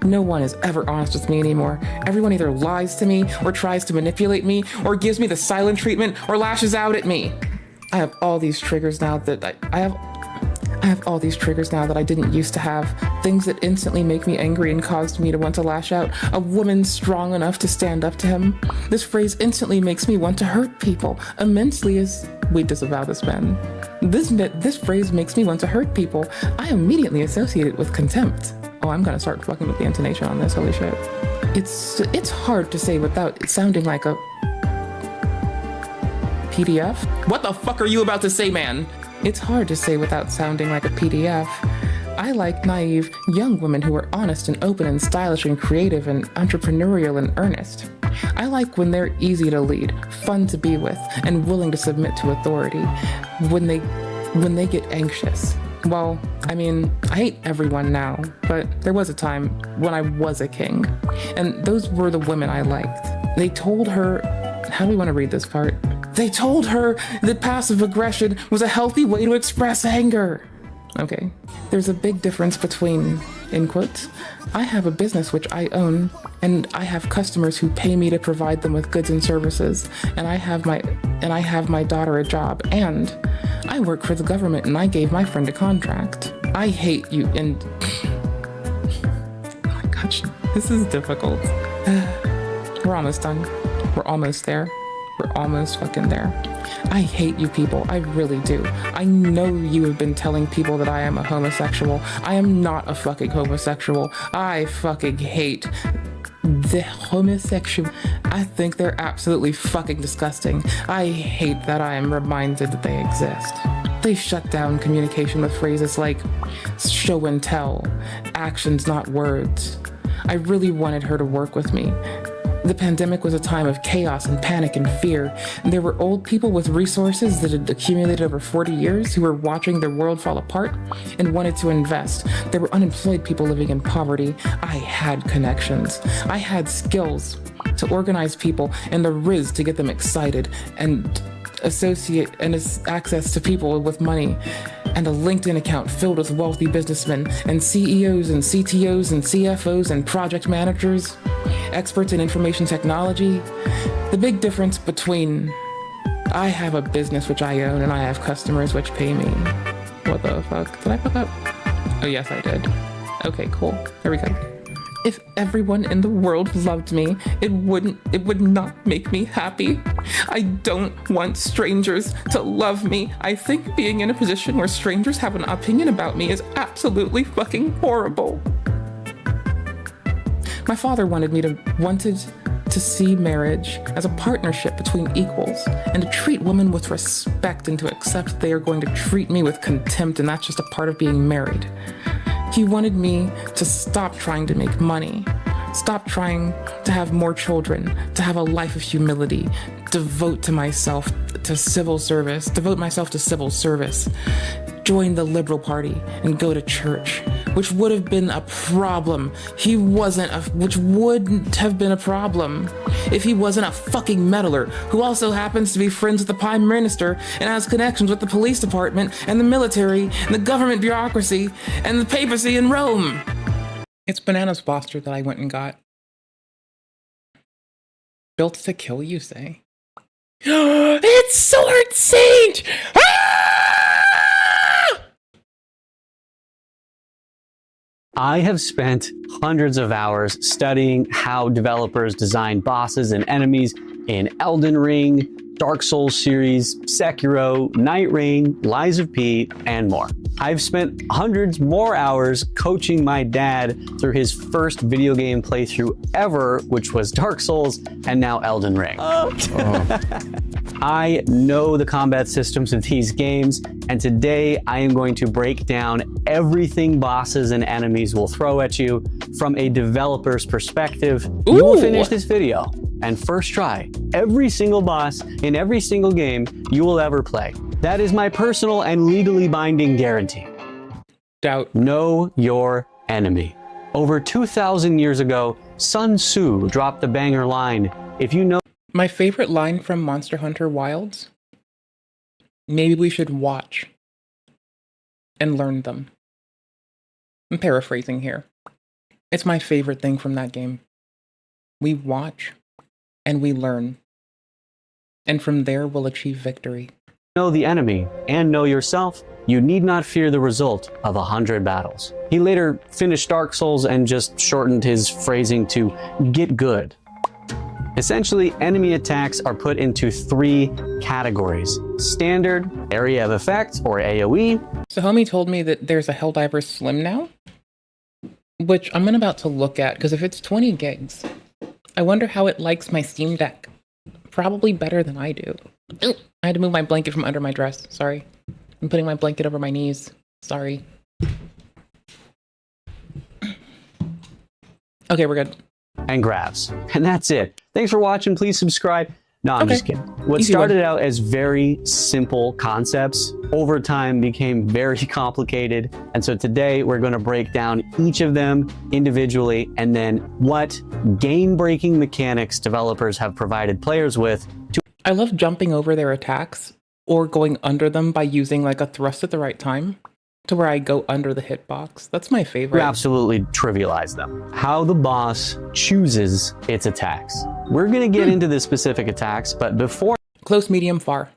No one is ever honest with me anymore. Everyone either lies to me or tries to manipulate me or gives me the silent treatment or lashes out at me. I have all these triggers now that I have all these triggers now that I didn't used to have. Things that instantly make me angry and caused me to want to lash out. A woman strong enough to stand up to him. This phrase instantly makes me want to hurt people immensely as we disavow this man. This phrase makes me want to hurt people. I immediately associate it with contempt. Oh, I'm gonna start fucking with the intonation on this, holy shit. It's hard to say without it sounding like a PDF. What the fuck are you about to say, man? It's hard to say without sounding like a PDF. I like naive, young women who are honest and open and stylish and creative and entrepreneurial and earnest. I like when they're easy to lead, fun to be with, and willing to submit to authority. When they get anxious. Well, I mean, I hate everyone now, but there was a time when I was a king, and those were the women I liked. They told her, how do we want to read this part? They told her that passive aggression was a healthy way to express anger. Okay, there's a big difference between, in quotes, I have a business which I own, and I have customers who pay me to provide them with goods and services, and I have my daughter a job, and I work for the government and I gave my friend a contract. I hate you and oh my gosh, this is difficult. We're almost done. We're almost there. We're almost fucking there. I hate you people. I really do. I know you have been telling people that I am a homosexual. I am not a fucking homosexual. I fucking hate the homosexual. I think they're absolutely fucking disgusting. I hate that I am reminded that they exist. They shut down communication with phrases like show and tell, actions not words. I really wanted her to work with me. The pandemic was a time of chaos and panic and fear. There were old people with resources that had accumulated over 40 years who were watching their world fall apart and wanted to invest. There were unemployed people living in poverty. I had connections. I had skills to organize people and the riz to get them excited and associate and access to people with money and a LinkedIn account filled with wealthy businessmen and CEOs and CTOs and CFOs and project managers, experts in information technology. The big difference between I have a business which I own and I have customers which pay me. What the fuck? Did I fuck up? Oh yes, I did. Okay, cool. There we go. If everyone in the world loved me, it would not make me happy. I don't want strangers to love me. I think being in a position where strangers have an opinion about me is absolutely fucking horrible. My father wanted to see marriage as a partnership between equals and to treat women with respect and to accept they are going to treat me with contempt and that's just a part of being married. He wanted me to stop trying to make money, stop trying to have more children, to have a life of humility, devote myself to civil service, join the Liberal Party and go to church, which would have been a problem. Which wouldn't have been a problem if he wasn't a fucking meddler who also happens to be friends with the Prime Minister and has connections with the police department and the military and the government bureaucracy and the papacy in Rome. It's Bananas Foster that I went and got. Built to kill, you say? It's Sword Saint! I have spent hundreds of hours studying how developers design bosses and enemies in Elden Ring, Dark Souls series, Sekiro, Night Rain, Lies of P, and more. I've spent hundreds more hours coaching my dad through his first video game playthrough ever, which was Dark Souls and now Elden Ring. I know the combat systems of these games, and today I am going to break down everything bosses and enemies will throw at you from a developer's perspective. Ooh. You will finish this video and first try every single boss in every single game you will ever play. That is my personal and legally binding guarantee. Doubt. Know your enemy. Over 2,000 years ago, Sun Tzu dropped the banger line, if you know... My favorite line from Monster Hunter Wilds? Maybe we should watch and learn them. I'm paraphrasing here. It's my favorite thing from that game. We watch and we learn. And from there we'll achieve victory. Know the enemy and know yourself, you need not fear the result of 100 battles. He later finished Dark Souls and just shortened his phrasing to get good. Essentially, enemy attacks are put into 3 categories. Standard, area of effect, or AoE. So homie told me that there's a Helldivers Slim now, which I'm about to look at, because if it's 20 gigs, I wonder how it likes my Steam Deck. Probably better than I do. I had to move my blanket from under my dress. Sorry. I'm putting my blanket over my knees. Sorry. Okay, we're good. And grabs. And that's it. Thanks for watching. Please subscribe. No, I'm just kidding. What Easy started one. out as very simple concepts over time became very complicated. And so today we're going to break down each of them individually and then what game-breaking mechanics developers have provided players with. I love jumping over their attacks or going under them by using like a thrust at the right time to where I go under the hitbox. That's my favorite. We absolutely trivialize them. How the boss chooses its attacks. We're going to get into the specific attacks, but before... Close, medium, far.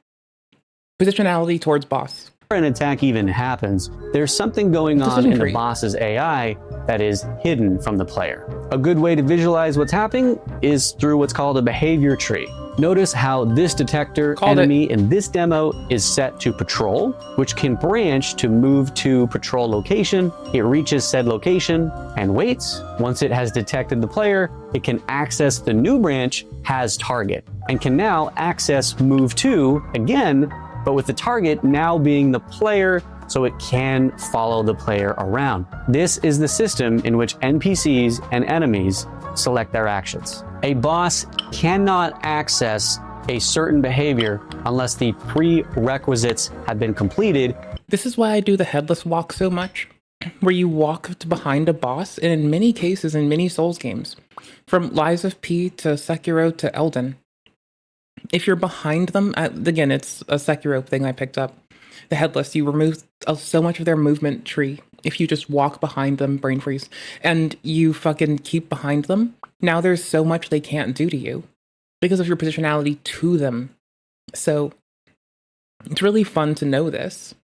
Positionality towards boss. Before an attack even happens, there's something going on in the boss's AI that is hidden from the player. A good way to visualize what's happening is through what's called a behavior tree. Notice how this detector enemy in this demo is set to patrol, which can branch to move to patrol location. It reaches said location and waits. Once it has detected the player, it can access the new branch has target and can now access move to again, but with the target now being the player, so it can follow the player around. This is the system in which NPCs and enemies select their actions. A boss cannot access a certain behavior unless the prerequisites have been completed. This is why I do the headless walk so much, where you walk behind a boss, and in many cases in many Souls games, from Lies of P to Sekiro to Elden, if you're behind them, again, it's a Sekiro thing I picked up, the headless, you remove so much of their movement tree. If you just walk behind them, brain freeze, and you fucking keep behind them, now there's so much they can't do to you because of your positionality to them. So it's really fun to know this.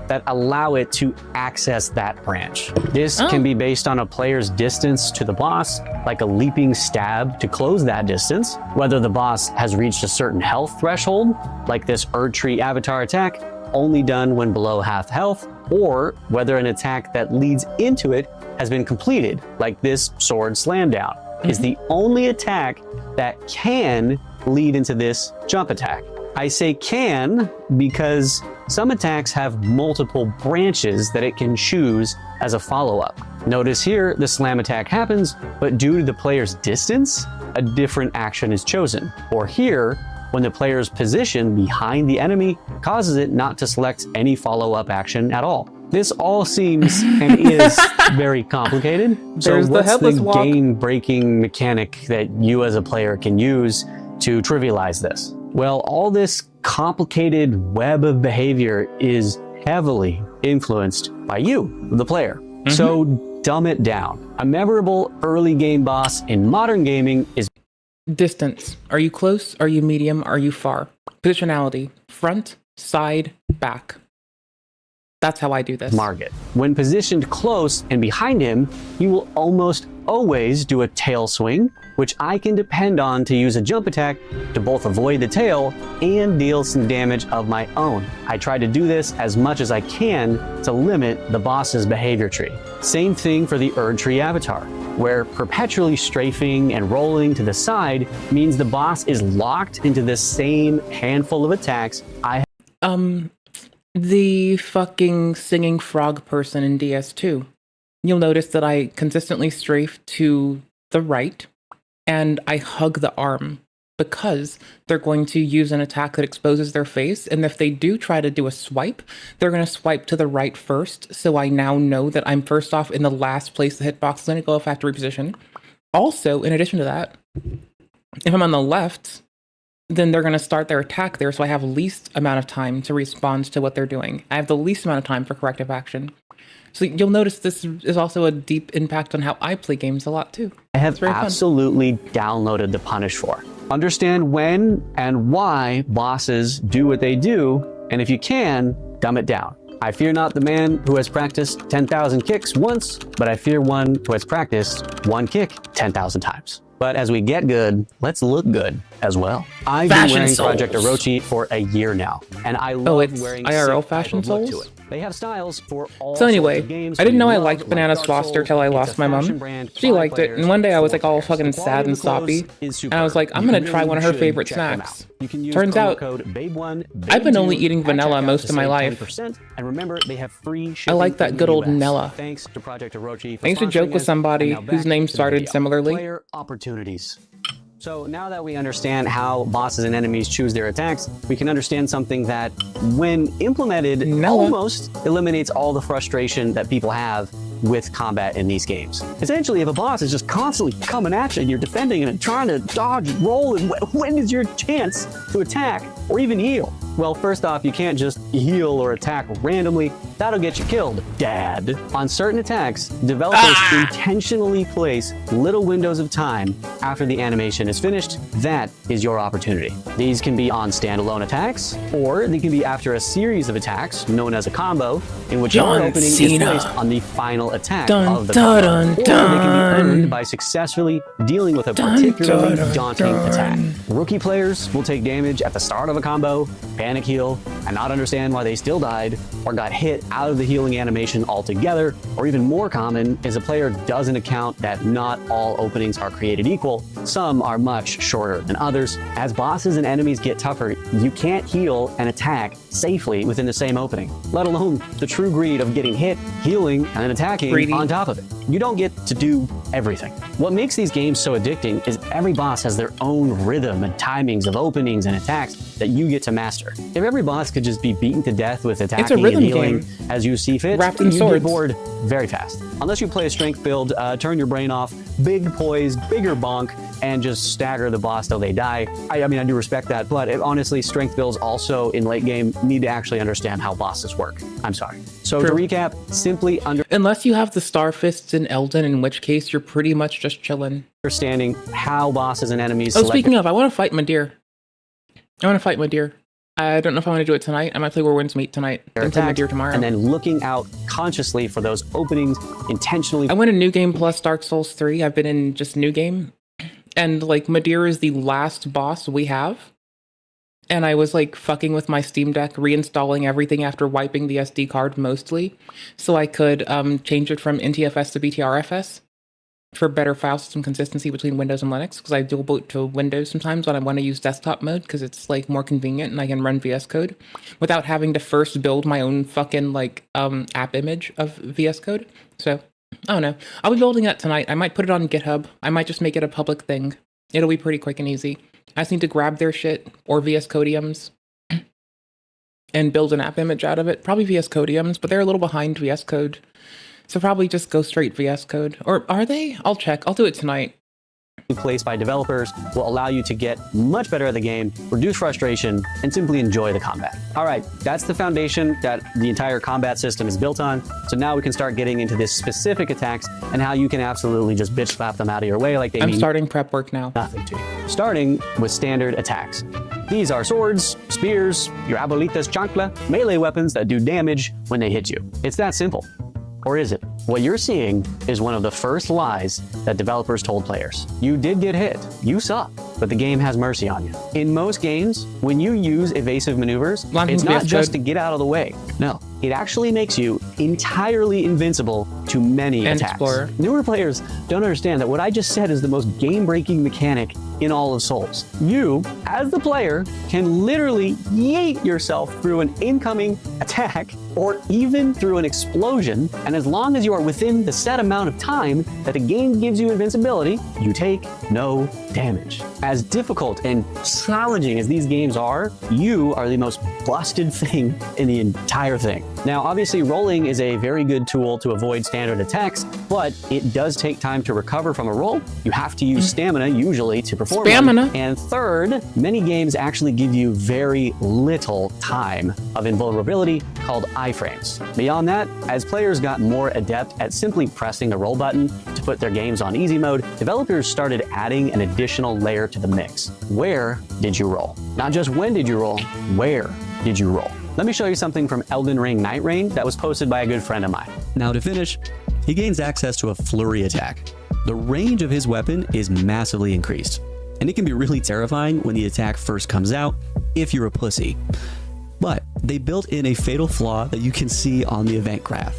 That allow it to access that branch. This can be based on a player's distance to the boss, like a leaping stab to close that distance, whether the boss has reached a certain health threshold, like this Erdtree avatar attack, only done when below half health, or whether an attack that leads into it has been completed, like this sword slam down, is the only attack that can lead into this jump attack. I say can because some attacks have multiple branches that it can choose as a follow-up. Notice here the slam attack happens, but due to the player's distance, a different action is chosen. Or here, when the player's position behind the enemy causes it not to select any follow-up action at all. This all seems and is very complicated. So what's the game-breaking mechanic that you as a player can use to trivialize this? Well, all this complicated web of behavior is heavily influenced by you, the player. So dumb it down. A memorable early game boss in modern gaming is distance. Are you close? Are you medium? Are you far? Positionality. Front, side, back. That's how I do this. Margit. When positioned close and behind him, he will almost always do a tail swing, which I can depend on to use a jump attack to both avoid the tail and deal some damage of my own. I try to do this as much as I can to limit the boss's behavior tree. Same thing for the Erd Tree avatar, where perpetually strafing and rolling to the side means the boss is locked into the same handful of attacks I have. The fucking singing frog person in DS2. You'll notice that I consistently strafe to the right and I hug the arm because they're going to use an attack that exposes their face. And if they do try to do a swipe, they're going to swipe to the right first. So I now know that I'm first off in the last place the hitbox is going to go if I have to reposition. Also, in addition to that, if I'm on the left, then they're going to start their attack there. So I have least amount of time to respond to what they're doing. I have the least amount of time for corrective action. So you'll notice this is also a deep impact on how I play games a lot too. I have absolutely downloaded the Punish for. Understand when and why bosses do what they do, and if you can, dumb it down. I fear not the man who has practiced 10,000 kicks once, but I fear one who has practiced one kick 10,000 times. But as we get good, let's look good as well. I've been wearing Project Orochi for a year now, and I love wearing IRL Fashion Souls? to it. They have styles for all So anyway, sorts of games. I didn't know I liked Banana's Foster till I lost my mom. She liked it, and one day I was like all fucking sad and soppy, and I was like, I'm gonna try one of her favorite snacks. Turns out, I've been only eating vanilla most of my life. And remember, they have free I like that good old Nella. Thanks to Project Orochi. I used to joke with somebody whose name started similarly. Player opportunities. So now that we understand how bosses and enemies choose their attacks, we can understand something that, when implemented, almost eliminates all the frustration that people have with combat in these games. Essentially, if a boss is just constantly coming at you and you're defending and trying to dodge and roll, and when is your chance to attack or even heal? Well, first off, you can't just heal or attack randomly. That'll get you killed, Dad. On certain attacks, developers intentionally place little windows of time after the animation is finished. That is your opportunity. These can be on standalone attacks, or they can be after a series of attacks known as a combo, in which your opening is placed on the final attack of the combo. Or they can be earned by successfully dealing with a particularly daunting attack. Rookie players will take damage at the start of a combo, panic heal, and not understand why they still died or got hit out of the healing animation altogether. Or even more common is a player doesn't account that not all openings are created equal. Some are much shorter than others. As bosses and enemies get tougher, you can't heal and attack safely within the same opening, let alone the true greed of getting hit, healing, and then attacking on top of it. You don't get to do everything. What makes these games so addicting is every boss has their own rhythm and timings of openings and attacks that you get to master. If every boss could just be beaten to death with attacking and healing as you see fit, wrapped in you swords. get bored very fast. Unless you play a strength build, turn your brain off, big poise, bigger bonk, and just stagger the boss till they die. I mean, I do respect that, but honestly, strength builds also in late game need to actually understand how bosses work. I'm sorry. So to recap, simply unless you have the Star Fists in Elden, in which case you're pretty much just chilling. Understanding how bosses and enemies. Speaking of, I want to fight my deer. I don't know if I want to do it tonight. I might play Where Winds Meet tonight. Then play my deer tomorrow. And then looking out consciously for those openings intentionally. I went in New Game plus Dark Souls 3. I've been in just New Game. And like Madeira is the last boss we have. And I was like fucking with my Steam Deck, reinstalling everything after wiping the SD card mostly. So I could change it from NTFS to BTRFS for better file system consistency between Windows and Linux. Because I dual boot to Windows sometimes when I want to use desktop mode because it's like more convenient and I can run VS Code without having to first build my own fucking like app image of VS Code. So I don't know. I'll be building that tonight. I might put it on GitHub. I might just make it a public thing. It'll be pretty quick and easy. I just need to grab their shit or VS Codiums and build an app image out of it. Probably VS Codiums, but they're a little behind VS Code. So probably just go straight VS Code. Or are they? I'll check. I'll do it tonight. Placed by developers will allow you to get much better at the game, reduce frustration, and simply enjoy the combat. All right, that's the foundation that the entire combat system is built on. So now we can start getting into this specific attacks and how you can absolutely just bitch slap them out of your way like they mean starting prep work now. Nothing to you. Starting with standard attacks. These are swords, spears, your abuelita's chancla, melee weapons that do damage when they hit you. It's that simple. Or is it? What you're seeing is one of the first lies that developers told players. You did get hit, you suck, but the game has mercy on you. In most games, when you use evasive maneuvers, it's not just to get out of the way. No, it actually makes you entirely invincible to many attacks. Explorer. Newer players don't understand that what I just said is the most game-breaking mechanic in all of Souls. You, as the player, can literally yeet yourself through an incoming attack or even through an explosion, and as long as you are within the set amount of time that the game gives you invincibility, you take no damage. As difficult and challenging as these games are, you are the most busted thing in the entire thing. Now, obviously, rolling is a very good tool to avoid standard attacks, but it does take time to recover from a roll. You have to use stamina, usually, to perform Stamina. one. And third, many games actually give you very little time of invulnerability, called iframes. Beyond that, as players got more adept at simply pressing the roll button to put their games on easy mode, developers started adding an additional layer to the mix. Where did you roll? Not just when did you roll, where did you roll? Let me show you something from Elden Ring Night Rain that was posted by a good friend of mine. Now to finish, he gains access to a flurry attack. The range of his weapon is massively increased, and it can be really terrifying when the attack first comes out if you're a pussy. But they built in a fatal flaw that you can see on the event graph.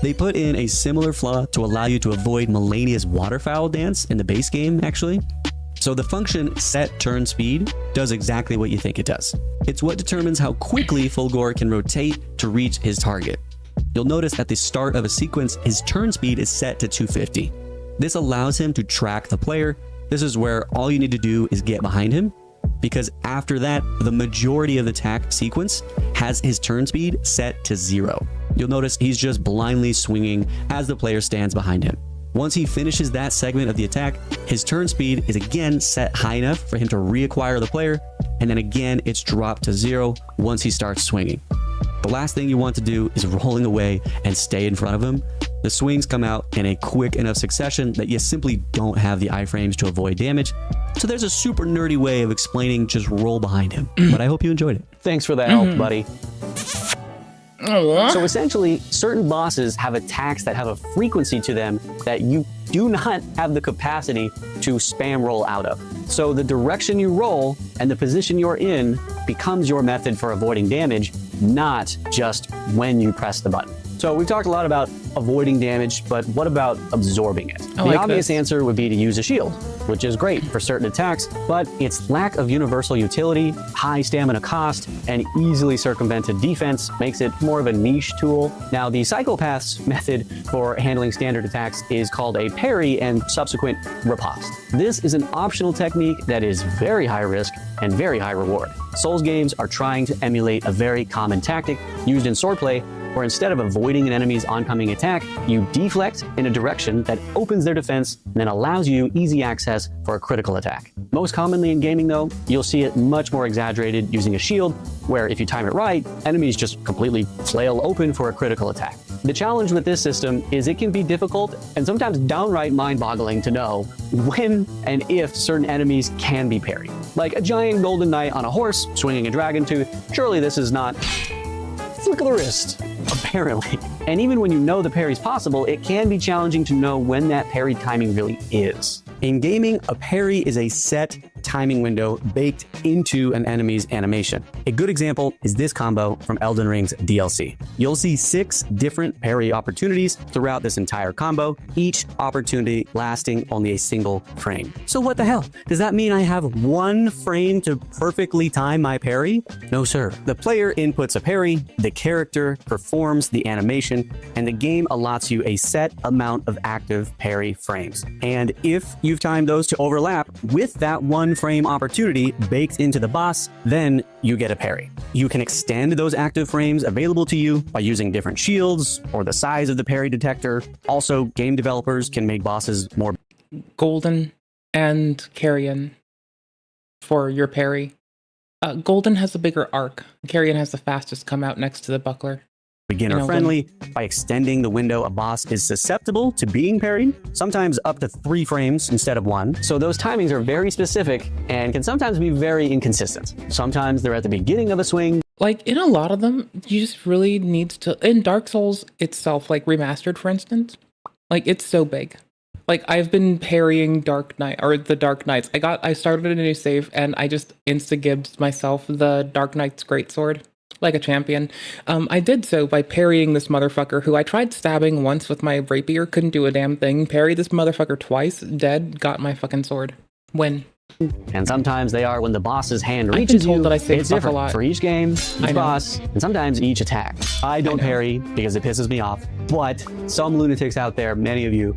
They put in a similar flaw to allow you to avoid Melania's waterfowl dance in the base game, actually. So the function set turn speed does exactly what you think it does. It's what determines how quickly Fulgore can rotate to reach his target. You'll notice at the start of a sequence, his turn speed is set to 250. This allows him to track the player. This is where all you need to do is get behind him, because after that, the majority of the attack sequence has his turn speed set to 0. You'll notice he's just blindly swinging as the player stands behind him. Once he finishes that segment of the attack, his turn speed is again set high enough for him to reacquire the player, and then again it's dropped to 0 once he starts swinging. The last thing you want to do is rolling away and stay in front of him. The swings come out in a quick enough succession that you simply don't have the iframes to avoid damage. So there's a super nerdy way of explaining just roll behind him. But I hope you enjoyed it. Thanks for the help, buddy. So essentially, certain bosses have attacks that have a frequency to them that you do not have the capacity to spam roll out of. So the direction you roll and the position you're in becomes your method for avoiding damage, not just when you press the button. So we've talked a lot about avoiding damage, but what about absorbing it? The obvious answer would be to use a shield, which is great for certain attacks, but its lack of universal utility, high stamina cost, and easily circumvented defense makes it more of a niche tool. Now, the Psychopath's method for handling standard attacks is called a parry and subsequent riposte. This is an optional technique that is very high risk and very high reward. Souls games are trying to emulate a very common tactic used in swordplay, where instead of avoiding an enemy's oncoming attack, you deflect in a direction that opens their defense and then allows you easy access for a critical attack. Most commonly in gaming though, you'll see it much more exaggerated using a shield, where if you time it right, enemies just completely flail open for a critical attack. The challenge with this system is it can be difficult and sometimes downright mind-boggling to know when and if certain enemies can be parried. Like a giant golden knight on a horse swinging a dragon tooth, surely this is not flick of the wrist, apparently. And even when you know the parry's possible, it can be challenging to know when that parry timing really is. In gaming, a parry is a set timing window baked into an enemy's animation. A good example is this combo from Elden Ring's DLC. You'll see 6 different parry opportunities throughout this entire combo, each opportunity lasting only a single frame. So what the hell? Does that mean I have 1 frame to perfectly time my parry? No, sir. The player inputs a parry, the character performs the animation, and the game allots you a set amount of active parry frames. And if you've timed those to overlap with that 1 frame opportunity baked into the boss, then you get a parry. You can extend those active frames available to you by using different shields or the size of the parry detector. Also, game developers can make bosses more Golden and Carrion for your parry. Golden has a bigger arc. Carrion has the fastest come out next to the buckler. beginner friendly by extending the window a boss is susceptible to being parried, sometimes up to 3 frames instead of 1. So those timings are very specific and can sometimes be very inconsistent. Sometimes they're at the beginning of a swing. Like in a lot of them, you just really need to, in Dark Souls itself, like remastered for instance, Like, it's so big. Like, I've been parrying the Dark Knights. I started a new save, and I just insta-gibbed myself the Dark Knight's greatsword, like a champion. I did so by parrying this motherfucker, who I tried stabbing once with my rapier, couldn't do a damn thing. Parried this motherfucker twice, dead, got my fucking sword. Win. And sometimes they are when the boss's hand reaches you. That I say it's different a lot. for each game, each boss, and sometimes each attack. I don't parry because it pisses me off, but some lunatics out there, many of you,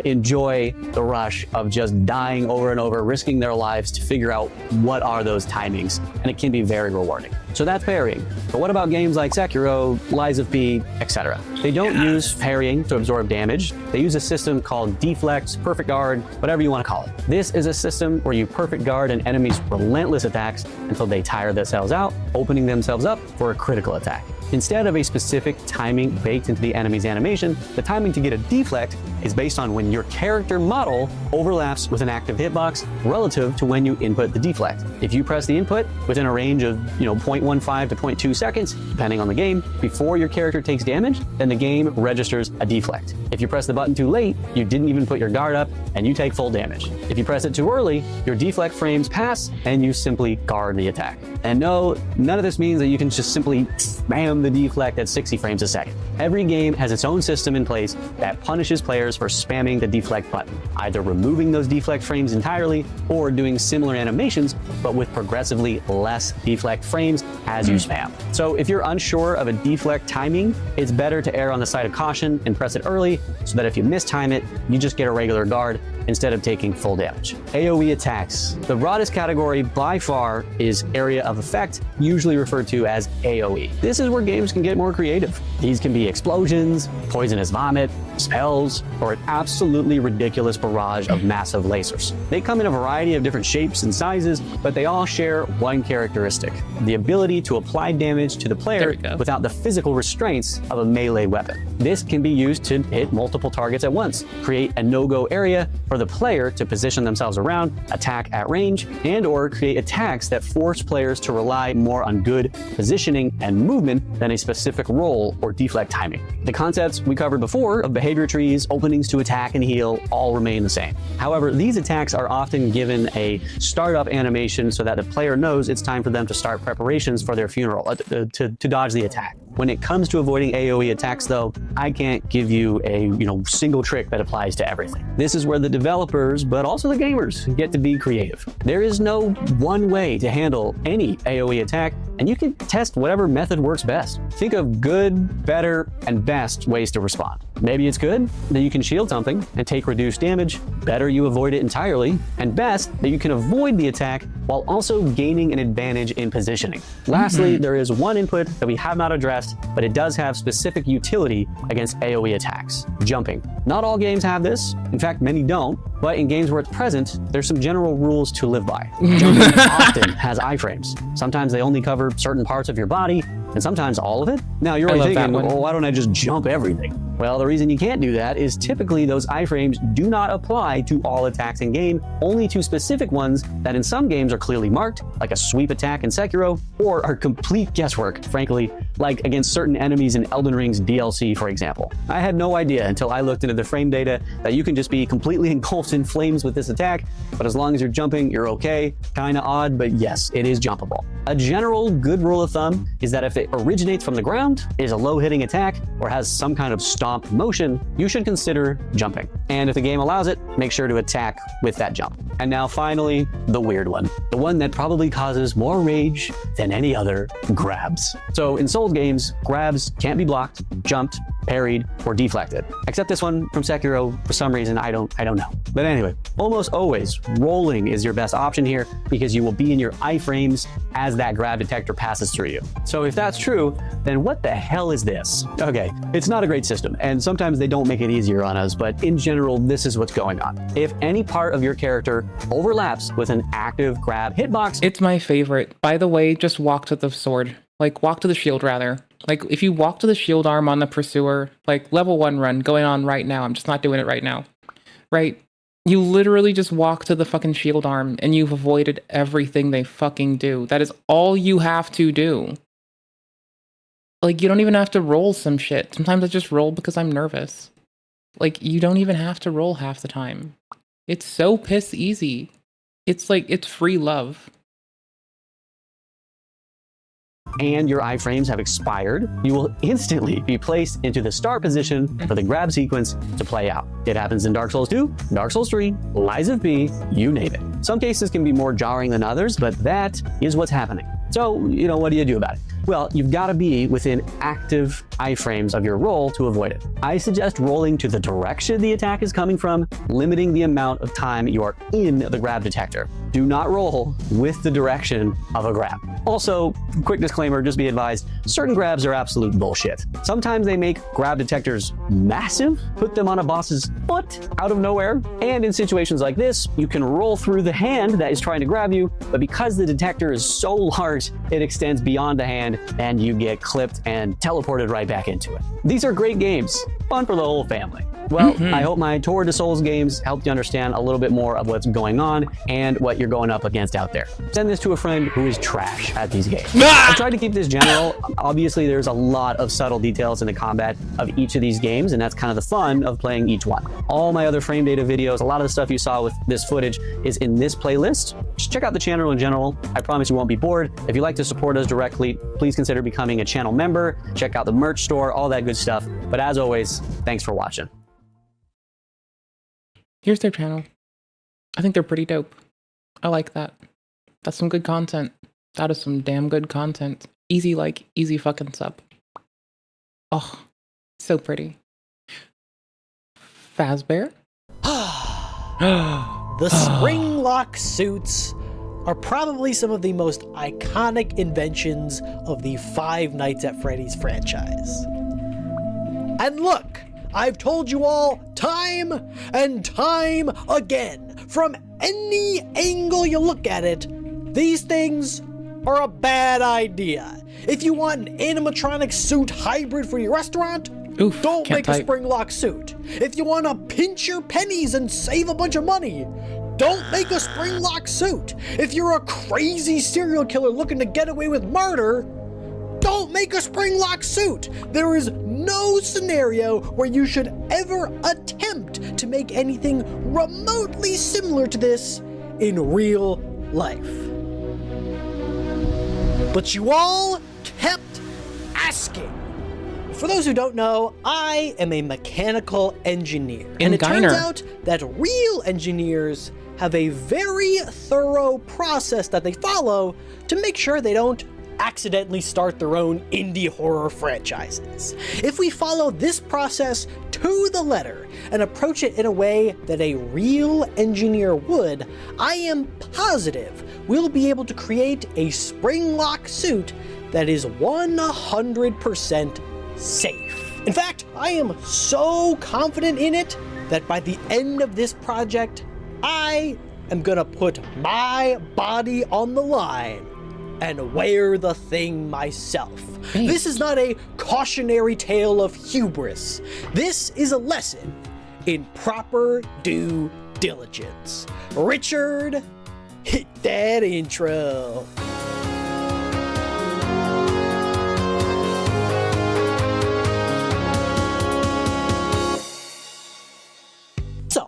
enjoy the rush of just dying over and over, risking their lives to figure out what are those timings, and it can be very rewarding. So that's parrying. But what about games like Sekiro, Lies of P, etc.? They don't use parrying to absorb damage. They use a system called deflect, perfect guard, whatever you want to call it. This is a system where you perfect guard an enemy's relentless attacks until they tire themselves out, opening themselves up for a critical attack. Instead of a specific timing baked into the enemy's animation, the timing to get a deflect is based on when your character model overlaps with an active hitbox relative to when you input the deflect. If you press the input within a range of 0.15 to 0.2 seconds, depending on the game, before your character takes damage, then the game registers a deflect. If you press the button too late, you didn't even put your guard up, and you take full damage. If you press it too early, your deflect frames pass, and you simply guard the attack. And no, none of this means that you can just simply spam the deflect at 60 frames a second. Every game has its own system in place that punishes players for spamming the deflect button, either removing those deflect frames entirely or doing similar animations, but with progressively less deflect frames as you spam. So if you're unsure of a deflect timing, it's better to err on the side of caution and press it early so that if you mistime it, you just get a regular guard instead of taking full damage. AoE attacks. The broadest category by far is area of effect, usually referred to as AoE. This is where games can get more creative. These can be explosions, poisonous vomit, spells, or an absolutely ridiculous barrage of massive lasers. They come in a variety of different shapes and sizes, but they all share one characteristic: the ability to apply damage to the player without the physical restraints of a melee weapon. This can be used to hit multiple targets at once, create a no-go area for the player to position themselves around, attack at range, and or create attacks that force players to rely more on good positioning and movement than a specific roll or deflect timing. The concepts we covered before of behavior trees, openings to attack and heal, all remain the same. However, these attacks are often given a startup animation so that the player knows it's time for them to start preparations for their funeral, to dodge the attack. When it comes to avoiding AoE attacks though, I can't give you a single trick that applies to everything. This is where the developers, but also the gamers, get to be creative. There is no one way to handle any AoE attack, and you can test whatever method works best. Think of good, better, and best ways to respond. Maybe it's good that you can shield something and take reduced damage, better you avoid it entirely, and best that you can avoid the attack while also gaining an advantage in positioning. Lastly, there is one input that we have not addressed, but it does have specific utility against AoE attacks: jumping. Not all games have this, in fact many don't, but in games where it's present, there's some general rules to live by. Jumping often has iframes. Sometimes they only cover certain parts of your body, and sometimes all of it. Now you're already thinking, well, why don't I just jump everything? Well, the reason you can't do that is typically those iframes do not apply to all attacks in game, only to specific ones that in some games are clearly marked, like a sweep attack in Sekiro, or are complete guesswork, frankly, like against certain enemies in Elden Ring's DLC, for example. I had no idea until I looked into the frame data that you can just be completely engulfed in flames with this attack, but as long as you're jumping, you're okay. Kinda odd, but yes, it is jumpable. A general good rule of thumb is that if it originates from the ground, is a low-hitting attack, or has some kind of stomp motion, you should consider jumping. And if the game allows it, make sure to attack with that jump. And now finally, the weird one. The one that probably causes more rage than any other: grabs. So in Souls games, grabs can't be blocked, jumped, parried, or deflected. Except this one from Sekiro, for some reason, I don't know. But anyway, almost always rolling is your best option here because you will be in your iframes as that grab detector passes through you. So if that's true, then what the hell is this? Okay, it's not a great system, and sometimes they don't make it easier on us, but in general, this is what's going on. If any part of your character overlaps with an active grab hitbox, it's my favorite. By the way, just walk to the sword. Like, walk to the shield, rather. Like, if you walk to the shield arm on the pursuer, like, level 1 run going on right now, I'm just not doing it right now, right? You literally just walk to the fucking shield arm, and you've avoided everything they fucking do. That is all you have to do. Like, you don't even have to roll some shit. Sometimes I just roll because I'm nervous. Like, you don't even have to roll half the time. It's so piss easy. It's like, it's free love. And your iframes have expired, you will instantly be placed into the start position for the grab sequence to play out. It happens in Dark Souls 2, Dark Souls 3, Lies of P, you name it. Some cases can be more jarring than others, but that is what's happening. So, what do you do about it? Well, you've got to be within active iframes of your roll to avoid it. I suggest rolling to the direction the attack is coming from, limiting the amount of time you are in the grab detector. Do not roll with the direction of a grab. Also, quick disclaimer, just be advised, certain grabs are absolute bullshit. Sometimes they make grab detectors massive, put them on a boss's foot out of nowhere, and in situations like this, you can roll through the hand that is trying to grab you, but because the detector is so large, it extends beyond the hand, and you get clipped and teleported right back into it. These are great games, fun for the whole family. Well, I hope my Tour de Souls games helped you understand a little bit more of what's going on and what you're going up against out there. Send this to a friend who is trash at these games. I tried to keep this general. Obviously, there's a lot of subtle details in the combat of each of these games, and that's kind of the fun of playing each one. All my other frame data videos, a lot of the stuff you saw with this footage is in this playlist. Just check out the channel in general. I promise you won't be bored. If you'd like to support us directly, please consider becoming a channel member. Check out the merch store, all that good stuff. But as always, thanks for watching. Here's their channel. I think they're pretty dope. I like that. That's some good content. That is some damn good content. Easy fucking sub. Oh, so pretty. Fazbear? The spring lock suits are probably some of the most iconic inventions of the Five Nights at Freddy's franchise. And look, I've told you all time and time again, from any angle you look at it, these things are a bad idea. If you want an animatronic suit hybrid for your restaurant, don't make a spring lock suit. If you want to pinch your pennies and save a bunch of money, don't make a spring lock suit. If you're a crazy serial killer looking to get away with murder, don't make a spring lock suit. There is no scenario where you should ever attempt to make anything remotely similar to this in real life. But you all kept asking. For those who don't know, I am a mechanical engineer. And it turns out that real engineers have a very thorough process that they follow to make sure they don't accidentally start their own indie horror franchises. If we follow this process to the letter and approach it in a way that a real engineer would, I am positive we'll be able to create a spring lock suit that is 100% safe. In fact, I am so confident in it that by the end of this project, I am gonna put my body on the line and wear the thing myself. This is not a cautionary tale of hubris. This is a lesson in proper due diligence. Richard, hit that intro. So,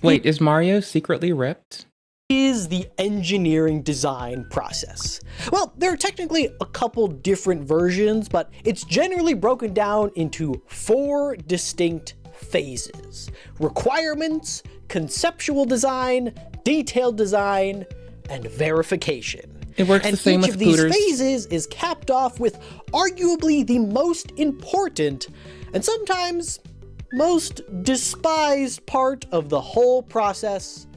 Wait, is Mario secretly ripped? Is the engineering design process? Well, there are technically a couple different versions, but it's generally broken down into 4 distinct phases: requirements, conceptual design, detailed design, and verification. It works the same with each of these phases is capped off with arguably the most important and sometimes most despised part of the whole process: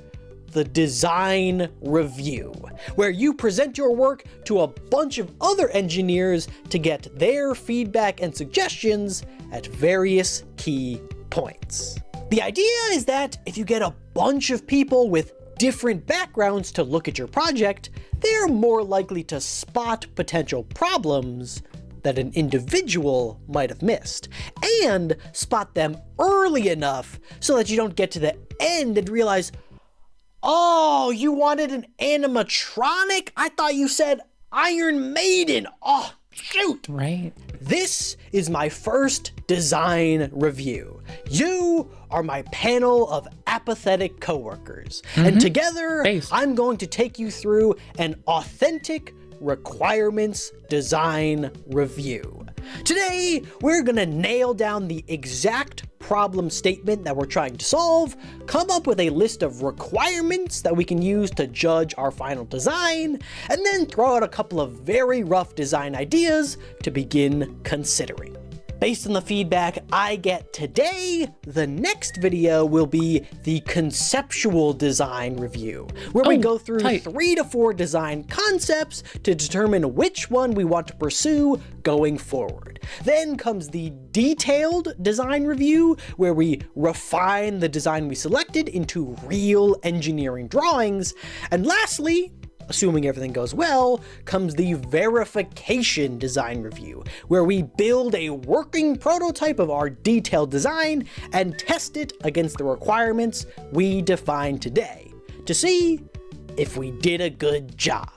the design review, where you present your work to a bunch of other engineers to get their feedback and suggestions at various key points. The idea is that if you get a bunch of people with different backgrounds to look at your project, they're more likely to spot potential problems that an individual might have missed, and spot them early enough so that you don't get to the end and realize, oh, you wanted an animatronic? I thought you said Iron Maiden. Oh, shoot. Right. This is my first design review. You are my panel of apathetic coworkers, and together I'm going to take you through an authentic requirements design review. Today, we're gonna nail down the exact problem statement that we're trying to solve, come up with a list of requirements that we can use to judge our final design, and then throw out a couple of very rough design ideas to begin considering. Based on the feedback I get today, the next video will be the conceptual design review, where we go through 3 to 4 design concepts to determine which one we want to pursue going forward. Then comes the detailed design review, where we refine the design we selected into real engineering drawings. And lastly, assuming everything goes well, comes the verification design review, where we build a working prototype of our detailed design and test it against the requirements we define today to see if we did a good job.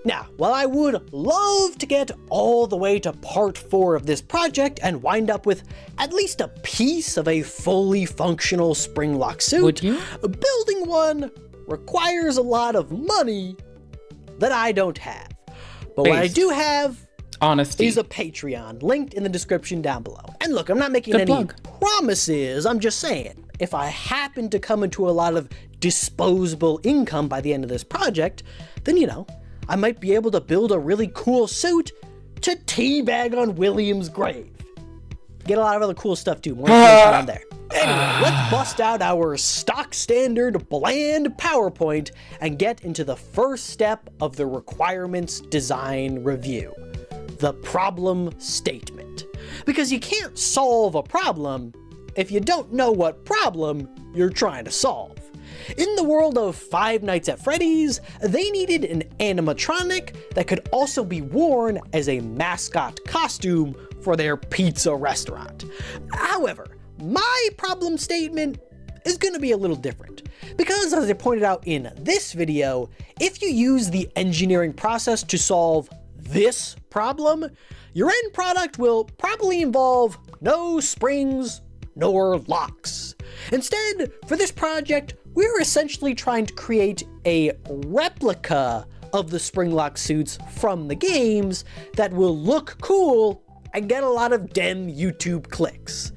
Now, while I would love to get all the way to part 4 of this project and wind up with at least a piece of a fully functional spring lock suit, building one requires a lot of money that I don't have. But what I do have is a Patreon, linked in the description down below. And look, I'm not making any promises, I'm just saying, if I happen to come into a lot of disposable income by the end of this project, then, you know, I might be able to build a really cool suit to teabag on William's grave. Get a lot of other cool stuff too, more information on there. Anyway, let's bust out our stock standard bland PowerPoint and get into the first step of the requirements design review, the problem statement. Because you can't solve a problem if you don't know what problem you're trying to solve. In the world of Five Nights at Freddy's, they needed an animatronic that could also be worn as a mascot costume for their pizza restaurant. However, my problem statement is going to be a little different, because as I pointed out in this video, if you use the engineering process to solve this problem, your end product will probably involve no springs nor locks. Instead, for this project, we're essentially trying to create a replica of the spring lock suits from the games that will look cool and get a lot of dem YouTube clicks.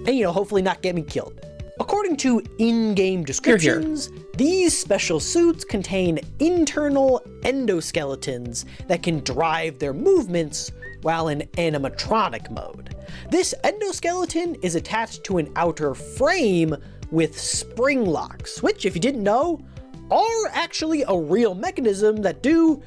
And, you know, hopefully not get me killed. According to in-game descriptions, these special suits contain internal endoskeletons that can drive their movements while in animatronic mode. This endoskeleton is attached to an outer frame with spring locks, which, if you didn't know, are actually a real mechanism that do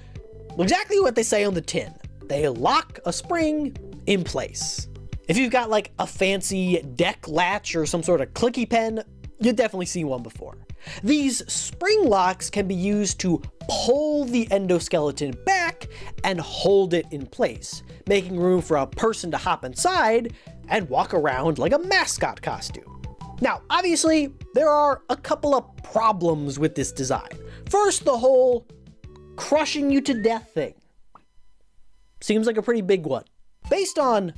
exactly what they say on the tin. They lock a spring in place. If you've got like a fancy deck latch or some sort of clicky pen, you've definitely seen one before. These spring locks can be used to pull the endoskeleton back and hold it in place, making room for a person to hop inside and walk around like a mascot costume. Now, obviously, there are a couple of problems with this design. First, the whole crushing you to death thing. Seems like a pretty big one. Based on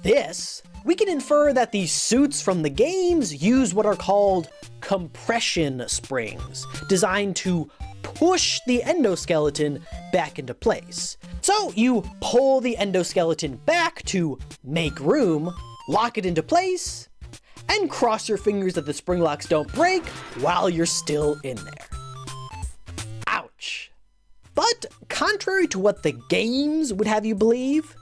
this, we can infer that the suits from the games use what are called compression springs, designed to push the endoskeleton back into place. So you pull the endoskeleton back to make room, lock it into place, and cross your fingers that the spring locks don't break while you're still in there. Ouch. But contrary to what the games would have you believe,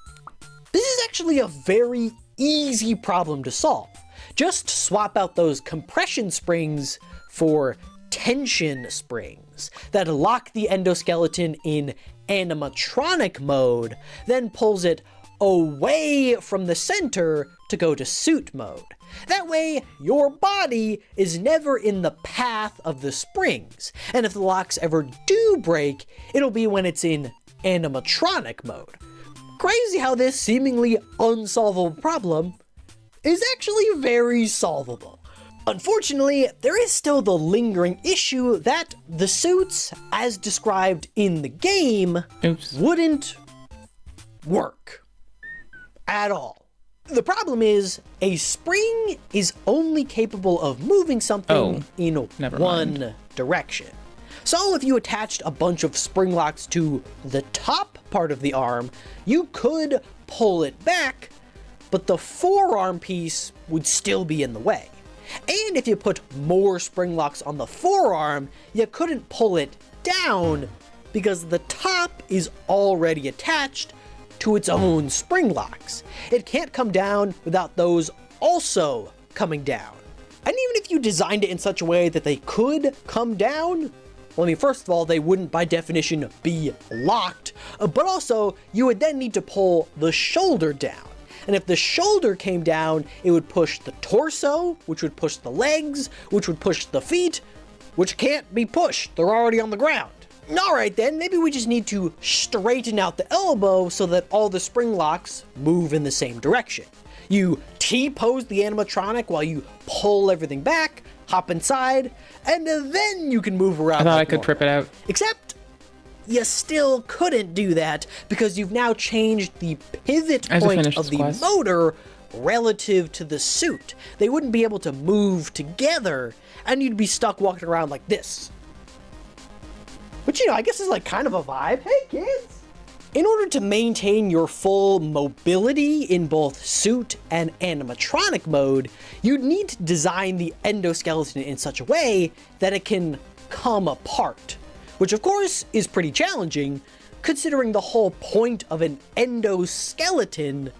this is actually a very easy problem to solve. Just swap out those compression springs for tension springs that lock the endoskeleton in animatronic mode, then pulls it away from the center to go to suit mode. That way, your body is never in the path of the springs, and if the locks ever do break, it'll be when it's in animatronic mode. Crazy how this seemingly unsolvable problem is actually very solvable. Unfortunately, there is still the lingering issue that the suits, as described in the game, wouldn't work. at all. The problem is, a spring is only capable of moving something in one direction. So if you attached a bunch of spring locks to the top part of the arm, you could pull it back, but the forearm piece would still be in the way. And if you put more spring locks on the forearm, you couldn't pull it down because the top is already attached to its own spring locks. It can't come down without those also coming down. And even if you designed it in such a way that they could come down, well, I mean, first of all, they wouldn't by definition be locked, but also you would then need to pull the shoulder down. And if the shoulder came down, it would push the torso, which would push the legs, which would push the feet, which can't be pushed. They're already on the ground. Alright then, maybe we just need to straighten out the elbow so that all the spring locks move in the same direction. You T-pose the animatronic while you pull everything back, hop inside, and then you can move around. I thought I could trip it out. Except, you still couldn't do that because you've now changed the pivot point of the motor relative to the suit. They wouldn't be able to move together, and you'd be stuck walking around like this. Which, you know, I guess is like kind of a vibe. Hey, kids! In order to maintain your full mobility in both suit and animatronic mode, you'd need to design the endoskeleton in such a way that it can come apart. Which, of course, is pretty challenging, considering the whole point of an endoskeleton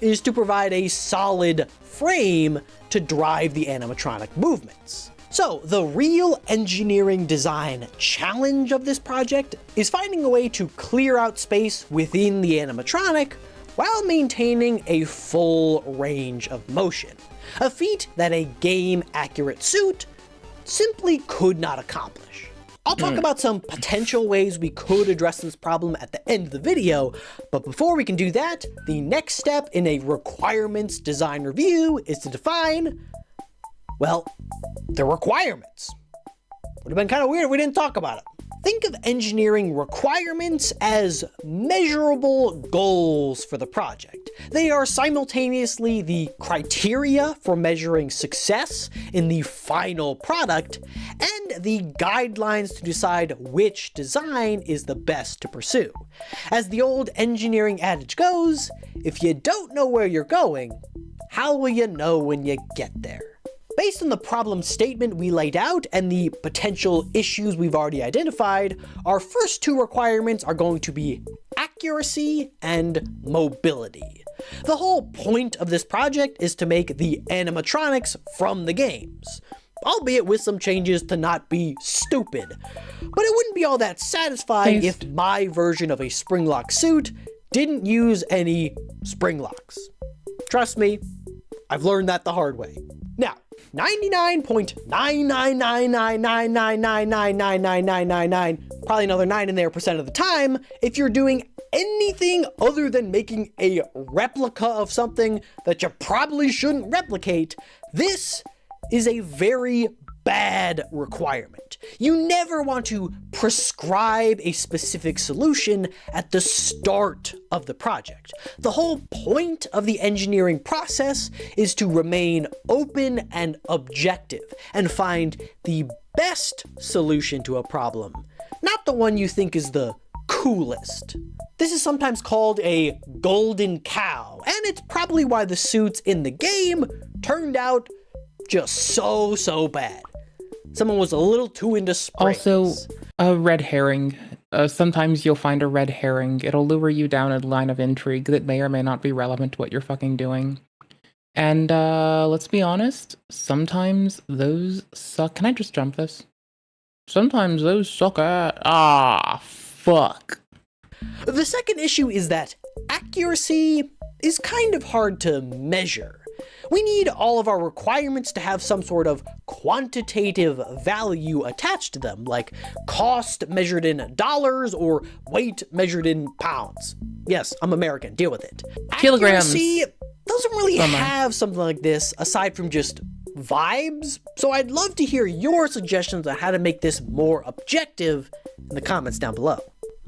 is to provide a solid frame to drive the animatronic movements. So, the real engineering design challenge of this project is finding a way to clear out space within the animatronic while maintaining a full range of motion, a feat that a game-accurate suit simply could not accomplish. I'll talk about some potential ways we could address this problem at the end of the video, but before we can do that, the next step in a requirements design review is to define, well, the requirements. Would have been kind of weird if we didn't talk about it. Think of engineering requirements as measurable goals for the project. They are simultaneously the criteria for measuring success in the final product and the guidelines to decide which design is the best to pursue. As the old engineering adage goes, if you don't know where you're going, how will you know when you get there? Based on the problem statement we laid out and the potential issues we've already identified, our first two requirements are going to be accuracy and mobility. The whole point of this project is to make the animatronics from the games, albeit with some changes to not be stupid. But it wouldn't be all that satisfying if my version of a spring lock suit didn't use any spring locks. Trust me, I've learned that the hard way. Now, 99.9999999999999, probably another 9 in there % of the time, if you're doing anything other than making a replica of something that you probably shouldn't replicate, this is a very bad requirement. You never want to prescribe a specific solution at the start of the project. The whole point of the engineering process is to remain open and objective and find the best solution to a problem, not the one you think is the coolest. This is sometimes called a golden cow, and it's probably why the suits in the game turned out just so bad. Someone was a little too into springs. Also, a red herring. Sometimes you'll find a red herring. It'll lure you down a line of intrigue that may or may not be relevant to what you're fucking doing. And let's be honest, sometimes those suck. Can I just jump this? Sometimes those suck at... fuck. The second issue is that accuracy is kind of hard to measure. We need all of our requirements to have some sort of quantitative value attached to them, like cost measured in dollars or weight measured in pounds. Yes, I'm American, deal with it. Kilograms. Accuracy doesn't really have something like this aside from just vibes, so I'd love to hear your suggestions on how to make this more objective in the comments down below.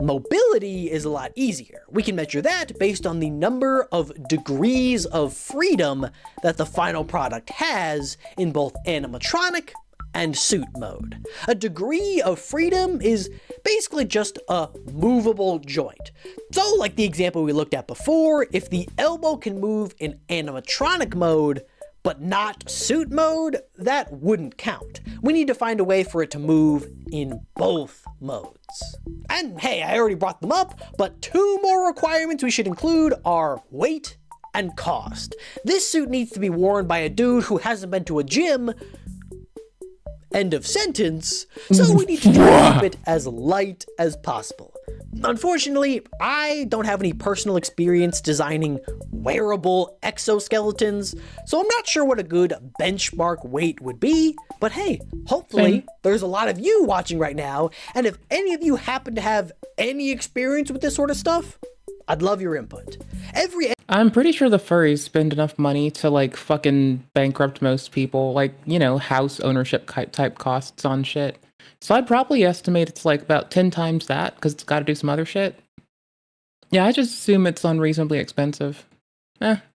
Mobility is a lot easier. We can measure that based on the number of degrees of freedom that the final product has in both animatronic and suit mode. A degree of freedom is basically just a movable joint. So like the example we looked at before, if the elbow can move in animatronic mode, but not suit mode, that wouldn't count. We need to find a way for it to move in both modes. And hey, I already brought them up, but 2 more requirements we should include are weight and cost. This suit needs to be worn by a dude who hasn't been to a gym. End of sentence. So we need to try to keep it as light as possible. Unfortunately, I don't have any personal experience designing wearable exoskeletons, so I'm not sure what a good benchmark weight would be, but hey, hopefully there's a lot of you watching right now, and if any of you happen to have any experience with this sort of stuff, I'd love your input. I'm pretty sure the furries spend enough money to like fucking bankrupt most people, like, you know, house ownership type costs on shit. So I'd probably estimate it's like about 10 times that, because it's got to do some other shit. Yeah, I just assume it's unreasonably expensive.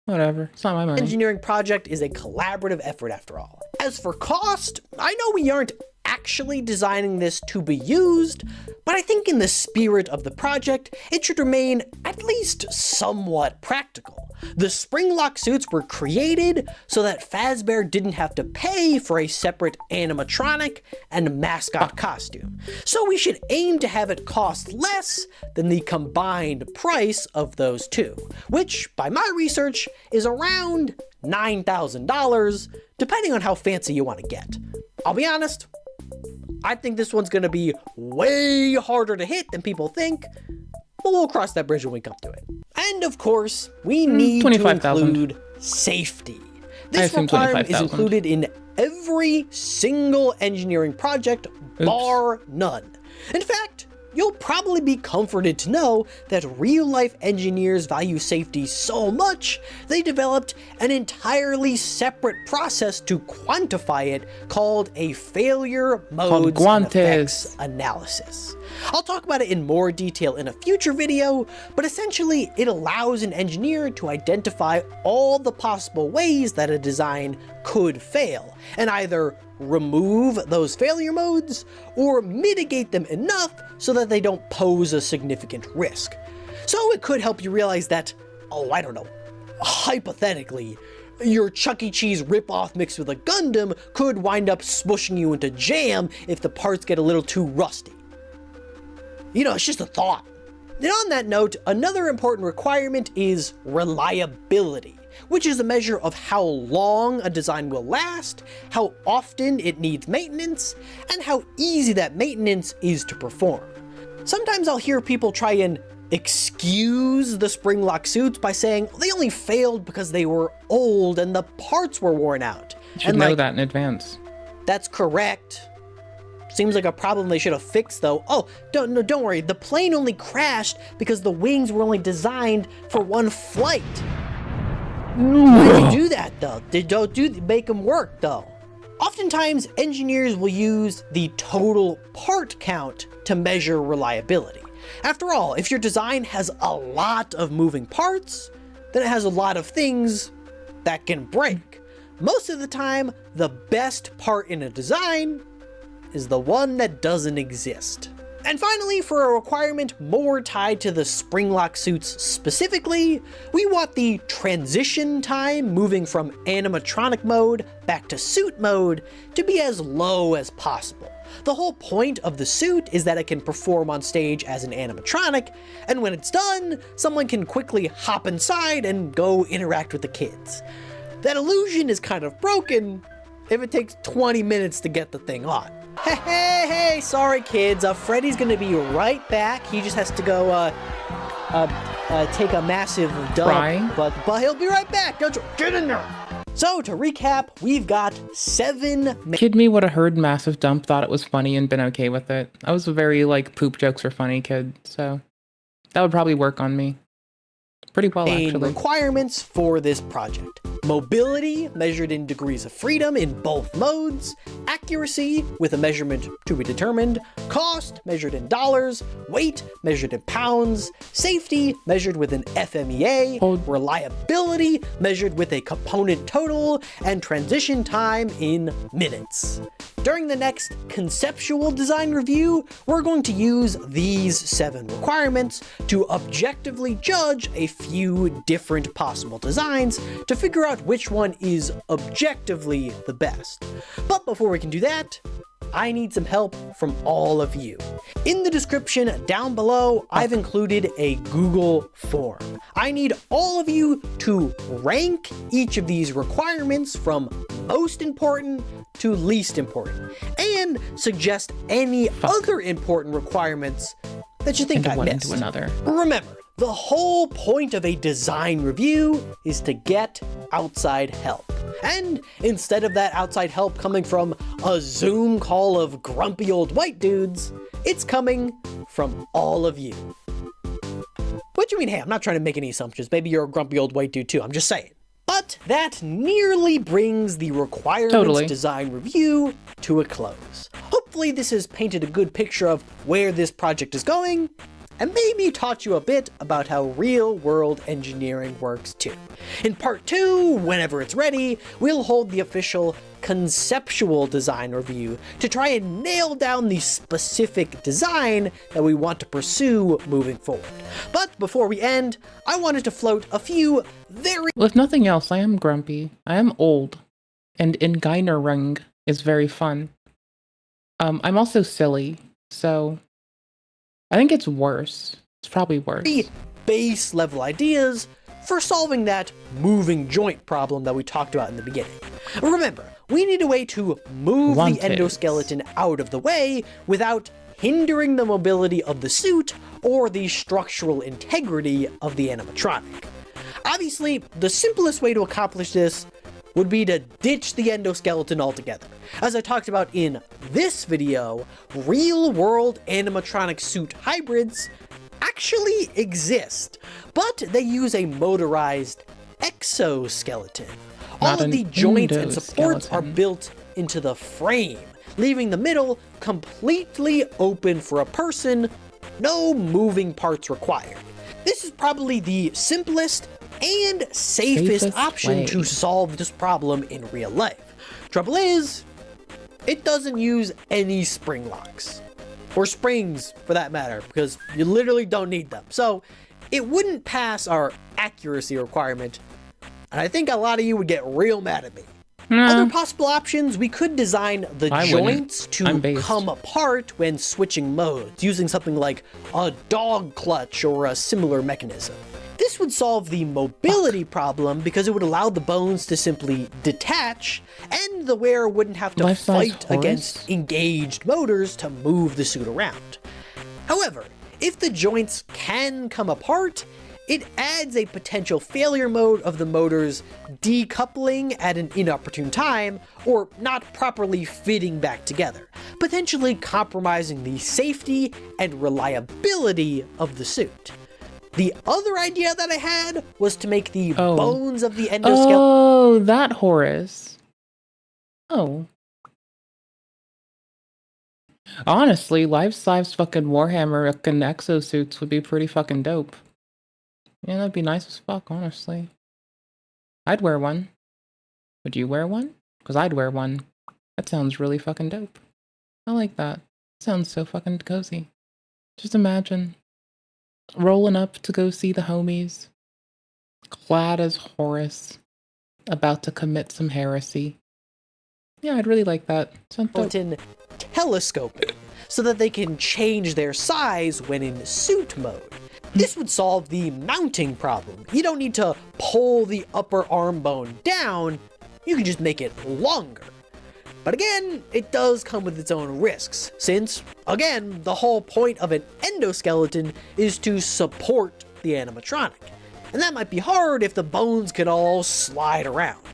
Whatever. It's not my money. Engineering project is a collaborative effort after all. As for cost, I know we aren't actually designing this to be used, but I think in the spirit of the project, it should remain at least somewhat practical. The spring lock suits were created so that Fazbear didn't have to pay for a separate animatronic and mascot costume. So we should aim to have it cost less than the combined price of those two, which by my research is around $9,000, depending on how fancy you want to get. I'll be honest, I think this one's gonna be way harder to hit than people think, but we'll cross that bridge when we come to it. And of course, we need to include safety. This requirement is included in every single engineering project, bar none. In fact, you'll probably be comforted to know that real-life engineers value safety so much, they developed an entirely separate process to quantify it called a failure modes and effects analysis. I'll talk about it in more detail in a future video, but essentially it allows an engineer to identify all the possible ways that a design could fail, and either remove those failure modes or mitigate them enough so that they don't pose a significant risk. So it could help you realize that, oh, I don't know, hypothetically, your Chuck E. Cheese ripoff mixed with a Gundam could wind up smushing you into jam if the parts get a little too rusty. You know, it's just a thought. And on that note, another important requirement is reliability, which is a measure of how long a design will last, how often it needs maintenance, and how easy that maintenance is to perform. Sometimes I'll hear people try and excuse the spring lock suits by saying they only failed because they were old and the parts were worn out. You should know that in advance. That's correct. Seems like a problem they should have fixed though. Oh, don't worry, the plane only crashed because the wings were only designed for one flight. Why do you do that though? They don't make them work though. Oftentimes, engineers will use the total part count to measure reliability. After all, if your design has a lot of moving parts, then it has a lot of things that can break. Most of the time, the best part in a design is the one that doesn't exist. And finally, for a requirement more tied to the spring lock suits specifically, we want the transition time moving from animatronic mode back to suit mode to be as low as possible. The whole point of the suit is that it can perform on stage as an animatronic, and when it's done, someone can quickly hop inside and go interact with the kids. That illusion is kind of broken if it takes 20 minutes to get the thing on. Hey, sorry kids, Freddy's gonna be right back. He just has to go take a massive dump, but he'll be right back. Don't you get in there. So to recap, we've got 7 Kid me would have heard massive dump, thought it was funny and been okay with it. I was a very like poop jokes are funny kid, so that would probably work on me pretty well actually. Requirements for this project. mobility measured in degrees of freedom in both modes, accuracy with a measurement to be determined, cost measured in dollars, weight measured in pounds, safety measured with an FMEA, reliability measured with a component total, and transition time in minutes. During the next conceptual design review, we're going to use these 7 requirements to objectively judge a few different possible designs to figure out which one is objectively the best. But before we can do that, I need some help from all of you. In the description down below, I've included a Google form. I need all of you to rank each of these requirements from most important to least important, and suggest any other important requirements that you think I missed. Remember, the whole point of a design review is to get outside help. And instead of that outside help coming from a Zoom call of grumpy old white dudes, it's coming from all of you. What do you mean, hey, I'm not trying to make any assumptions. Maybe you're a grumpy old white dude too, I'm just saying. But that nearly brings the requirements design review to a close. Hopefully this has painted a good picture of where this project is going, and maybe taught you a bit about how real-world engineering works too. In part 2, whenever it's ready, we'll hold the official conceptual design review to try and nail down the specific design that we want to pursue moving forward. But before we end, I wanted to float a few very— Well, if nothing else, I am grumpy. I am old. And Engeinerung is very fun. I'm also silly, so I think it's worse. It's probably worse. Base level ideas for solving that moving joint problem that we talked about in the beginning. Remember, we need a way to move the endoskeleton out of the way without hindering the mobility of the suit or the structural integrity of the animatronic. Obviously, the simplest way to accomplish this would be to ditch the endoskeleton altogether. As I talked about in this video, real-world animatronic suit hybrids actually exist, but they use a motorized exoskeleton. All of the joints and supports are built into the frame, leaving the middle completely open for a person, no moving parts required. This is probably the simplest and safest option to solve this problem in real life. Trouble is, it doesn't use any spring locks. Or springs, for that matter, because you literally don't need them. So, it wouldn't pass our accuracy requirement, and I think a lot of you would get real mad at me. Other possible options, we could design the joints to come apart when switching modes, using something like a dog clutch or a similar mechanism. This would solve the mobility problem because it would allow the bones to simply detach, and the wearer wouldn't have to fight against engaged motors to move the suit around. However, if the joints can come apart, it adds a potential failure mode of the motors decoupling at an inopportune time or not properly fitting back together, potentially compromising the safety and reliability of the suit. The other idea that I had was to make the bones of the endoskeleton— Oh, that Horus. Oh. Honestly, life-size fucking Warhammer fucking exosuits would be pretty fucking dope. Yeah, that'd be nice as fuck, honestly. I'd wear one. Would you wear one? Because I'd wear one. That sounds really fucking dope. I like that. Sounds so fucking cozy. Just imagine rolling up to go see the homies, clad as Horus, about to commit some heresy. Yeah, I'd really like that. Sounds dope. Telescoping, so that they can change their size when in suit mode. This would solve the mounting problem. You don't need to pull the upper arm bone down, you can just make it longer. But again, it does come with its own risks, since, again, the whole point of an endoskeleton is to support the animatronic. And that might be hard if the bones could all slide around.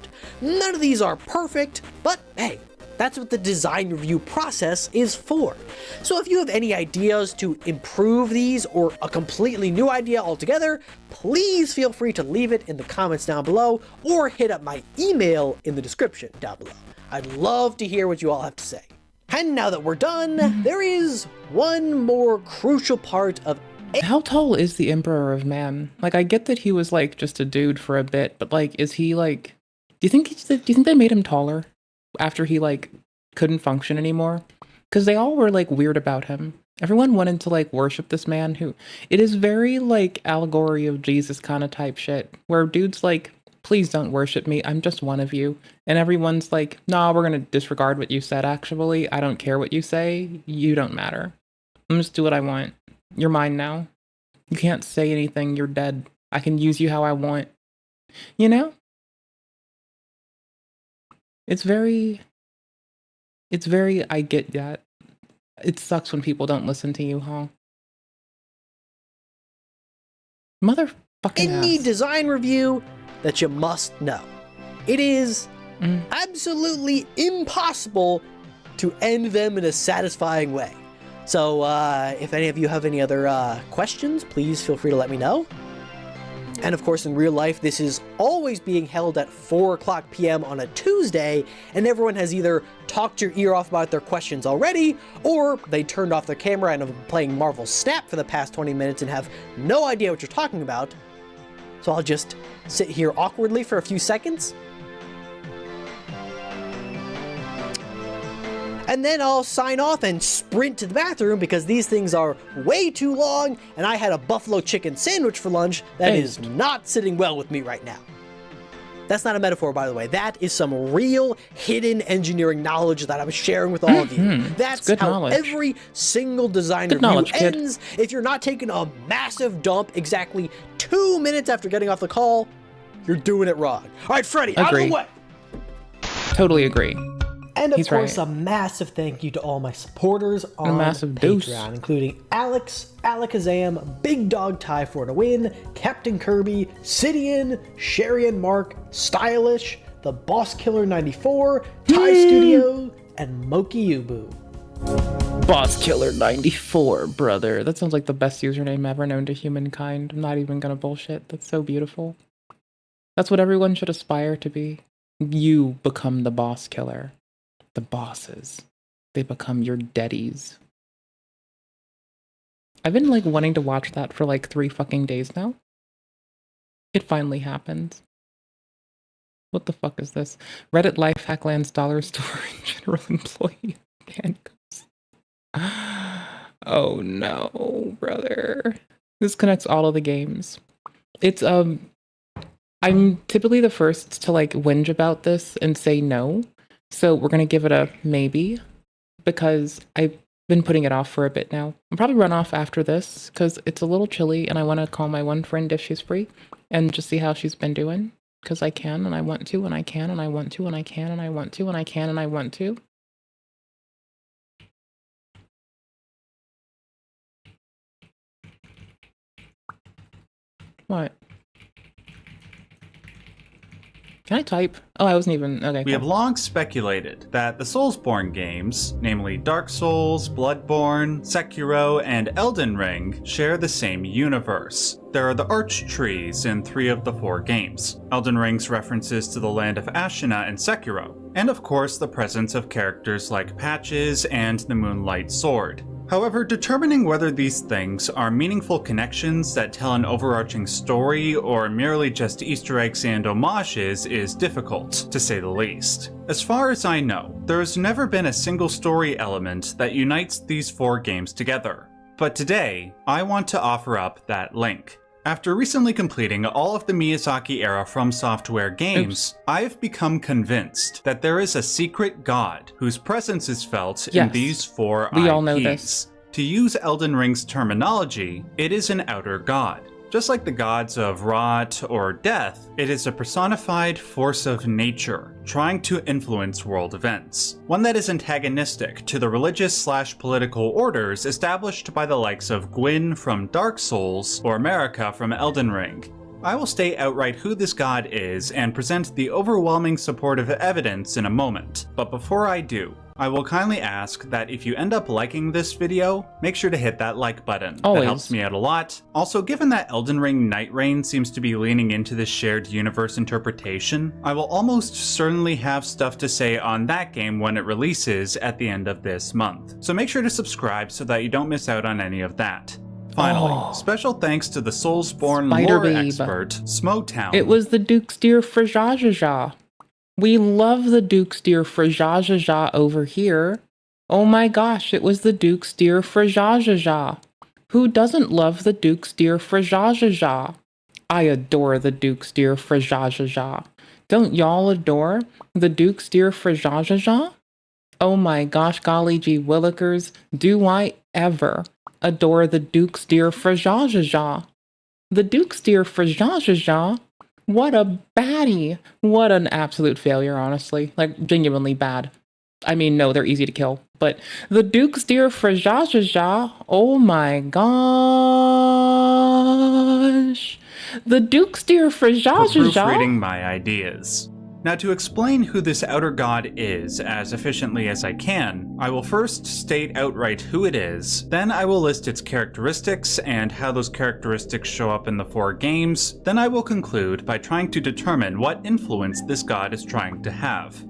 None of these are perfect, but hey, That's what the design review process is for. So if you have any ideas to improve these or a completely new idea altogether, please feel free to leave it in the comments down below or hit up my email in the description down below. I'd love to hear what you all have to say. And now that we're done, there is one more crucial part of how tall is the Emperor of Man? Like, I get that he was like just a dude for a bit, but like, is he like? Do you think they made him taller after he like couldn't function anymore? Because they all were like weird about him. Everyone wanted to like worship this man who, it is very like allegory of Jesus kind of type shit, where dude's like, please don't worship me, I'm just one of you. And everyone's like, nah, we're gonna disregard what you said actually. I don't care what you say, you don't matter. I'm just do what I want. You're mine now. You can't say anything, you're dead. I can use you how I want. You know? It's very, I get that. It sucks when people don't listen to you, huh? Motherfucking any design review that you must know. It is absolutely impossible to end them in a satisfying way. So if any of you have any other questions, please feel free to let me know. And of course, in real life, this is always being held at 4:00 p.m. on a Tuesday, and everyone has either talked your ear off about their questions already, or they turned off their camera and have been playing Marvel Snap for the past 20 minutes and have no idea what you're talking about. So I'll just sit here awkwardly for a few seconds. And then I'll sign off and sprint to the bathroom because these things are way too long and I had a buffalo chicken sandwich for lunch that is not sitting well with me right now. That's not a metaphor, by the way. That is some real hidden engineering knowledge that I'm sharing with all of you. That's how knowledge. Every single design review ends. If you're not taking a massive dump exactly 2 minutes after getting off the call, you're doing it wrong. All right, Freddie, out of the way. Totally agree. And of course, a massive thank you to all my supporters on Patreon, including Alex, Alakazam, Big Dog Ty for the win, Captain Kirby, Sidian, Sherian Mark, Stylish, The Boss Killer 94, Ty Studio, and Moki Ubu. Boss Killer 94, brother. That sounds like the best username ever known to humankind. I'm not even gonna bullshit. That's so beautiful. That's what everyone should aspire to be. You become the boss killer. The bosses, they become your daddies. I've been like wanting to watch that for like 3 fucking days now. It finally happened. What the fuck is this? Reddit Lifehack lands dollar store and general employee handcuffs. Oh no, brother. This connects all of the games. It's I'm typically the first to like whinge about this and say no. So we're going to give it a maybe, because I've been putting it off for a bit now. I'll probably run off after this because it's a little chilly and I want to call my one friend if she's free and just see how she's been doing, because I can and I want to and I can and I want to and I can and I want to and I can and I want to. What? Can I type? Oh, I wasn't even... Okay. We have long speculated that the Soulsborne games, namely Dark Souls, Bloodborne, Sekiro, and Elden Ring, share the same universe. There are the arch trees in 3 of the 4 games, Elden Ring's references to the land of Ashina and Sekiro, and of course the presence of characters like Patches and the Moonlight Sword. However, determining whether these things are meaningful connections that tell an overarching story or merely just Easter eggs and homages is difficult, to say the least. As far as I know, there has never been a single story element that unites these 4 games together. But today, I want to offer up that link. After recently completing all of the Miyazaki-era From Software games, I've become convinced that there is a secret god whose presence is felt in these 4 IPs. We all know this. To use Elden Ring's terminology, it is an outer god. Just like the gods of rot or death, it is a personified force of nature, trying to influence world events. One that is antagonistic to the religious/political orders established by the likes of Gwyn from Dark Souls or Marika from Elden Ring. I will state outright who this god is and present the overwhelming supportive evidence in a moment, but before I do, I will kindly ask that if you end up liking this video, make sure to hit that like button. Always. That helps me out a lot. Also, given that Elden Ring Night Reign seems to be leaning into this shared universe interpretation, I will almost certainly have stuff to say on that game when it releases at the end of this month. So make sure to subscribe so that you don't miss out on any of that. Finally, special thanks to the Soulsborne lore expert, Smotown. It was the Duke's dear Frajajaja. We love the Duke's dear Frajajaja over here. Oh my gosh, it was the Duke's dear Frajajaja. Who doesn't love the Duke's dear Frajajaja? I adore the Duke's dear Frajajaja. Don't y'all adore the Duke's dear Frajajaja? Oh my gosh, golly gee willikers, do I ever adore the Duke's dear Frajajaja. The Duke's dear Frajajaja? What a baddie. What an absolute failure, honestly. Like, genuinely bad. I mean, no, they're easy to kill. But the Duke's dear Frajajaja, oh my gosh. The Duke's dear Frajajaja. For proofreading my ideas. Now, to explain who this outer god is as efficiently as I can, I will first state outright who it is, then I will list its characteristics and how those characteristics show up in the 4 games, then I will conclude by trying to determine what influence this god is trying to have.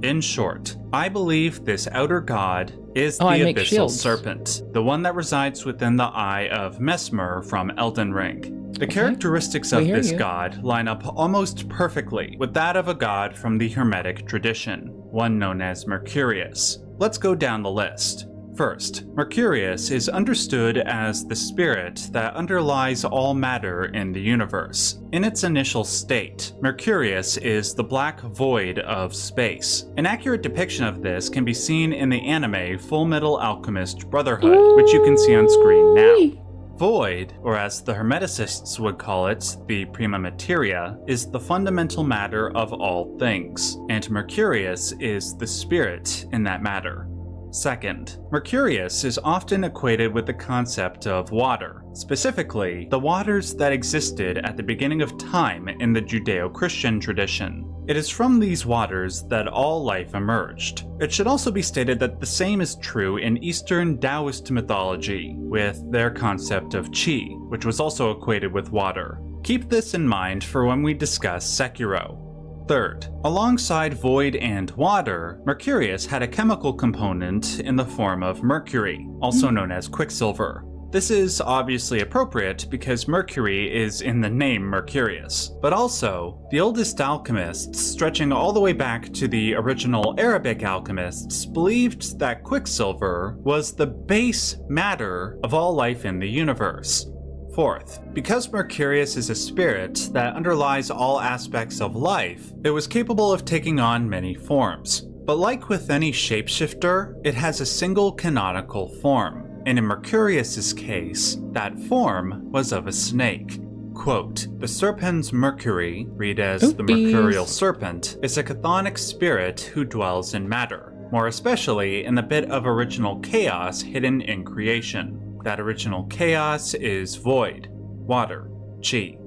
In short, I believe this outer god is the Abyssal Serpent, the one that resides within the Eye of Mesmer from Elden Ring. The characteristics of this god line up almost perfectly with that of a god from the Hermetic tradition, one known as Mercurius. Let's go down the list. First, Mercurius is understood as the spirit that underlies all matter in the universe. In its initial state, Mercurius is the black void of space. An accurate depiction of this can be seen in the anime Full Metal Alchemist Brotherhood, which you can see on screen now. Void, or as the Hermeticists would call it, the prima materia, is the fundamental matter of all things, and Mercurius is the spirit in that matter. Second, Mercurius is often equated with the concept of water, specifically the waters that existed at the beginning of time in the Judeo-Christian tradition. It is from these waters that all life emerged. It should also be stated that the same is true in Eastern Taoist mythology, with their concept of Qi, which was also equated with water. Keep this in mind for when we discuss Sekiro. Third, alongside void and water, Mercurius had a chemical component in the form of mercury, also known as quicksilver. This is obviously appropriate because Mercury is in the name Mercurius, but also, the oldest alchemists, stretching all the way back to the original Arabic alchemists, believed that quicksilver was the base matter of all life in the universe. Fourth, because Mercurius is a spirit that underlies all aspects of life, it was capable of taking on many forms. But like with any shapeshifter, it has a single canonical form, and in Mercurius's case, that form was of a snake. Quote, the serpens Mercury, read as the Mercurial Serpent, is a chthonic spirit who dwells in matter, more especially in the bit of original chaos hidden in creation. That original chaos is void, water, Qi.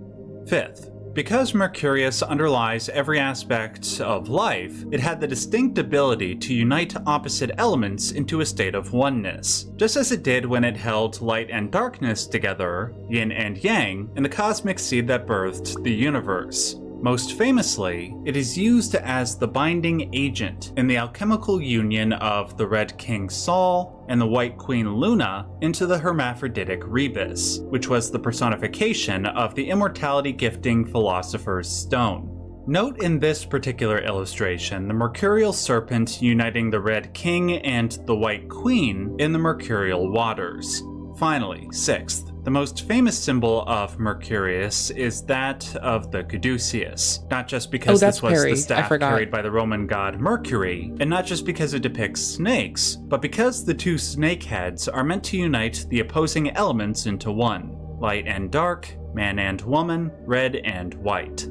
Fifth, because Mercurius underlies every aspect of life, it had the distinct ability to unite opposite elements into a state of oneness, just as it did when it held light and darkness together, yin and yang, in the cosmic seed that birthed the universe. Most famously, it is used as the binding agent in the alchemical union of the Red King Sol and the White Queen Luna into the hermaphroditic Rebus, which was the personification of the immortality-gifting Philosopher's Stone. Note in this particular illustration the Mercurial Serpent uniting the Red King and the White Queen in the Mercurial waters. Finally, sixth, the most famous symbol of Mercurius is that of the caduceus, not just because this was the staff carried by the Roman god Mercury, and not just because it depicts snakes, but because the two snake heads are meant to unite the opposing elements into one, light and dark, man and woman, red and white.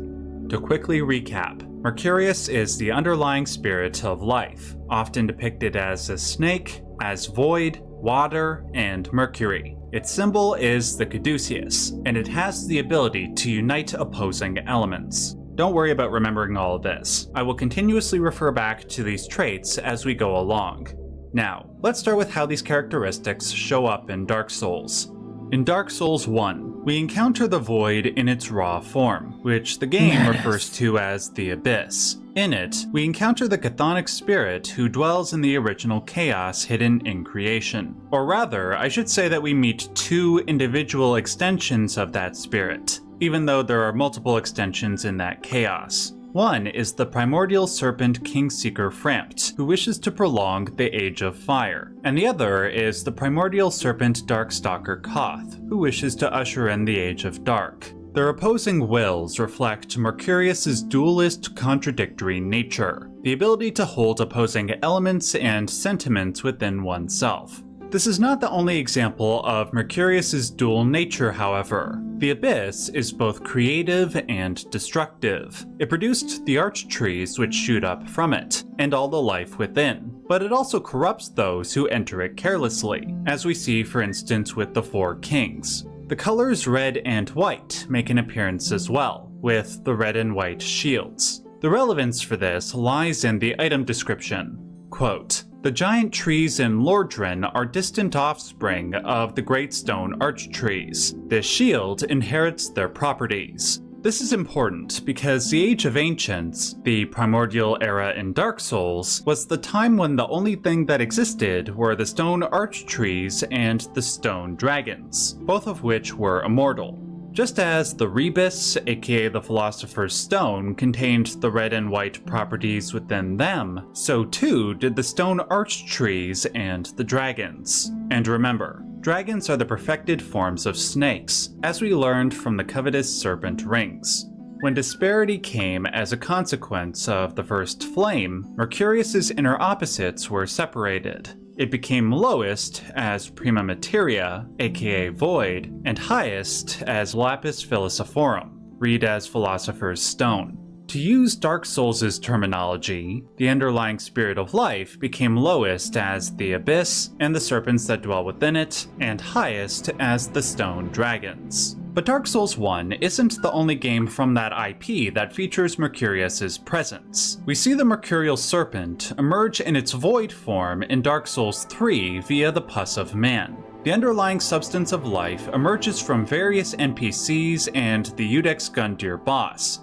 To quickly recap, Mercurius is the underlying spirit of life, often depicted as a snake, as void, water and mercury. Its symbol is the caduceus, and it has the ability to unite opposing elements. Don't worry about remembering all of this. I will continuously refer back to these traits as we go along. Now, let's start with how these characteristics show up in Dark Souls. In Dark Souls 1, we encounter the Void in its raw form, which the game refers to as the Abyss. In it, we encounter the chthonic spirit who dwells in the original chaos hidden in creation. Or rather, I should say that we meet two individual extensions of that spirit, even though there are multiple extensions in that chaos. One is the primordial serpent Kingseeker Frampt, who wishes to prolong the Age of Fire, and the other is the primordial serpent Darkstalker Koth, who wishes to usher in the Age of Dark. Their opposing wills reflect Mercurius's dualist, contradictory nature, the ability to hold opposing elements and sentiments within oneself. This is not the only example of Mercurius's dual nature, however. The Abyss is both creative and destructive. It produced the arch trees which shoot up from it, and all the life within. But it also corrupts those who enter it carelessly, as we see for instance with the Four Kings. The colors red and white make an appearance as well, with the red and white shields. The relevance for this lies in the item description. Quote, "The giant trees in Lordran are distant offspring of the great stone arch trees. This shield inherits their properties." This is important because the Age of Ancients, the primordial era in Dark Souls, was the time when the only thing that existed were the stone arch trees and the stone dragons, both of which were immortal. Just as the Rebis, aka the Philosopher's Stone, contained the red and white properties within them, so too did the stone arch trees and the dragons. And remember, dragons are the perfected forms of snakes, as we learned from the covetous serpent rings. When disparity came as a consequence of the first flame, Mercurius's inner opposites were separated. It became lowest as prima materia, aka void, and highest as lapis philosophorum, read as philosopher's stone. To use Dark Souls' terminology, the underlying spirit of life became lowest as the abyss and the serpents that dwell within it, and highest as the stone dragons. But Dark Souls 1 isn't the only game from that IP that features Mercurius's presence. We see the Mercurial Serpent emerge in its void form in Dark Souls 3 via the Pus of Man. The underlying substance of life emerges from various NPCs and the Udex Gundyr boss.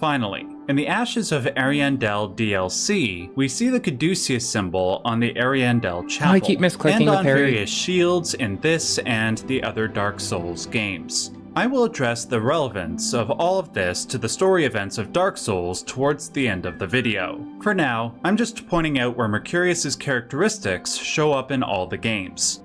Finally, in the Ashes of Ariandel DLC, we see the caduceus symbol on the Ariandel Chapel, I keep misclicking and the on parry. various shields in this and the other Dark Souls games. I will address the relevance of all of this to the story events of Dark Souls towards the end of the video. For now, I'm just pointing out where Mercurius's characteristics show up in all the games.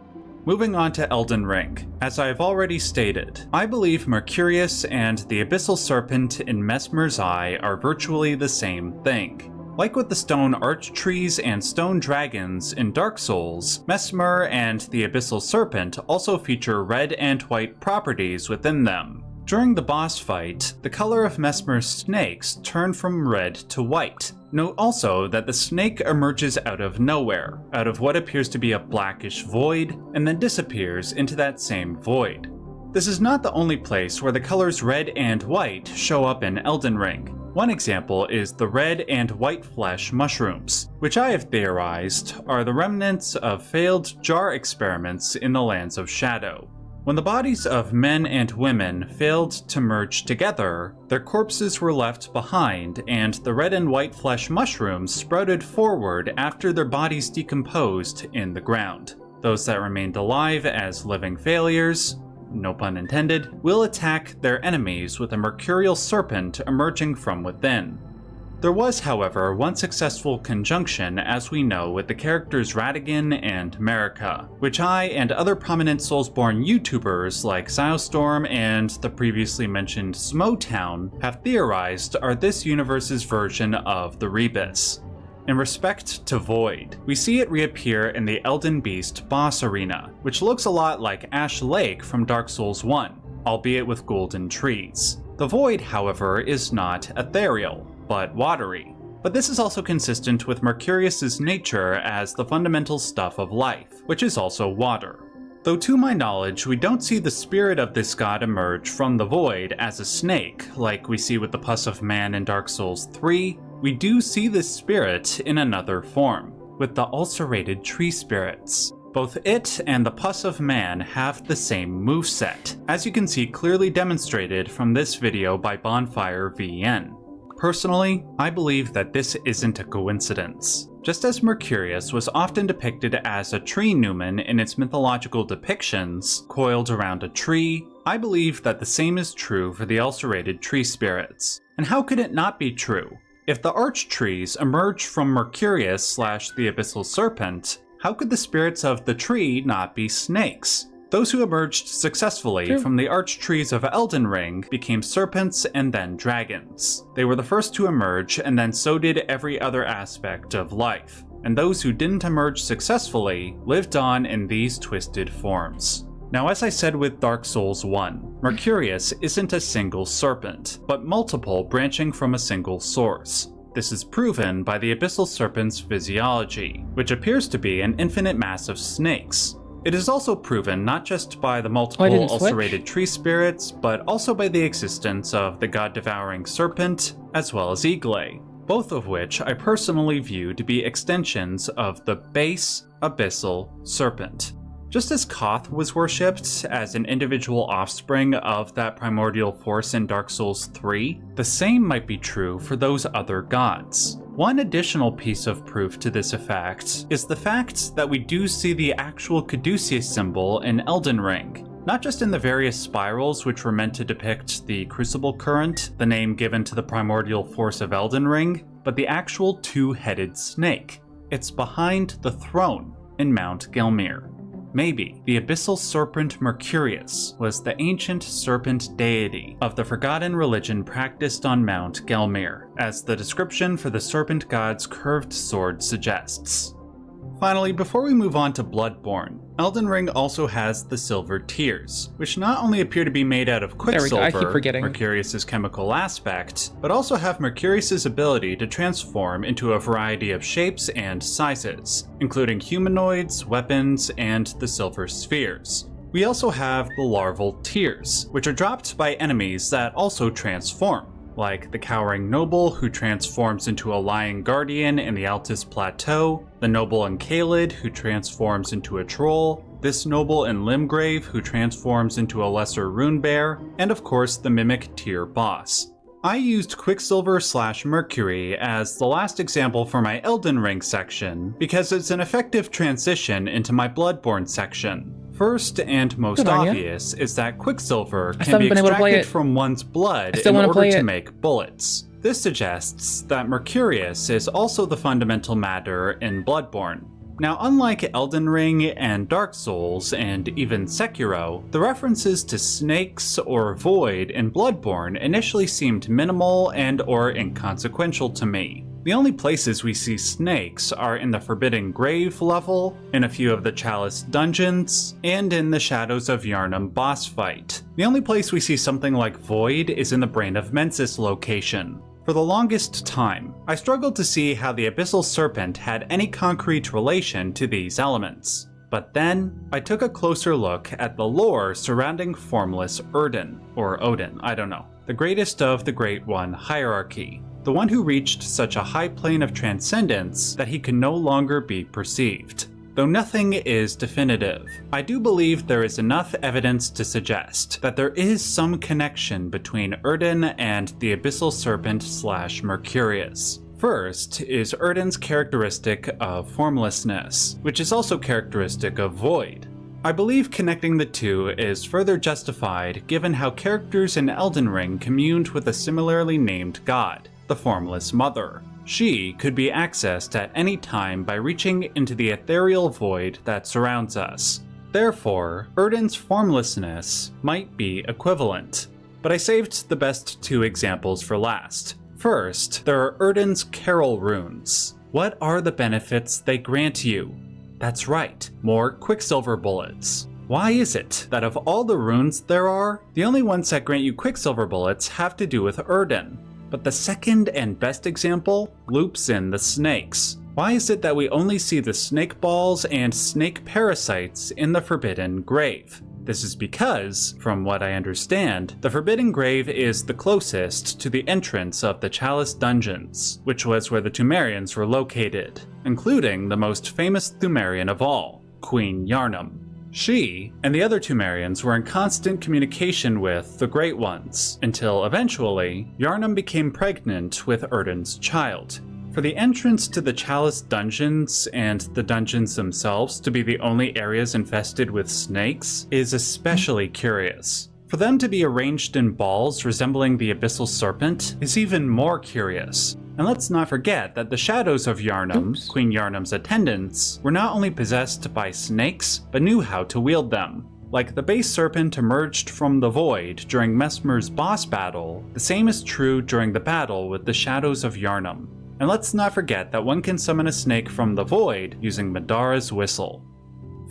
Moving on to Elden Ring. As I have already stated, I believe Mercurius and the Abyssal Serpent in Messmer's Eye are virtually the same thing. Like with the stone arch trees and stone dragons in Dark Souls, Messmer and the Abyssal Serpent also feature red and white properties within them. During the boss fight, the color of Messmer's snakes turn from red to white. Note also that the snake emerges out of nowhere, out of what appears to be a blackish void, and then disappears into that same void. This is not the only place where the colors red and white show up in Elden Ring. One example is the red and white flesh mushrooms, which I have theorized are the remnants of failed jar experiments in the Lands of Shadow. When the bodies of men and women failed to merge together, their corpses were left behind, and the red and white flesh mushrooms sprouted forward after their bodies decomposed in the ground. Those that remained alive as living failures, no pun intended, will attack their enemies with a mercurial serpent emerging from within. There was, however, one successful conjunction, as we know, with the characters Ratigan and Marika, which I and other prominent Soulsborne YouTubers like Ziostorm and the previously mentioned Smotown have theorized are this universe's version of the Rebis. In respect to Void, we see it reappear in the Elden Beast boss arena, which looks a lot like Ash Lake from Dark Souls 1, albeit with golden trees. The Void, however, is not ethereal, but watery. But this is also consistent with Mercurius's nature as the fundamental stuff of life, which is also water. Though to my knowledge, we don't see the spirit of this god emerge from the void as a snake, like we see with the Pus of Man in Dark Souls 3, we do see this spirit in another form, with the ulcerated tree spirits. Both it and the Pus of Man have the same moveset, as you can see clearly demonstrated from this video by Bonfire VN. Personally, I believe that this isn't a coincidence. Just as Mercurius was often depicted as a tree numen in its mythological depictions, coiled around a tree, I believe that the same is true for the ulcerated tree spirits. And how could it not be true? If the arch trees emerge from Mercurius / the Abyssal Serpent, how could the spirits of the tree not be snakes? Those who emerged successfully from the arch trees of Elden Ring became serpents and then dragons. They were the first to emerge, and then so did every other aspect of life. And those who didn't emerge successfully lived on in these twisted forms. Now, as I said with Dark Souls 1, Mercurius isn't a single serpent, but multiple branching from a single source. This is proven by the Abyssal Serpent's physiology, which appears to be an infinite mass of snakes. It is also proven not just by the multiple ulcerated tree spirits, but also by the existence of the god-devouring serpent, as well as Eagle, both of which I personally view to be extensions of the base Abyssal Serpent. Just as Koth was worshipped as an individual offspring of that primordial force in Dark Souls 3, the same might be true for those other gods. One additional piece of proof to this effect is the fact that we do see the actual Caduceus symbol in Elden Ring, not just in the various spirals which were meant to depict the Crucible Current, the name given to the primordial force of Elden Ring, but the actual two-headed snake. It's behind the throne in Mount Gelmir. Maybe the Abyssal Serpent Mercurius was the ancient serpent deity of the forgotten religion practiced on Mount Gelmir, as the description for the serpent god's curved sword suggests. Finally, before we move on to Bloodborne, Elden Ring also has the Silver Tears, which not only appear to be made out of quicksilver, Mercurius's chemical aspect, but also have Mercurius's ability to transform into a variety of shapes and sizes, including humanoids, weapons, and the Silver Spheres. We also have the Larval Tears, which are dropped by enemies that also transform, like the Cowering Noble who transforms into a Lion Guardian in the Altus Plateau, the Noble in Caelid who transforms into a Troll, this Noble in Limgrave who transforms into a Lesser Rune Bear, and of course the Mimic Tier boss. I used Quicksilver / Mercury as the last example for my Elden Ring section because it's an effective transition into my Bloodborne section. First and most obvious is that Quicksilver can be extracted from one's blood in order to make bullets. This suggests that Mercurius is also the fundamental matter in Bloodborne. Now, unlike Elden Ring and Dark Souls and even Sekiro, the references to snakes or void in Bloodborne initially seemed minimal and or inconsequential to me. The only places we see snakes are in the Forbidden Grave level, in a few of the Chalice dungeons, and in the Shadows of Yharnam boss fight. The only place we see something like void is in the Brain of Mensis location. For the longest time, I struggled to see how the Abyssal Serpent had any concrete relation to these elements. But then, I took a closer look at the lore surrounding formless Erdin, or Odin, I don't know, the greatest of the Great One hierarchy, the one who reached such a high plane of transcendence that he can no longer be perceived. Though nothing is definitive, I do believe there is enough evidence to suggest that there is some connection between Erdin and the Abyssal Serpent / Mercurius. First is Erdin's characteristic of formlessness, which is also characteristic of void. I believe connecting the two is further justified given how characters in Elden Ring communed with a similarly named god, the Formless Mother. She could be accessed at any time by reaching into the ethereal void that surrounds us. Therefore, Erdin's formlessness might be equivalent. But I saved the best two examples for last. First, there are Erdin's Carol runes. What are the benefits they grant you? That's right, more Quicksilver bullets. Why is it that of all the runes there are, the only ones that grant you Quicksilver bullets have to do with Erdin? But the second and best example loops in the snakes. Why is it that we only see the snake balls and snake parasites in the Forbidden Grave? This is because, from what I understand, the Forbidden Grave is the closest to the entrance of the Chalice Dungeons, which was where the Pthumerians were located, including the most famous Pthumerian of all, Queen Yharnam. She and the other Pthumerians were in constant communication with the Great Ones, until eventually, Yharnam became pregnant with Erden's child. For the entrance to the Chalice Dungeons and the dungeons themselves to be the only areas infested with snakes is especially curious. For them to be arranged in balls resembling the Abyssal Serpent is even more curious. And let's not forget that the shadows of Yharnam, Queen Yharnam's attendants, were not only possessed by snakes, but knew how to wield them. Like the base serpent emerged from the void during Messmer's boss battle, the same is true during the battle with the shadows of Yharnam. And let's not forget that one can summon a snake from the void using Madara's whistle.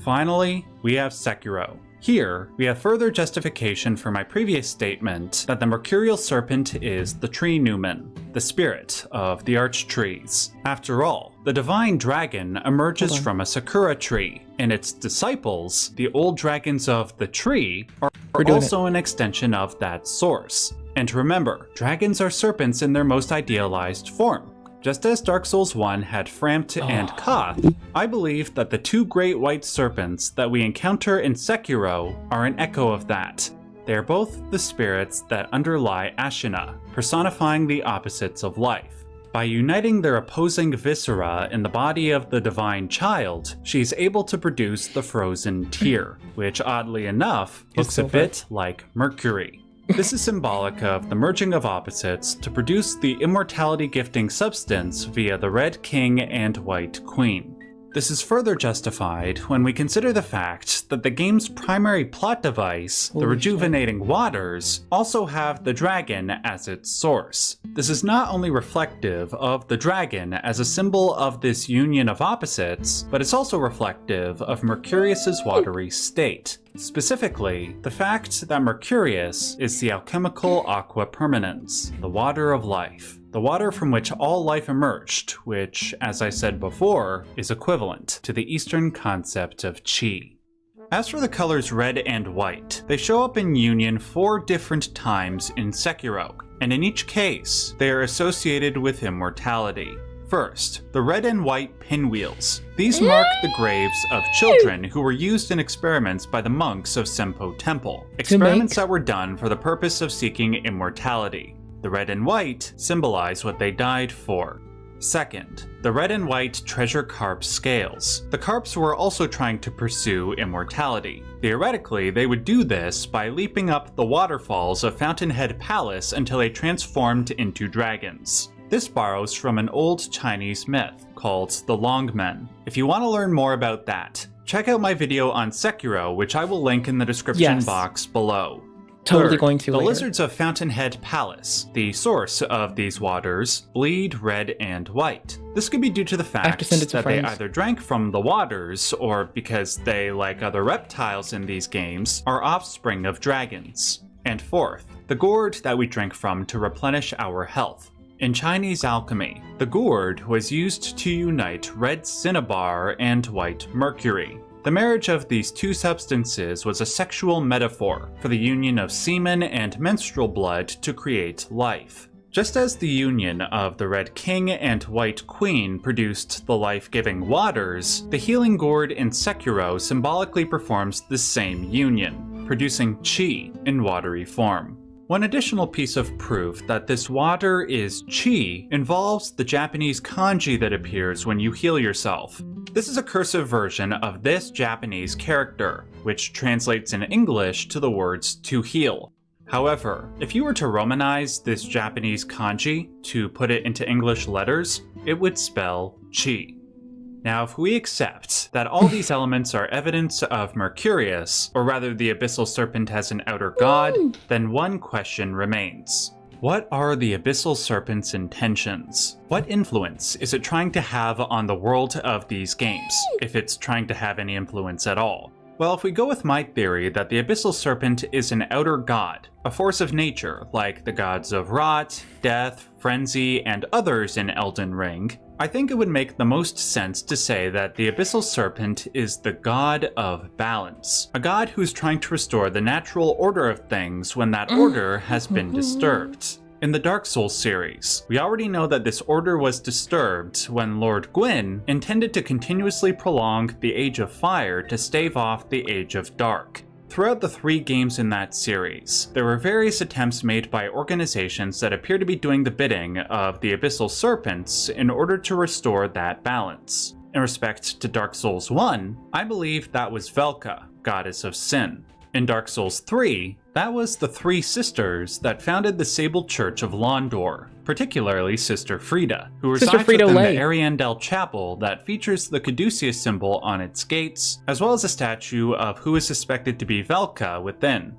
Finally, we have Sekiro. Here, we have further justification for my previous statement that the Mercurial Serpent is the Tree Numen, the spirit of the Arch Trees. After all, the Divine Dragon emerges from a Sakura tree, and its disciples, the Old Dragons of the Tree, are also an extension of that source. And remember, dragons are serpents in their most idealized form. Just as Dark Souls 1 had Frampt and Koth, I believe that the two great white serpents that we encounter in Sekiro are an echo of that. They are both the spirits that underlie Ashina, personifying the opposites of life. By uniting their opposing viscera in the body of the Divine Child, she is able to produce the Frozen Tear, which oddly enough looks a bit like Mercury. This is symbolic of the merging of opposites to produce the immortality-gifting substance via the Red King and White Queen. This is further justified when we consider the fact that the game's primary plot device, the Rejuvenating Waters, also have the dragon as its source. This is not only reflective of the dragon as a symbol of this union of opposites, but it's also reflective of Mercurius's watery state. Specifically, the fact that Mercurius is the alchemical aqua permanens, the water of life. The water from which all life emerged, which, as I said before, is equivalent to the Eastern concept of Qi. As for the colors red and white, they show up in union 4 different times in Sekiro, and in each case, they are associated with immortality. First, the red and white pinwheels. These mark the graves of children who were used in experiments by the monks of Senpo Temple, experiments that were done for the purpose of seeking immortality. The red and white symbolize what they died for. Second, the red and white treasure carp scales. The carps were also trying to pursue immortality. Theoretically, they would do this by leaping up the waterfalls of Fountainhead Palace until they transformed into dragons. This borrows from an old Chinese myth called the Longmen. If you want to learn more about that, check out my video on Sekiro, which I will link in the description box below. Totally going to the later. Lizards of Fountainhead Palace, the source of these waters, bleed red and white. This could be due to the fact that they either drank from the waters, or because they, like other reptiles in these games, are offspring of dragons. And fourth, the gourd that we drink from to replenish our health. In Chinese alchemy, the gourd was used to unite red cinnabar and white mercury. The marriage of these two substances was a sexual metaphor for the union of semen and menstrual blood to create life. Just as the union of the Red King and White Queen produced the life-giving waters, the healing gourd in Sekiro symbolically performs the same union, producing Qi in watery form. One additional piece of proof that this water is Qi involves the Japanese kanji that appears when you heal yourself. This is a cursive version of this Japanese character, which translates in English to the words to heal. However, if you were to Romanize this Japanese kanji to put it into English letters, it would spell Qi. Now, if we accept that all these elements are evidence of Mercurius, or rather the Abyssal Serpent as an outer god, then one question remains. What are the Abyssal Serpent's intentions? What influence is it trying to have on the world of these games, if it's trying to have any influence at all? Well, if we go with my theory that the Abyssal Serpent is an outer god, a force of nature, like the gods of rot, death, frenzy, and others in Elden Ring, I think it would make the most sense to say that the Abyssal Serpent is the god of balance, a god who's trying to restore the natural order of things when that order has been disturbed. In the Dark Souls series, we already know that this order was disturbed when Lord Gwyn intended to continuously prolong the Age of Fire to stave off the Age of Dark. Throughout the 3 games in that series, there were various attempts made by organizations that appear to be doing the bidding of the Abyssal Serpents in order to restore that balance. In respect to Dark Souls 1, I believe that was Velka, goddess of sin. In Dark Souls 3, that was the 3 sisters that founded the Sable Church of Londor, particularly Sister Frida, who resides within the Ariandel Chapel that features the Caduceus symbol on its gates, as well as a statue of who is suspected to be Velka within.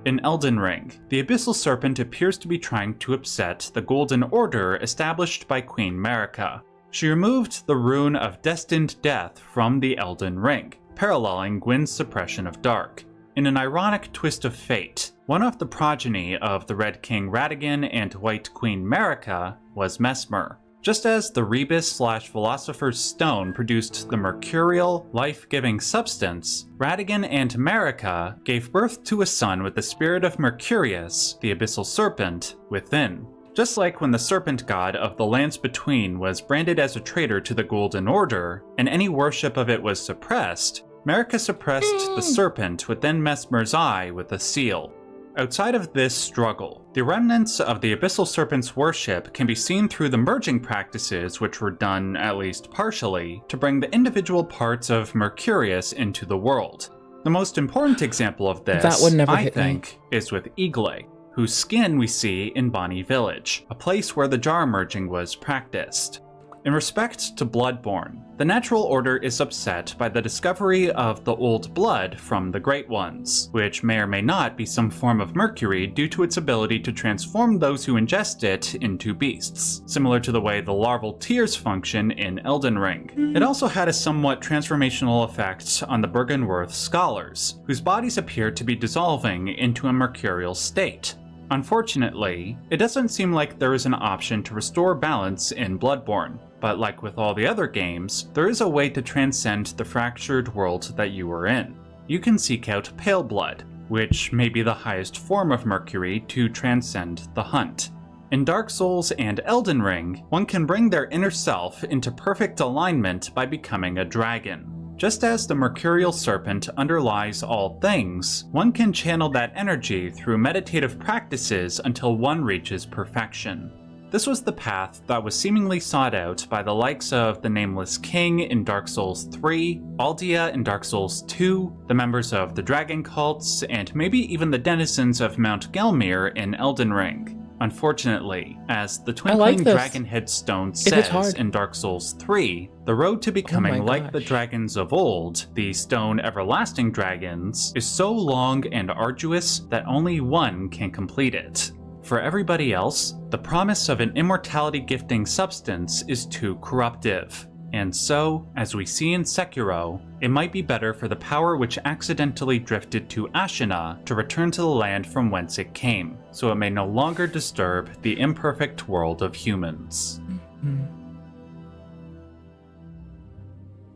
In Elden Ring, the Abyssal Serpent appears to be trying to upset the Golden Order established by Queen Marika. She removed the rune of Destined Death from the Elden Ring, paralleling Gwyn's suppression of Dark. In an ironic twist of fate, one of the progeny of the Red King Radagon and White Queen Marika was Mesmer. Just as the Rebus/Philosopher's Stone produced the mercurial, life-giving substance, Radagon and Marika gave birth to a son with the spirit of Mercurius, the Abyssal Serpent, within. Just like when the Serpent God of the Lands Between was branded as a traitor to the Golden Order, and any worship of it was suppressed, Marika suppressed the serpent within Mesmer's eye with a seal. Outside of this struggle, the remnants of the Abyssal Serpent's worship can be seen through the merging practices which were done, at least partially, to bring the individual parts of Mercurius into the world. The most important example of this, I think, is with Igle, whose skin we see in Bonnie Village, a place where the jar merging was practiced. In respect to Bloodborne, the natural order is upset by the discovery of the old blood from the Great Ones, which may or may not be some form of mercury due to its ability to transform those who ingest it into beasts, similar to the way the larval tears function in Elden Ring. It also had a somewhat transformational effect on the Byrgenwerth scholars, whose bodies appear to be dissolving into a mercurial state. Unfortunately, it doesn't seem like there is an option to restore balance in Bloodborne, but like with all the other games, there is a way to transcend the fractured world that you are in. You can seek out Pale Blood, which may be the highest form of mercury to transcend the hunt. In Dark Souls and Elden Ring, one can bring their inner self into perfect alignment by becoming a dragon. Just as the mercurial serpent underlies all things, one can channel that energy through meditative practices until one reaches perfection. This was the path that was seemingly sought out by the likes of the Nameless King in Dark Souls 3, Aldia in Dark Souls 2, the members of the Dragon Cults, and maybe even the denizens of Mount Gelmir in Elden Ring. Unfortunately, as the Twinkling Dragon Headstone says in Dark Souls 3, the road to becoming like the dragons of old, the stone everlasting dragons, is so long and arduous that only one can complete it. For everybody else, the promise of an immortality gifting substance is too corruptive. And so, as we see in Sekiro, it might be better for the power which accidentally drifted to Ashina to return to the land from whence it came, so it may no longer disturb the imperfect world of humans.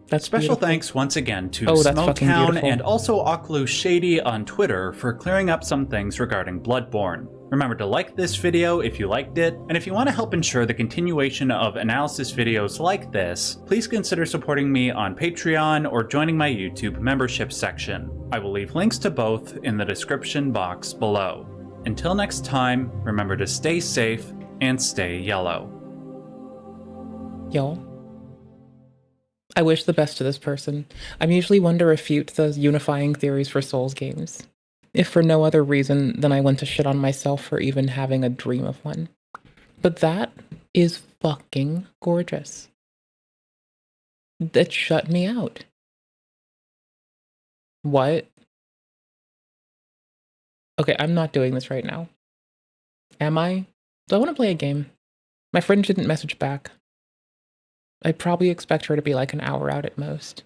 That's Special beautiful. thanks once again to Smoketown and also Oclu Shady on Twitter for clearing up some things regarding Bloodborne. Remember to like this video if you liked it, and if you want to help ensure the continuation of analysis videos like this, please consider supporting me on Patreon or joining my YouTube membership section. I will leave links to both in the description box below. Until next time, remember to stay safe and stay yellow. Yo. I wish the best to this person. I'm usually one to refute the unifying theories for Souls games, if for no other reason than I want to shit on myself for even having a dream of one. But that is fucking gorgeous. That shut me out. What? Okay, I'm not doing this right now. Am I? Do I want to play a game? My friend didn't message back. I'd probably expect her to be like an hour out at most.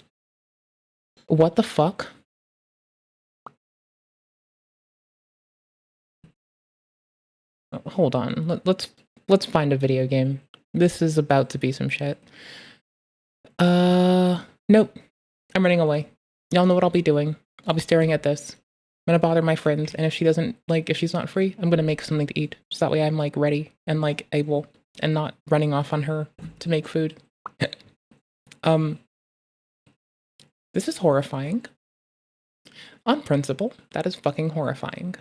What the fuck? hold on. Let's find a video game. This is about to be some shit. Nope. I'm running away. Y'all know what I'll be doing. I'll be staring at this. I'm gonna bother my friends, and if she's not free, I'm gonna make something to eat. So that way I'm like ready and like able and not running off on her to make food. This is horrifying. On principle, that is fucking horrifying.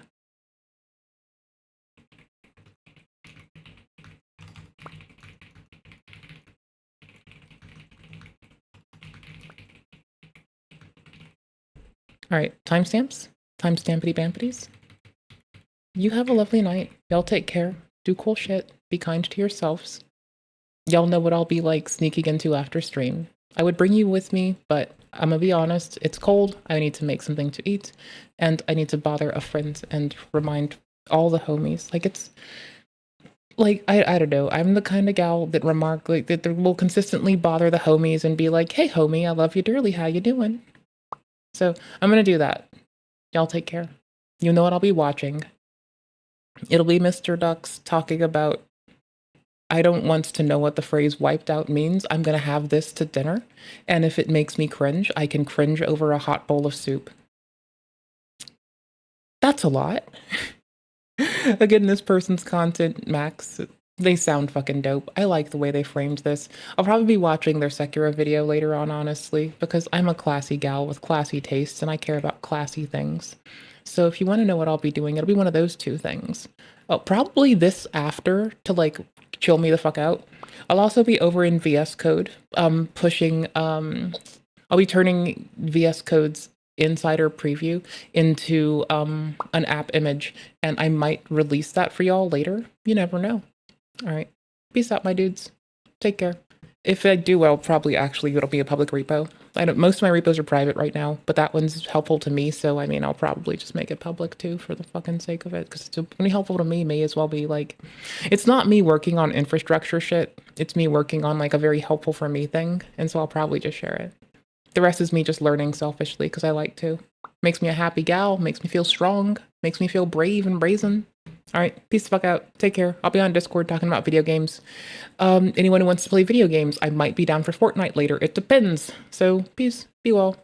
Alright, timestamps? Timestampity bampities. You have a lovely night. Y'all take care. Do cool shit. Be kind to yourselves. Y'all know what I'll be like sneaking into after stream. I would bring you with me, but I'm gonna be honest, it's cold. I need to make something to eat, and I need to bother a friend and remind all the homies. Like, it's like, I don't know. I'm the kind of gal that that will consistently bother the homies and be like, hey homie, I love you dearly. How you doing? So I'm gonna do that. Y'all take care. You know what I'll be watching. It'll be Mr. Ducks talking about, I don't want to know what the phrase wiped out means. I'm gonna have this to dinner. And if it makes me cringe, I can cringe over a hot bowl of soup. That's a lot. Again, this person's content, Max, they sound fucking dope. I like the way they framed this. I'll probably be watching their Sekiro video later on, honestly, because I'm a classy gal with classy tastes and I care about classy things. So if you want to know what I'll be doing, it'll be one of those two things. Oh, probably this after to like chill me the fuck out. I'll also be over in VS Code, pushing, I'll be turning VS Code's insider preview into an app image, and I might release that for y'all later. You never know. All right, peace out, my dudes. Take care. If I do, it'll be a public repo. Most of my repos are private right now, but that one's helpful to me, so I mean, I'll probably just make it public too for the fucking sake of it, because it's only helpful to me. May as well be like, it's not me working on infrastructure shit. It's me working on like a very helpful for me thing, and so I'll probably just share it. The rest is me just learning selfishly because I like to. Makes me a happy gal, makes me feel strong, makes me feel brave and brazen. All right, peace the fuck out. Take care. I'll be on Discord talking about video games. Anyone who wants to play video games, I might be down for Fortnite later. It depends. So, peace. Be well.